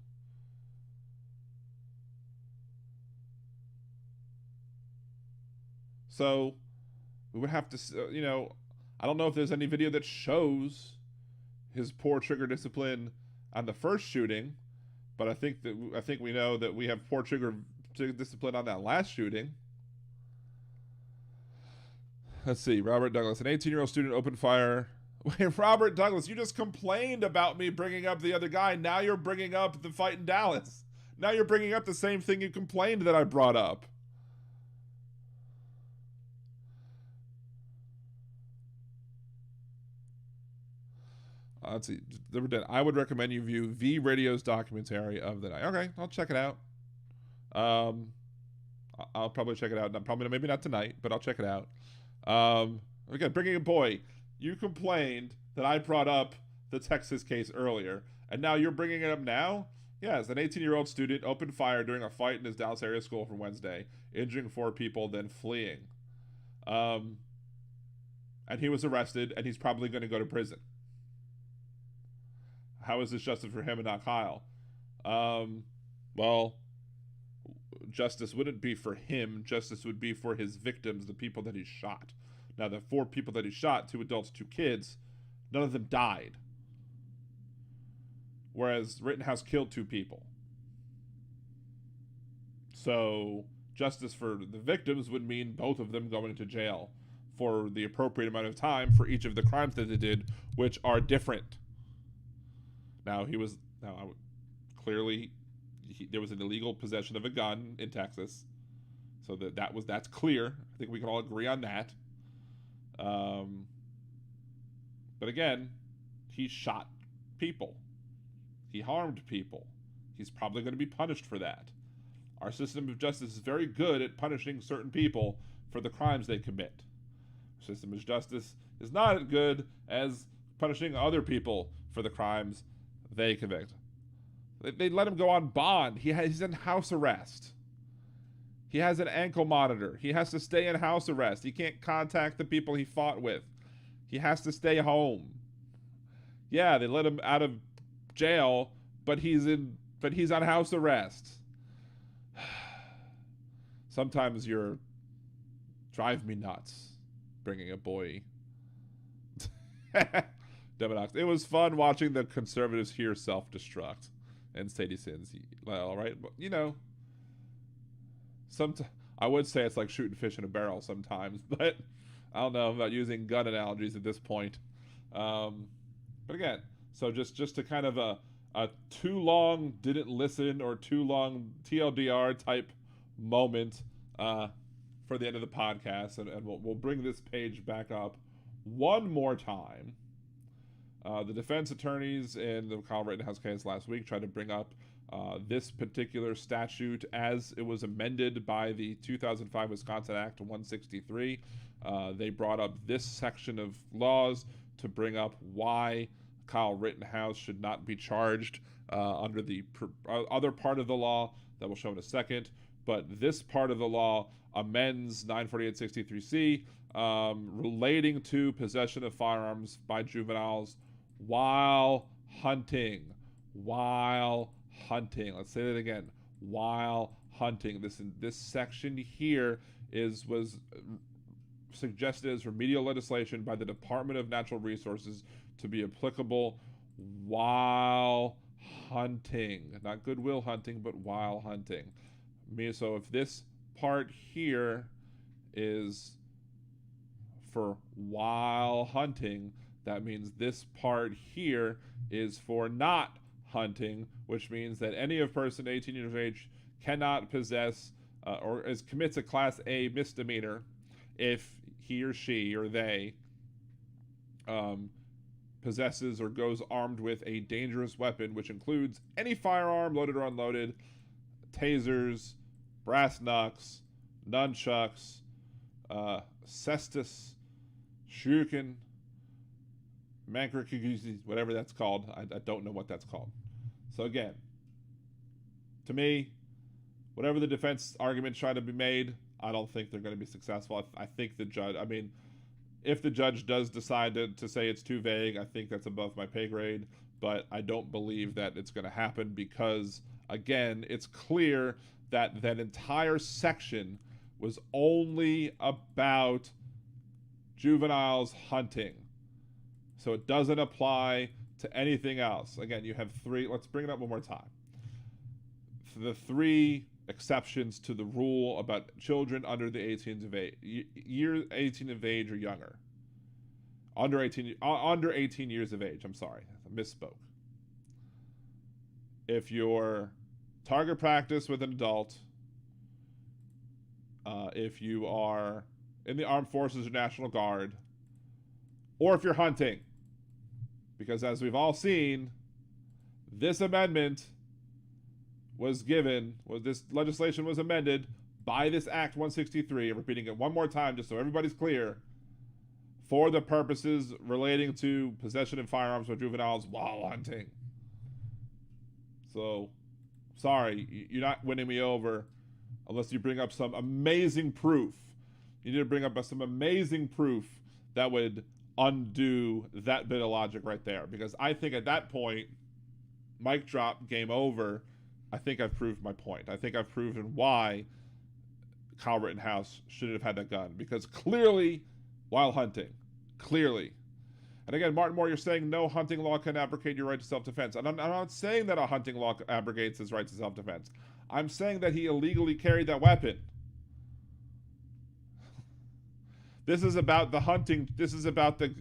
So we would have to, I don't know if there's any video that shows his poor trigger discipline on the first shooting, but I think we know that we have poor trigger discipline on that last shooting. Let's see, Robert Douglas, an 18-year-old student opened fire. Wait, Robert Douglas, you just complained about me bringing up the other guy. Now you're bringing up the fight in Dallas. Now you're bringing up the same thing you complained that I brought up. Let's see. I would recommend you view V Radio's documentary of the night. Okay, I'll check it out. I'll probably check it out. Maybe not tonight, but I'll check it out. Again, bringing a boy. You complained that I brought up the Texas case earlier, and now you're bringing it up now? Yes, an 18-year-old student opened fire during a fight in his Dallas area school from Wednesday, injuring 4 people, then fleeing. And he was arrested, and he's probably going to go to prison. How is this justice for him and not Kyle? Well, justice wouldn't be for him. Justice would be for his victims, the people that he shot. Now, the 4 people that he shot, 2 adults, 2 kids, none of them died. Whereas Rittenhouse killed 2 people. So, justice for the victims would mean both of them going to jail for the appropriate amount of time for each of the crimes that they did, which are different. Now, clearly, there was an illegal possession of a gun in Texas. So that's clear. I think we can all agree on that. But again, he shot people. He harmed people. He's probably going to be punished for that. Our system of justice is very good at punishing certain people for the crimes they commit. Our system of justice is not as good as punishing other people for the crimes they commit. They let him go on bond. He's in house arrest. He has an ankle monitor. He has to stay in house arrest. He can't contact the people he fought with. He has to stay home. Yeah, they let him out of jail, but he's on house arrest. Sometimes you're drive me nuts, bringing a boy. Deminox. It was fun watching the conservatives here self-destruct and Sadie Sins. Well, right, I would say it's like shooting fish in a barrel sometimes, but I don't know about using gun analogies at this point. But again, so just to kind of a too long didn't listen or too long TLDR type moment for the end of the podcast, and we'll bring this page back up one more time. The defense attorneys in the Kyle Rittenhouse case last week tried to bring up this particular statute as it was amended by the 2005 Wisconsin Act 163. They brought up this section of laws to bring up why Kyle Rittenhouse should not be charged under the other part of the law that we'll show in a second. But this part of the law amends 94863C relating to possession of firearms by juveniles while hunting. Let's say that again. While hunting. This section here was suggested as remedial legislation by the Department of Natural Resources to be applicable while hunting. Not goodwill hunting, but while hunting. So if this part here is for while hunting, that means this part here is for not hunting, which means that any person 18 years of age cannot possess or commits a Class A misdemeanor if he or she or they possesses or goes armed with a dangerous weapon, which includes any firearm, loaded or unloaded, tasers, brass knucks, nunchucks, cestus, shuriken, mankrikuguzi, whatever that's called. I don't know what that's called. So again, to me, whatever the defense arguments try to be made, I don't think they're going to be successful. I think the judge, I mean, if the judge does decide to say it's too vague, I think that's above my pay grade, but I don't believe that it's going to happen because, again, it's clear that that entire section was only about juveniles hunting. So it doesn't apply to anything else. Again, you have three, let's bring it up one more time. The three exceptions to the rule about children under the 18 of age, 18 of age or younger. Under 18 years of age, I'm sorry, I misspoke. If you're target practice with an adult, if you are in the armed forces or National Guard, or if you're hunting. Because as we've all seen, this amendment this legislation was amended by this Act 163, I'm repeating it one more time just so everybody's clear, for the purposes relating to possession of firearms by juveniles while hunting. So, sorry, you're not winning me over unless you bring up some amazing proof. You need to bring up some amazing proof that would undo that bit of logic right there. Because I think at that point, mic drop, game over, I think I've proved my point. I think I've proven why Kyle Rittenhouse shouldn't have had that gun. Because clearly, while hunting, clearly. And again, Martin Moore, you're saying no hunting law can abrogate your right to self-defense. I'm not saying that a hunting law abrogates his right to self-defense. I'm saying that he illegally carried that weapon. This is about the hunting. This is about the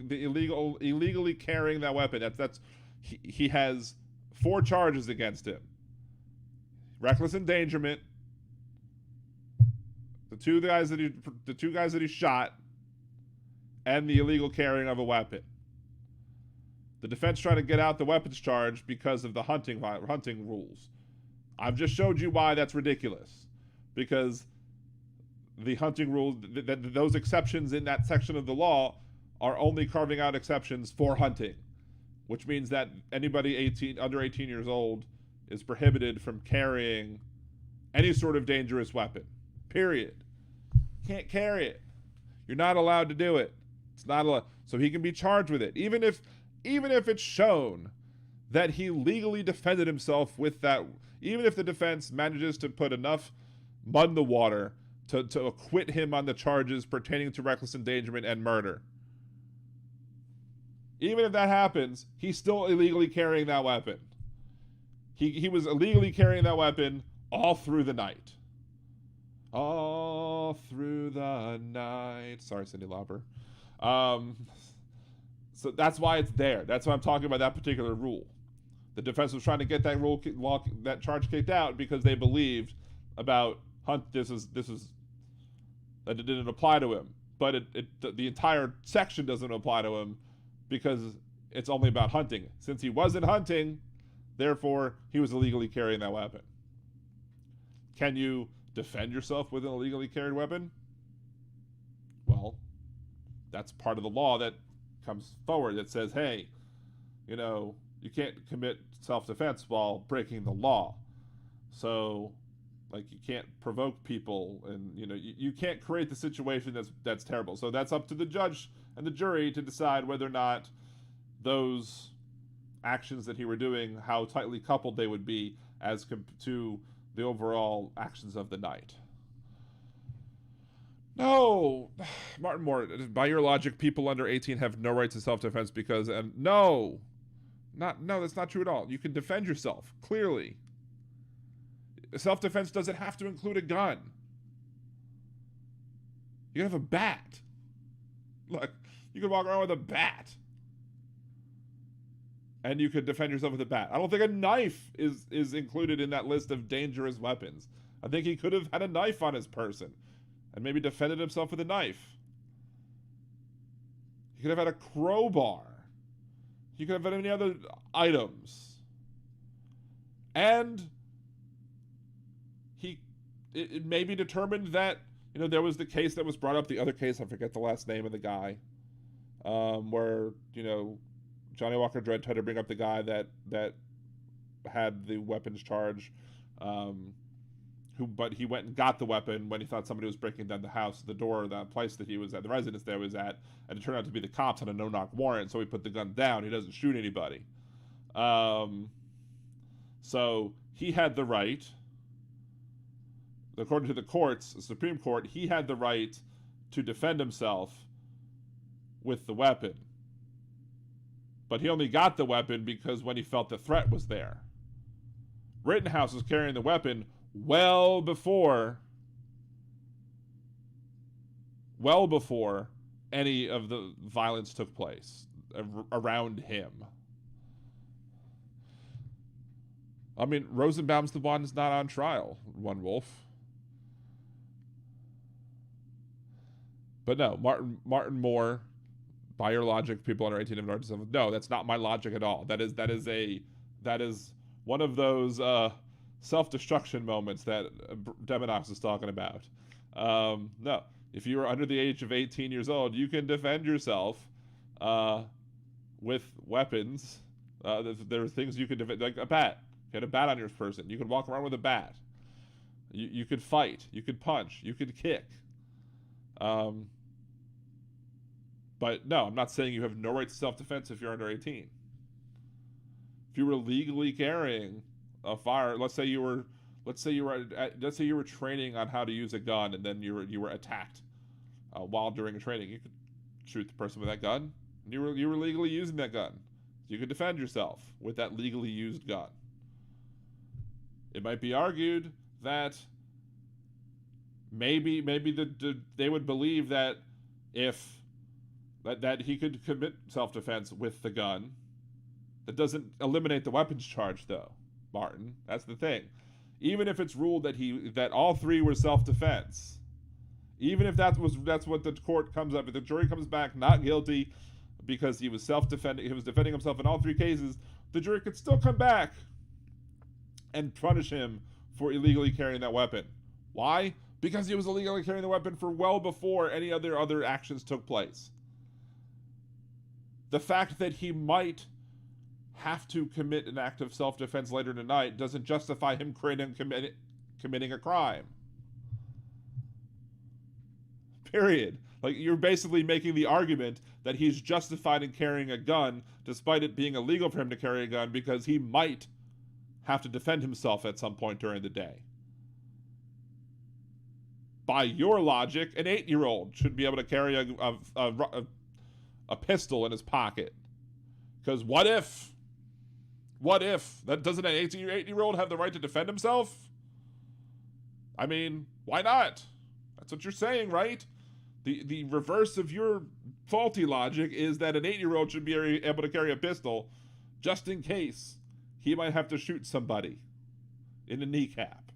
illegally carrying that weapon. He has 4 charges against him. Reckless endangerment. The two guys that he shot, and the illegal carrying of a weapon. The defense tried to get out the weapons charge because of the hunting rules. I've just showed you why that's ridiculous. Because the hunting rules, those exceptions in that section of the law are only carving out exceptions for hunting, which means that anybody under 18 years old is prohibited from carrying any sort of dangerous weapon. Period. Can't carry it. You're not allowed to do it. It's not allowed. So he can be charged with it, even if it's shown that he legally defended himself with that. Even if the defense manages to put enough mud in the water to acquit him on the charges pertaining to reckless endangerment and murder. Even if that happens, he's still illegally carrying that weapon. He was illegally carrying that weapon all through the night. All through the night. Sorry, Cyndi Lauper. So that's why it's there. That's why I'm talking about that particular rule. The defense was trying to get that charge kicked out because they believed about this is that it didn't apply to him. But the entire section doesn't apply to him because it's only about hunting. Since he wasn't hunting, therefore he was illegally carrying that weapon. Can you defend yourself with an illegally carried weapon? Well, that's part of the law that comes forward that says, hey, you can't commit self-defense while breaking the law. So, you can't provoke people, and you can't create the situation that's terrible. So that's up to the judge and the jury to decide whether or not those actions that he were doing, how tightly coupled they would be as to the overall actions of the night. No, Martin Moore, by your logic, people under 18 have no right to self-defense because, no, that's not true at all. You can defend yourself, clearly. Self-defense doesn't have to include a gun. You can have a bat. Look, you can walk around with a bat. And you could defend yourself with a bat. I don't think a knife is included in that list of dangerous weapons. I think he could have had a knife on his person and maybe defended himself with a knife. He could have had a crowbar. He could have had any other items. And it may be determined that there was the case that was brought up, the other case, I forget the last name of the guy, where, Johnny Walker Dredd tried to bring up the guy that had the weapons charge, but he went and got the weapon when he thought somebody was breaking down the house, the door, that place that he was at, the residence there was at, and it turned out to be the cops on a no-knock warrant, so he put the gun down. He doesn't shoot anybody. So he had the right, according to the courts, the Supreme Court, he had the right to defend himself with the weapon. But he only got the weapon because when he felt the threat was there. Rittenhouse was carrying the weapon well before any of the violence took place around him. I mean, Rosenbaum's the one that's not on trial, One Wolf. But no, Martin Moore, by your logic, people under 18 have no, no, that's not my logic at all. That is one of those self-destruction moments that Deminox is talking about. No, if you are under the age of 18 years old, you can defend yourself with weapons. There are things you can defend, like a bat. You had a bat on your person. You could walk around with a bat. You could fight. You could punch. You could kick. But no, I'm not saying you have no right to self-defense if you're under 18. If you were legally carrying a fire, let's say you were training on how to use a gun, and then you were attacked while during training, you could shoot the person with that gun. And you were legally using that gun. You could defend yourself with that legally used gun. It might be argued that maybe they would believe that if that he could commit self-defense with the gun. That doesn't eliminate the weapons charge, though, Martin. That's the thing. Even if it's ruled that all three were self-defense, even if that's what the court comes up, if the jury comes back not guilty because he was self-defending, he was defending himself in all three cases, the jury could still come back and punish him for illegally carrying that weapon. Why? Because he was illegally carrying the weapon for well before any other actions took place. The fact that he might have to commit an act of self-defense later tonight doesn't justify him committing a crime. Period. Like, you're basically making the argument that he's justified in carrying a gun despite it being illegal for him to carry a gun because he might have to defend himself at some point during the day. By your logic, an 8-year-old should be able to carry a pistol in his pocket. Because what if that doesn't an 8-year-old have the right to defend himself? I mean, why not? That's what you're saying, right? The reverse of your faulty logic is that an 8-year-old should be able to carry a pistol just in case he might have to shoot somebody in the kneecap.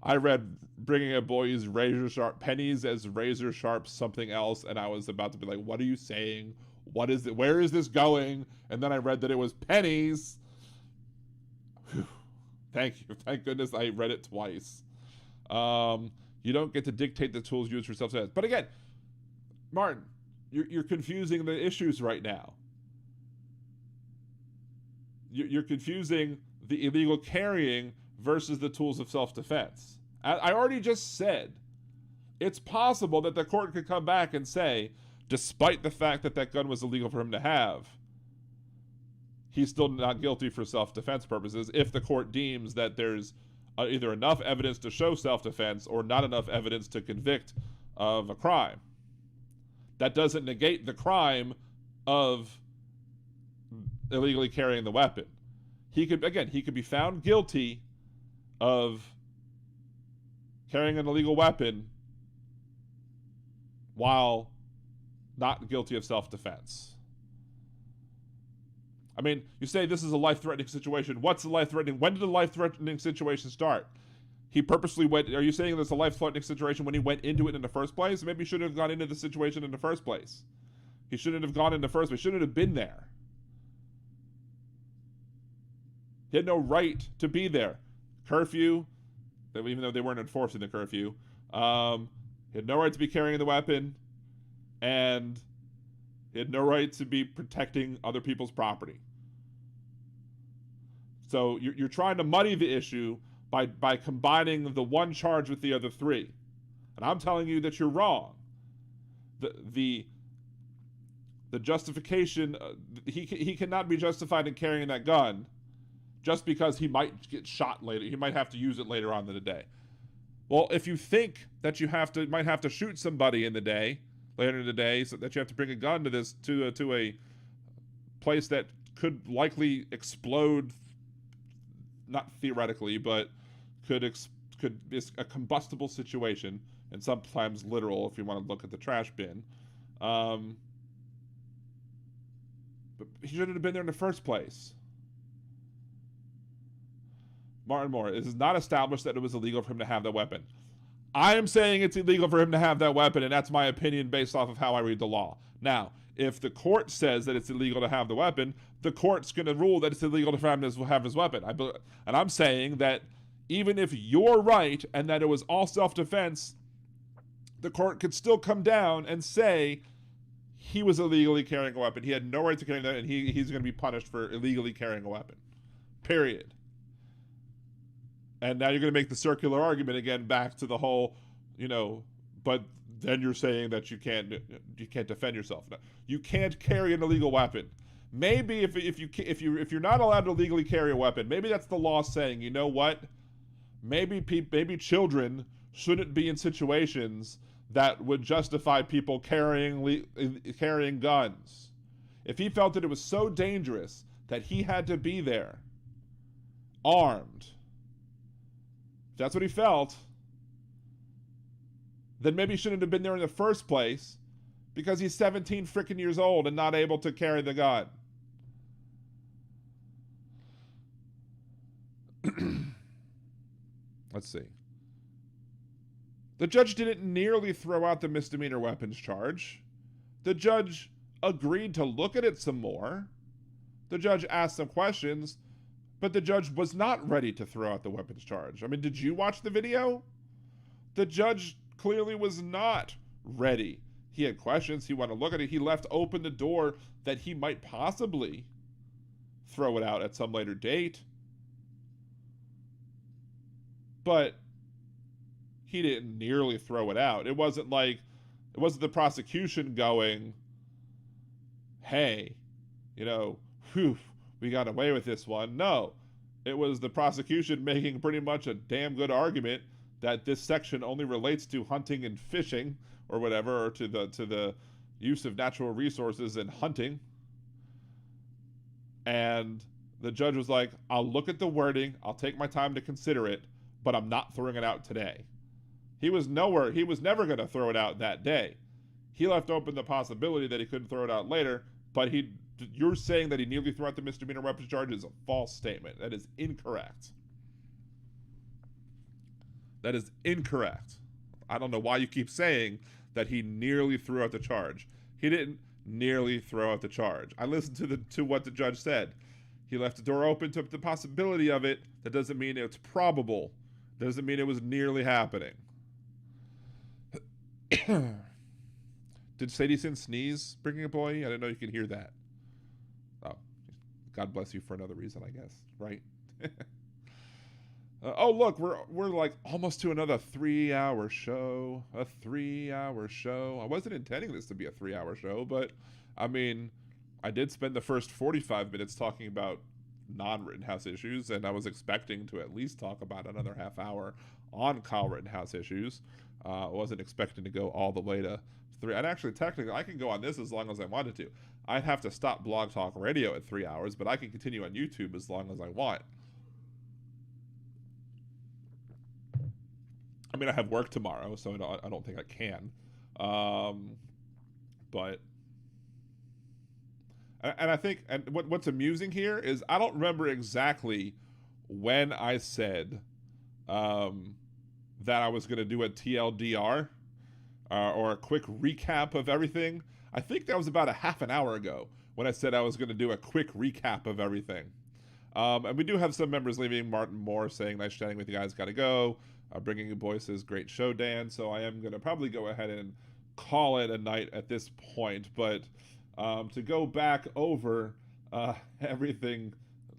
I read bringing a boy's razor sharp pennies as razor sharp something else, and I was about to be like, what are you saying? What is it? Where is this going? And then I read that it was pennies. Whew. Thank you. Thank goodness I read it twice. You don't get to dictate the tools used for self-defense. But again, Martin, you're confusing the issues right now. You're confusing the illegal carrying versus the tools of self-defense. I already just said it's possible that the court could come back and say, despite the fact that gun was illegal for him to have, he's still not guilty for self-defense purposes if the court deems that there's either enough evidence to show self-defense or not enough evidence to convict of a crime. That doesn't negate the crime of illegally carrying the weapon. He could be found guilty of carrying an illegal weapon while not guilty of self-defense. I mean, you say this is a life-threatening situation. What's a life-threatening? When did the life-threatening situation start? He purposely went. Are you saying there's a life-threatening situation when he went into it in the first place? Maybe he shouldn't have gone into the situation in the first place. He shouldn't have gone in the first place. Shouldn't have been there. He had no right to be there. Curfew, even though they weren't enforcing the curfew, he had no right to be carrying the weapon, and he had no right to be protecting other people's property. So you're trying to muddy the issue by combining the one charge with the other three. And I'm telling you that you're wrong. The justification, he cannot be justified in carrying that gun just because he might get shot later. He might have to use it later on in the day. Well, if you think that you might have to shoot somebody later in the day, so that you have to bring a gun to a place that could likely explode, not theoretically, but is a combustible situation, and sometimes literal if you want to look at the trash bin. But he shouldn't have been there in the first place. Martin Moore, it is not established that it was illegal for him to have that weapon. I am saying it's illegal for him to have that weapon, and that's my opinion based off of how I read the law. Now, if the court says that it's illegal to have the weapon, the court's going to rule that it's illegal for him to have his weapon. And I'm saying that even if you're right and that it was all self-defense, the court could still come down and say he was illegally carrying a weapon. He had no right to carry that, and he's going to be punished for illegally carrying a weapon. Period. And now you're going to make the circular argument again back to the whole, but then you're saying that you can't defend yourself. No, you can't carry an illegal weapon. Maybe if you're not allowed to legally carry a weapon, maybe that's the law saying, you know what? Maybe children shouldn't be in situations that would justify people carrying guns. If he felt that it was so dangerous that he had to be there, armed, if that's what he felt, then maybe he shouldn't have been there in the first place because he's 17 freaking years old and not able to carry the gun. Let's see. The judge didn't nearly throw out the misdemeanor weapons charge. The judge agreed to look at it some more. The judge asked some questions, but the judge was not ready to throw out the weapons charge. I mean, did you watch the video? The judge clearly was not ready. He had questions. He wanted to look at it. He left open the door that he might possibly throw it out at some later date. But he didn't nearly throw it out. It wasn't the prosecution going, hey, we got away with this one. No, it was the prosecution making pretty much a damn good argument that this section only relates to hunting and fishing or whatever, or to the use of natural resources and hunting. And the judge was like, I'll look at the wording, I'll take my time to consider it, but I'm not throwing it out today. He was never going to throw it out that day. He left open the possibility that he couldn't throw it out later, but you're saying that he nearly threw out the misdemeanor weapons charge is a false statement. That is incorrect. That is incorrect. I don't know why you keep saying that he nearly threw out the charge. He didn't nearly throw out the charge. I listened to what the judge said. He left the door open to the possibility of it. That doesn't mean it's probable. That doesn't mean it was nearly happening. Did Sadie Sin sneeze, bringing a boy? I didn't know you could hear that. Oh, God bless you for another reason, I guess, right? Oh, look, we're like almost to another 3-hour show. A 3-hour show. I wasn't intending this to be a 3-hour show, but I mean, I did spend the first 45 minutes talking about non-Rittenhouse issues, and I was expecting to at least talk about another half hour on Kyle Rittenhouse issues. I wasn't expecting to go all the way to 3. And actually, technically, I can go on this as long as I wanted to. I'd have to stop Blog Talk Radio at 3 hours, but I can continue on YouTube as long as I want. I mean, I have work tomorrow, so I don't think I can. But... And I think, and what's amusing here is I don't remember exactly when I said that I was going to do a TLDR or a quick recap of everything. I think that was about a half an hour ago when I said I was going to do a quick recap of everything. And we do have some members leaving. Martin Moore saying, nice chatting with you guys, gotta go. Bringing you boys says, great show, Dan. So I am going to probably go ahead and call it a night at this point. But to go back over everything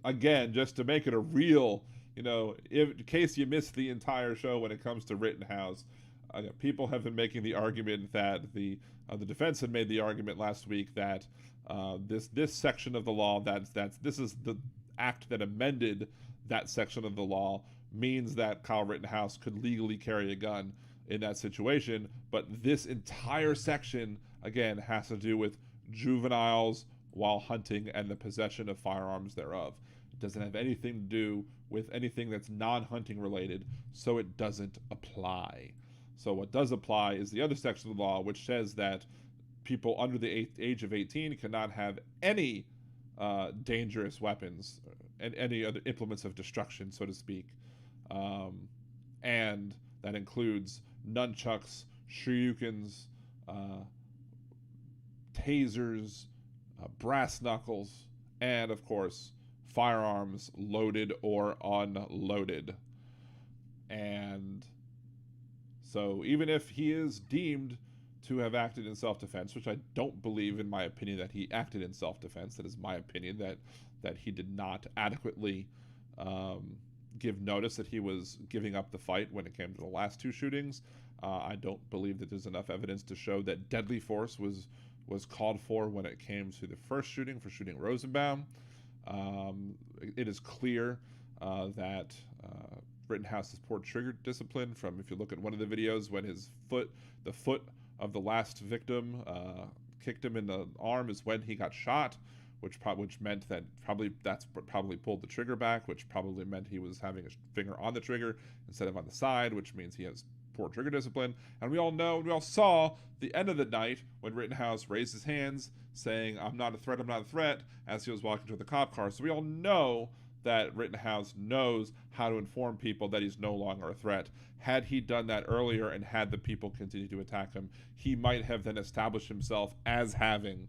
again, just to make it a real, in case you missed the entire show when it comes to Rittenhouse, people have been making the argument that the defense had made the argument last week that this section of the law, this is the act that amended that section of the law, means that Kyle Rittenhouse could legally carry a gun in that situation. But this entire section, again, has to do with juveniles while hunting and the possession of firearms thereof. It doesn't have anything to do with anything that's non-hunting related, so it doesn't apply. So what does apply is the other section of the law, which says that people under the age of 18 cannot have any dangerous weapons and any other implements of destruction, so to speak. And that includes nunchucks, shurikens, tasers, brass knuckles, and of course, firearms loaded or unloaded. And so even if he is deemed to have acted in self-defense, which I don't believe, in my opinion, that he acted in self-defense, that is my opinion, that he did not adequately give notice that he was giving up the fight when it came to the last two shootings. I don't believe that there's enough evidence to show that deadly force was called for when it came to the first shooting, for shooting Rosenbaum. It is clear that Rittenhouse's poor trigger discipline, from, if you look at one of the videos, when the foot of the last victim kicked him in the arm, is when he got shot, which meant that that's what probably pulled the trigger back, which probably meant he was having his finger on the trigger instead of on the side, which means he has poor trigger discipline. And we all saw the end of the night when Rittenhouse raised his hands saying, I'm not a threat, as he was walking to the cop car. So we all know that Rittenhouse knows how to inform people that he's no longer a threat. Had he done that earlier and had the people continue to attack him, he might have then established himself as having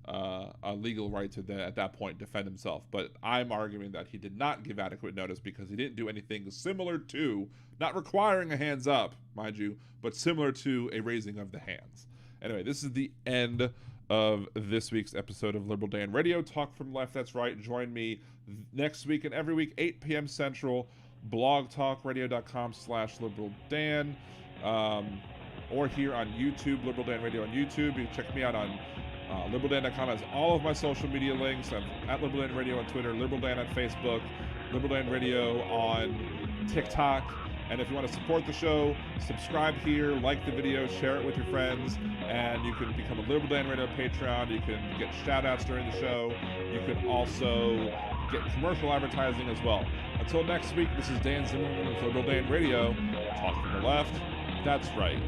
a legal right to at that point defend himself. But I'm arguing that he did not give adequate notice because he didn't do anything similar to, not requiring a hands up, mind you, but similar to a raising of the hands. Anyway, this is the end of this week's episode of Liberal Dan Radio. Talk from left, that's right. Join me next week and every week, 8 p.m. Central, blogtalkradio.com/liberaldan, or here on YouTube, Liberal Dan Radio on YouTube. You can check me out on liberaldan.com has all of my social media links. I'm at Liberal Dan Radio on Twitter, Liberal Dan on Facebook, Liberal Dan Radio on TikTok. And if you want to support the show, subscribe here, like the video, share it with your friends, and you can become a Liberal Dan Radio Patreon. You can get shout-outs during the show. You can also get commercial advertising as well. Until next week, this is Dan Zimmerman with Liberal Dan Radio. Talk from the left, that's right.